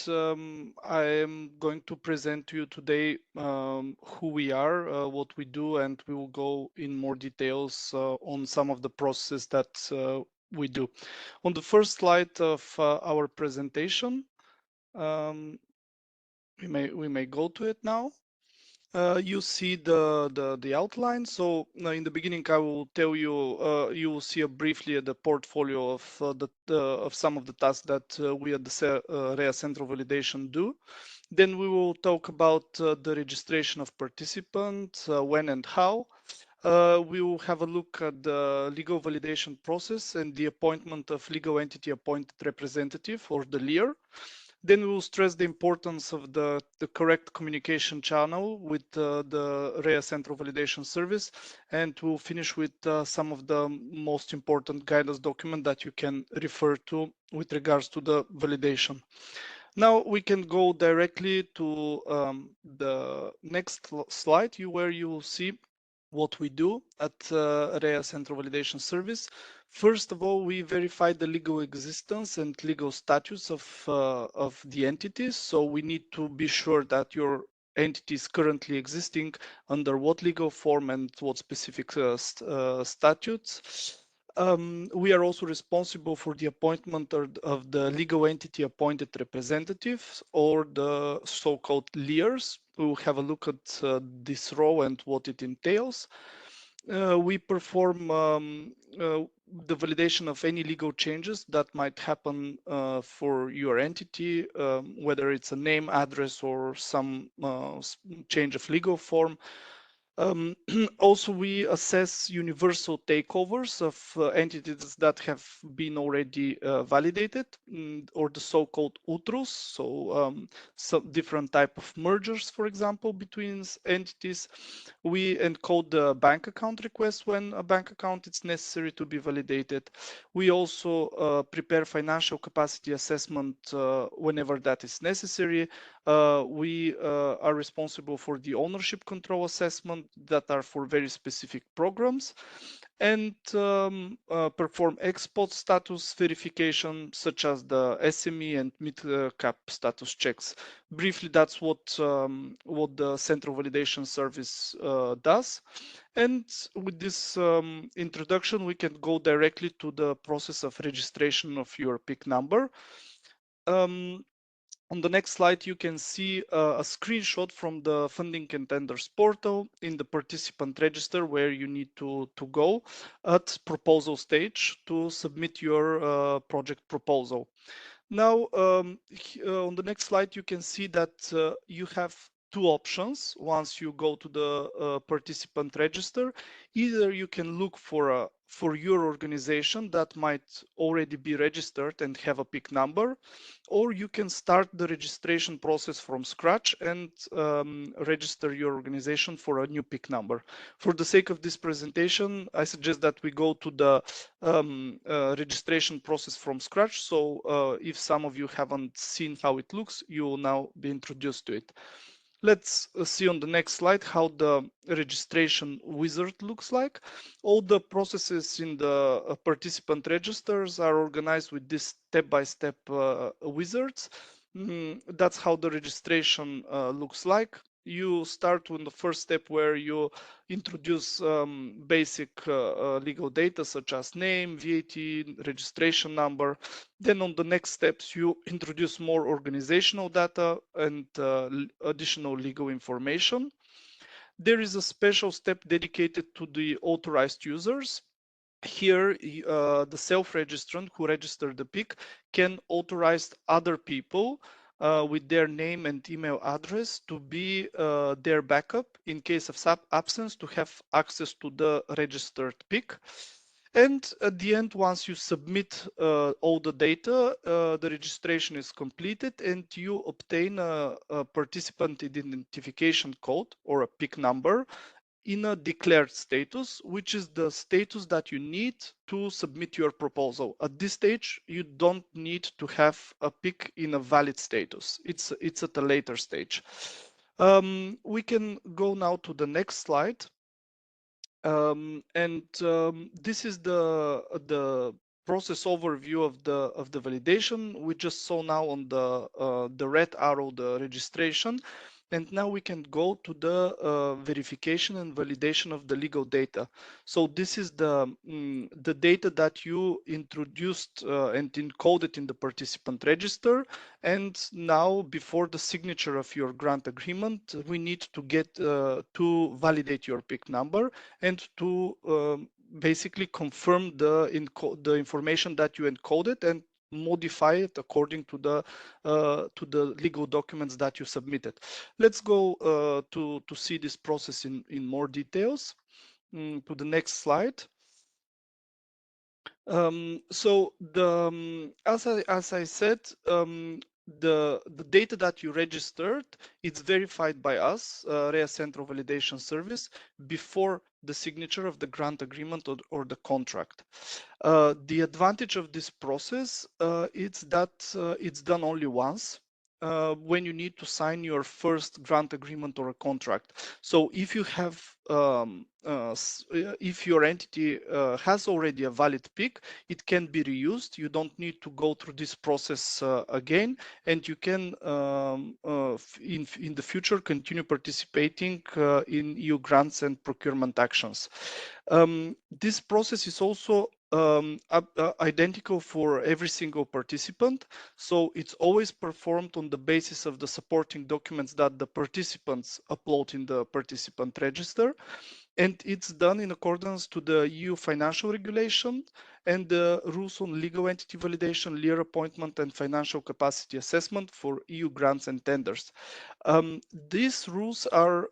going to present to you today who we are, what we do, and we will go in more details on some of the processes that we do. On the first slide of our presentation, we may go to it now. You see the outline. So in the beginning, I will tell you, you will see briefly the portfolio of some of the tasks that we at the REA Central Validation do. Then we will talk about the registration of participants, when and how. We will have a look at the legal validation process and the appointment of legal entity appointed representative, or the LEAR. Then we will stress the importance of the correct communication channel with the REA Central Validation Service, and we'll finish with some of the most important guidance documents that you can refer to with regards to the validation. Now we can go directly to the next slide, where you will see what we do at REA Central Validation Service. First of all, we verify the legal existence and legal status of the entities. So we need to be sure that your entities currently existing, under what legal form and what specific statutes. We are also responsible for the appointment of the legal entity appointed representatives, or the so-called LEARs. We'll have a look at this role and what it entails. We perform the validation of any legal changes that might happen for your entity, whether it's a name, address, or some change of legal form. Also, we assess universal takeovers of entities that have been already validated, or the so-called UTRUs, so some different type of mergers, for example, between entities. We encode the bank account request when a bank account is necessary to be validated. We also prepare financial capacity assessment whenever that is necessary. We are responsible for the ownership control assessment that are for very specific programs, and perform export status verification, such as the SME and mid-cap status checks. Briefly, that's what the Central Validation Service does. And with this introduction, we can go directly to the process of registration of your PIC number. On the next slide, you can see a screenshot from the Funding and Tenders portal in the participant register, where you need to go at proposal stage to submit your project proposal. Now, on the next slide, you can see that you have two options once you go to the participant register. Either you can look for your organization that might already be registered and have a PIC number, or you can start the registration process from scratch and register your organization for a new PIC number. For the sake of this presentation, I suggest that we go to the registration process from scratch. So if some of you haven't seen how it looks, you will now be introduced to it. Let's see on the next slide how the registration wizard looks like. All the processes in the participant registers are organized with this step-by-step wizards. That's how the registration looks like. You start with the first step, where you introduce basic legal data such as name, VAT, registration number. Then on the next steps, you introduce more organizational data and additional legal information. There is a special step dedicated to the authorized users. Here, the self-registrant who registered the PIC can authorize other people with their name and email address to be their backup in case of absence, to have access to the registered PIC. And at the end, once you submit all the data, the registration is completed, and you obtain a participant identification code, or a PIC number, in a declared status, which is the status that you need to submit your proposal. At this stage, you don't need to have a PIC in a valid status. It's at a later stage. We can go now to the next slide. This is the process overview of the validation. We just saw now on the red arrow the registration, and now we can go to the verification and validation of the legal data. So this is the data that you introduced and encoded in the participant register, and now before the signature of your grant agreement, we need to get to validate your PIC number and to basically confirm the information that you encoded and modify it according to the legal documents that you submitted. Let's go to see this process in more details. To the next slide. So as I said, the data that you registered, it's verified by us, REA Central Validation Service, before the signature of the grant agreement or the contract. The advantage of this process is that it's done only once. when you need to sign your first grant agreement or a contract. So if you have, if your entity has already a valid PIC, it can be reused. You don't need to go through this process again, and you can, in the future, continue participating in EU grants and procurement actions. This process is also identical for every single participant. So it's always performed on the basis of the supporting documents that the participants upload in the participant register. And it's done in accordance to the EU financial regulation and the rules on legal entity validation, LEAR appointment, and financial capacity assessment for EU grants and tenders. These rules are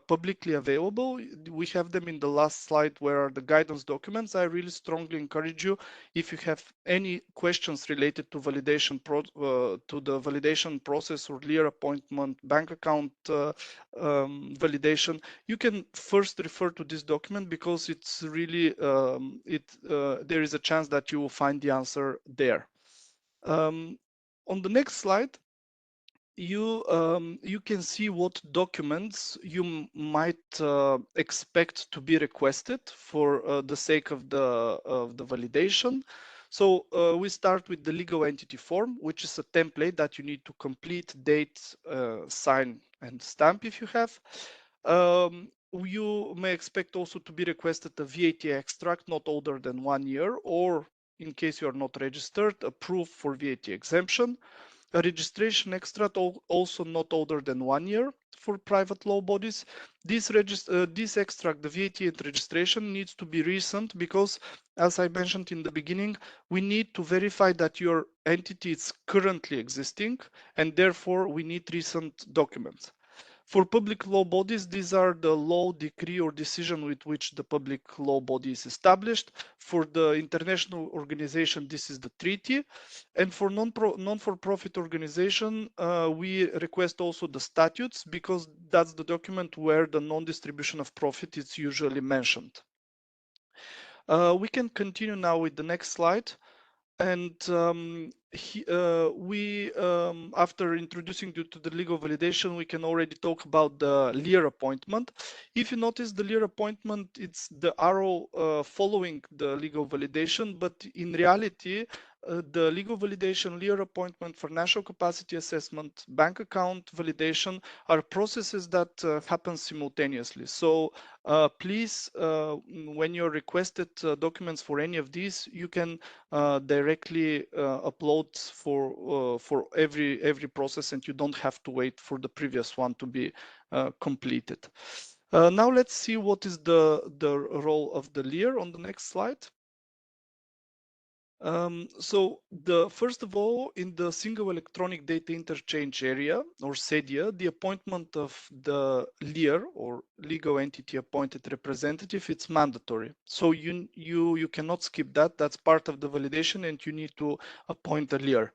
publicly available. We have them in the last slide where are the guidance documents. I really strongly encourage you, if you have any questions related to validation to the validation process or LEAR appointment, bank account validation, you can first refer to this document because it's really there is a chance that you will find the answer there. On the next slide, you can see what documents you might expect to be requested for the sake of the validation. So we start with the legal entity form, which is a template that you need to complete, date, sign, and stamp if you have. You may expect also to be requested a VAT extract not older than 1 year, or in case you are not registered, a proof for VAT exemption. A registration extract also not older than 1 year for private law bodies. This extract, the VAT and registration, needs to be recent because, as I mentioned in the beginning, we need to verify that your entity is currently existing, and therefore we need recent documents. For public law bodies, these are the law, decree, or decision with which the public law body is established. For the international organization, this is the treaty. And for non-for-profit organization, we request also the statutes because that's the document where the non-distribution of profit is usually mentioned. We can continue now with the next slide. And after introducing you to the legal validation, we can already talk about the LEAR appointment. If you notice, the LEAR appointment, it's the arrow following the legal validation, but in reality, the legal validation, LEAR appointment, financial capacity assessment, bank account validation are processes that happen simultaneously. So please, when you're requested documents for any of these, you can directly upload for every process, and you don't have to wait for the previous one to be completed. Now let's see what is the role of the LEAR on the next slide. So first of all, in the single electronic data interchange area, or SEDIA, the appointment of the LEAR, or legal entity appointed representative, it's mandatory. So you cannot skip that. That's part of the validation, and you need to appoint a LEAR.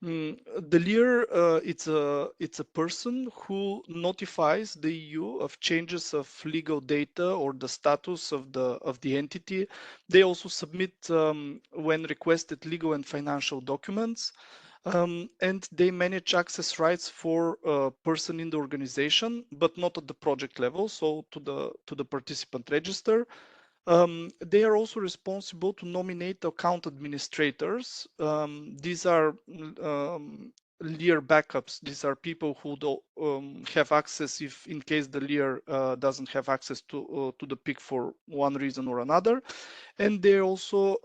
The LEAR, it's a person who notifies the EU of changes of legal data or the status of the entity. They also submit, when requested, legal and financial documents, and they manage access rights for a person in the organization, but not at the project level, so to the participant register. They are also responsible to nominate account administrators. These are LEAR backups. These are people who have access if, in case the LEAR doesn't have access to the PIC for one reason or another. And they also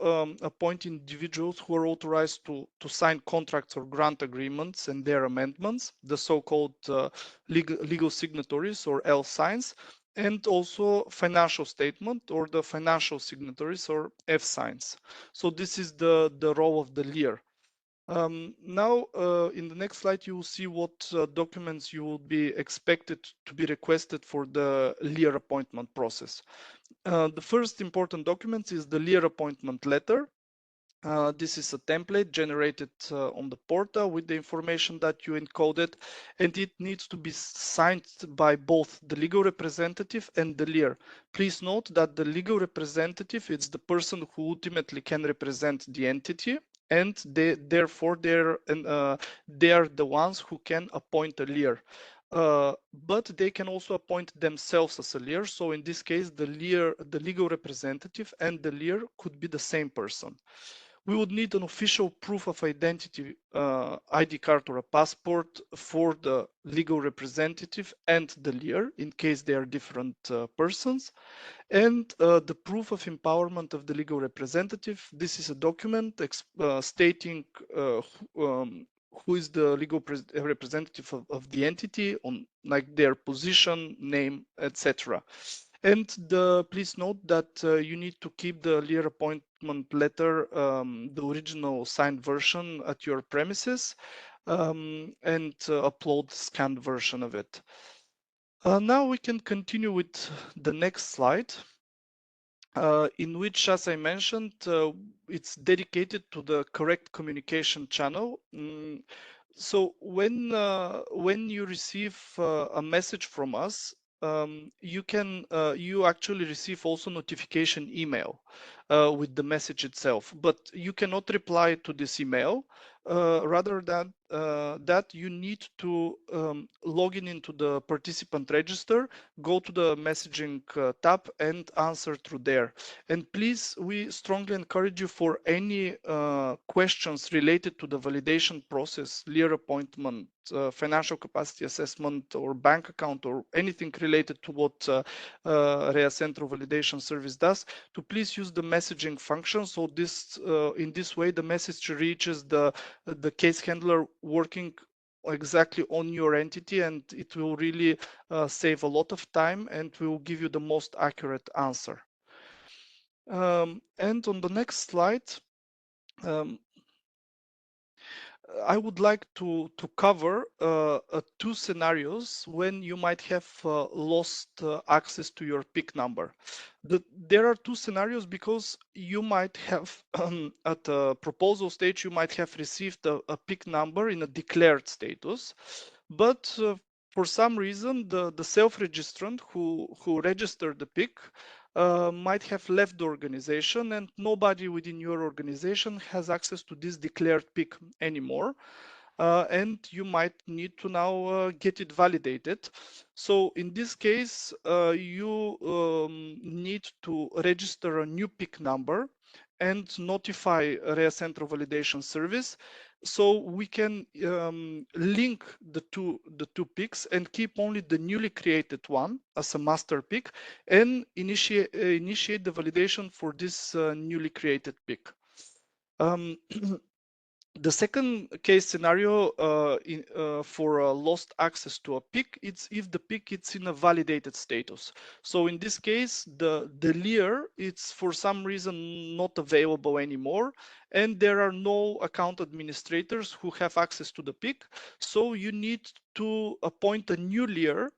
appoint individuals who are authorized to sign contracts or grant agreements and their amendments, the so-called legal signatories, or L signs, and also financial statement, or the financial signatories, or F signs. So this is the role of the LEAR. Now, in the next slide, you will see what documents you will be expected to be requested for the LEAR appointment process. The first important document is the LEAR appointment letter. This is a template generated on the portal with the information that you encoded, and it needs to be signed by both the legal representative and the LEAR. Please note that the legal representative is the person who ultimately can represent the entity, and therefore they are the ones who can appoint a leader. But they can also appoint themselves as a leader. So in this case, the legal representative and the leader could be the same person. We would need an official proof of identity, ID card or a passport for the legal representative and the leader in case they are different persons. And the proof of empowerment of the legal representative. This is a document stating who is the legal representative of the entity, on like their position, name, etc. And please note that you need to keep the leader appointment letter, the original signed version, at your premises, and upload the scanned version of it. Now we can continue with the next slide. In which, as I mentioned, it's dedicated to the correct communication channel. So when you receive a message from us, you actually receive also notification email with the message itself, but you cannot reply to this email. Rather than that, you need to log into the participant register, go to the messaging tab and answer through there. And please, we strongly encourage you, for any questions related to the validation process, leader appointment, financial capacity assessment, or bank account, or anything related to what REA Centro Validation Service does, to please use the messaging function. So this, in this way, the message reaches the case handler working exactly on your entity, and it will really save a lot of time and will give you the most accurate answer. And on the next slide, I would like to cover two scenarios when you might have lost access to your PIC number. There are two scenarios because you might have, at the proposal stage, you might have received a PIC number in a declared status, but for some reason, the self-registrant who registered the PIC might have left the organization, and nobody within your organization has access to this declared PIC anymore. And you might need to now get it validated. So in this case, you need to register a new PIC number and notify REA Centro Validation Service, so we can link the two PICs and keep only the newly created one as a master PIC, and initiate the validation for this newly created PIC. The second case scenario for lost access to a PIC, it's if the PIC is in a validated status. So in this case, the leader, it's for some reason not available anymore, and there are no account administrators who have access to the PIC. So you need to appoint a new leader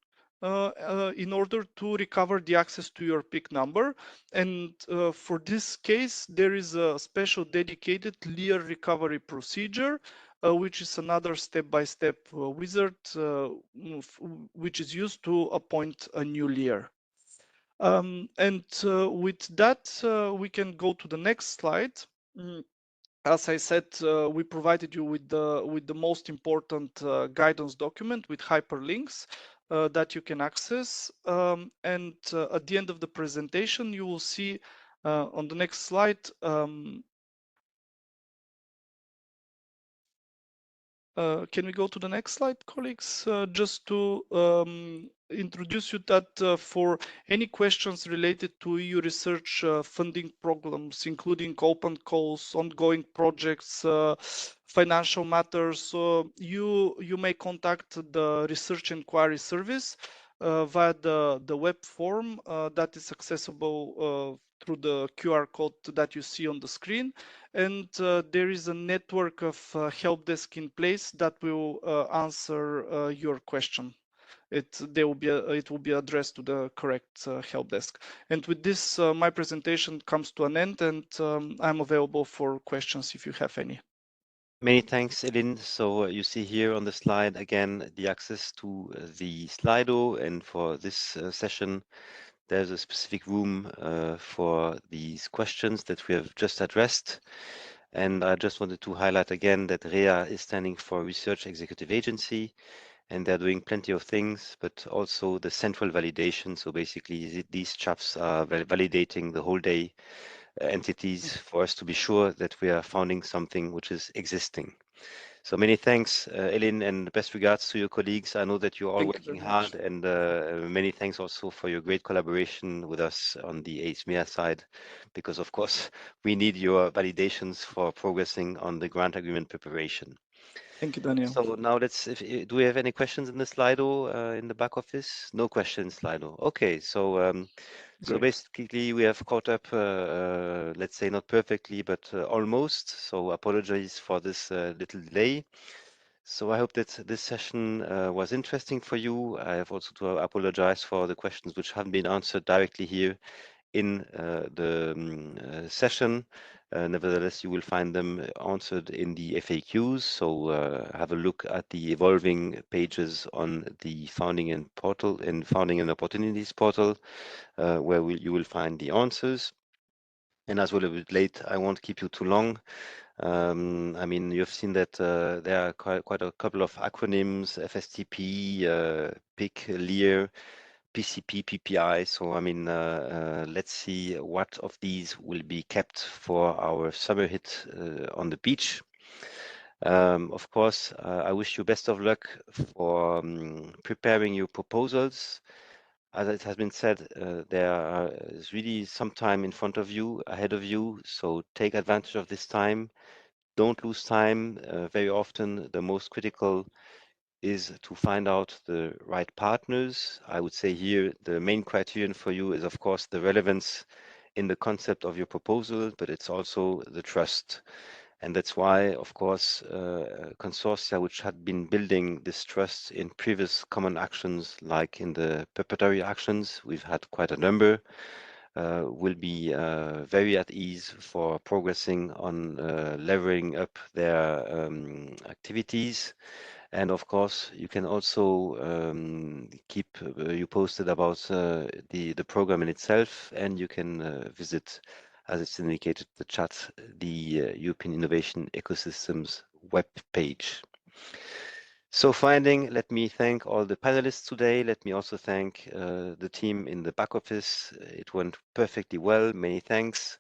in order to recover the access to your PIC number. And for this case, there is a special dedicated leader recovery procedure, which is another step-by-step wizard, which is used to appoint a new leader. And with that, we can go to the next slide. As I said, we provided you with the most important guidance document with hyperlinks that you can access. And at the end of the presentation, you will see on the next slide, can we go to the next slide, colleagues? Just to introduce you that for any questions related to EU research funding programs, including open calls, ongoing projects, financial matters, you may contact the Research Inquiry Service via the web form that is accessible through the QR code that you see on the screen. And there is a network of help desk in place that will answer your question. It will be addressed to the correct help desk. And with this, my presentation comes to an end, and I'm available for questions if you have any. Many thanks, Elin. So you see here on the slide again the access to the Slido, and for this session, there's a specific room for these questions that we have just addressed. And I just wanted to highlight again that REA is standing for Research Executive Agency, and they're doing plenty of things, but also the central validation. So basically, these chaps are validating the whole day entities for us to be sure that we are founding something which is existing. So many thanks, Elin, and best regards to your colleagues. I know that you're all Thank you working very hard, much. and many thanks also for your great collaboration with us on the ASMEA side, because of course we need your validations for progressing on the grant agreement preparation. Thank you, Daniel. So now do we have any questions in the Slido in the back office? No questions, Slido. Okay, so Great. basically we have caught up, let's say not perfectly, but almost. So apologies for this little delay. So I hope that this session was interesting for you. I have also to apologize for the questions which haven't been answered directly here in the session. Nevertheless, you will find them answered in the FAQs. So have a look at the evolving pages on the Founding and Opportunities portal, where you will find the answers. And as well, a bit late, I won't keep you too long. I mean, you've seen that there are quite a couple of acronyms: FSTP, PIC, LEAR, PCP, PPI. So, I mean, let's see what of these will be kept for our summer hit on the beach. Of course, I wish you best of luck for preparing your proposals. As it has been said, there is really some time in front of you, ahead of you. So take advantage of this time. Don't lose time. Very often, the most critical is to find out the right partners. I would say here the main criterion for you is, of course, the relevance in the concept of your proposal, but it's also the trust. And that's why, of course, consortia which had been building this trust in previous common actions, like in the preparatory actions, we've had quite a number, will be very at ease for progressing on levering up their activities. And of course, you can also keep you posted about the program in itself, and you can visit, as it's indicated in the chat, the European Innovation Ecosystems web page. So finally, let me thank all the panelists today. Let me also thank the team in the back office. It went perfectly well. Many thanks.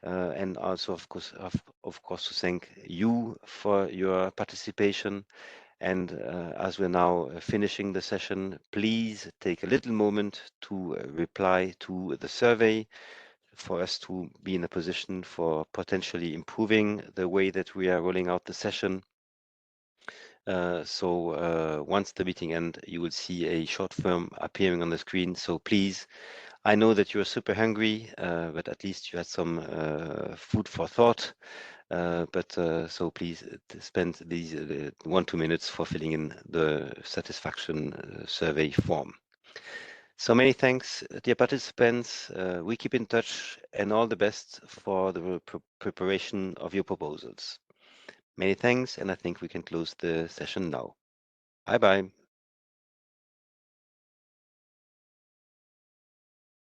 And also, of course, to thank you for your participation. And as we're now finishing the session, please take a little moment to reply to the survey for us to be in a position for potentially improving the way that we are rolling out the session. So once the meeting ends, you will see a short film appearing on the screen. So please, I know that you're super hungry, but at least you had some food for thought. So please spend these 1-2 minutes for filling in the satisfaction survey form. So many thanks, dear participants. We keep in touch, and all the best for the preparation of your proposals. Many thanks, and I think we can close the session now. Bye-bye.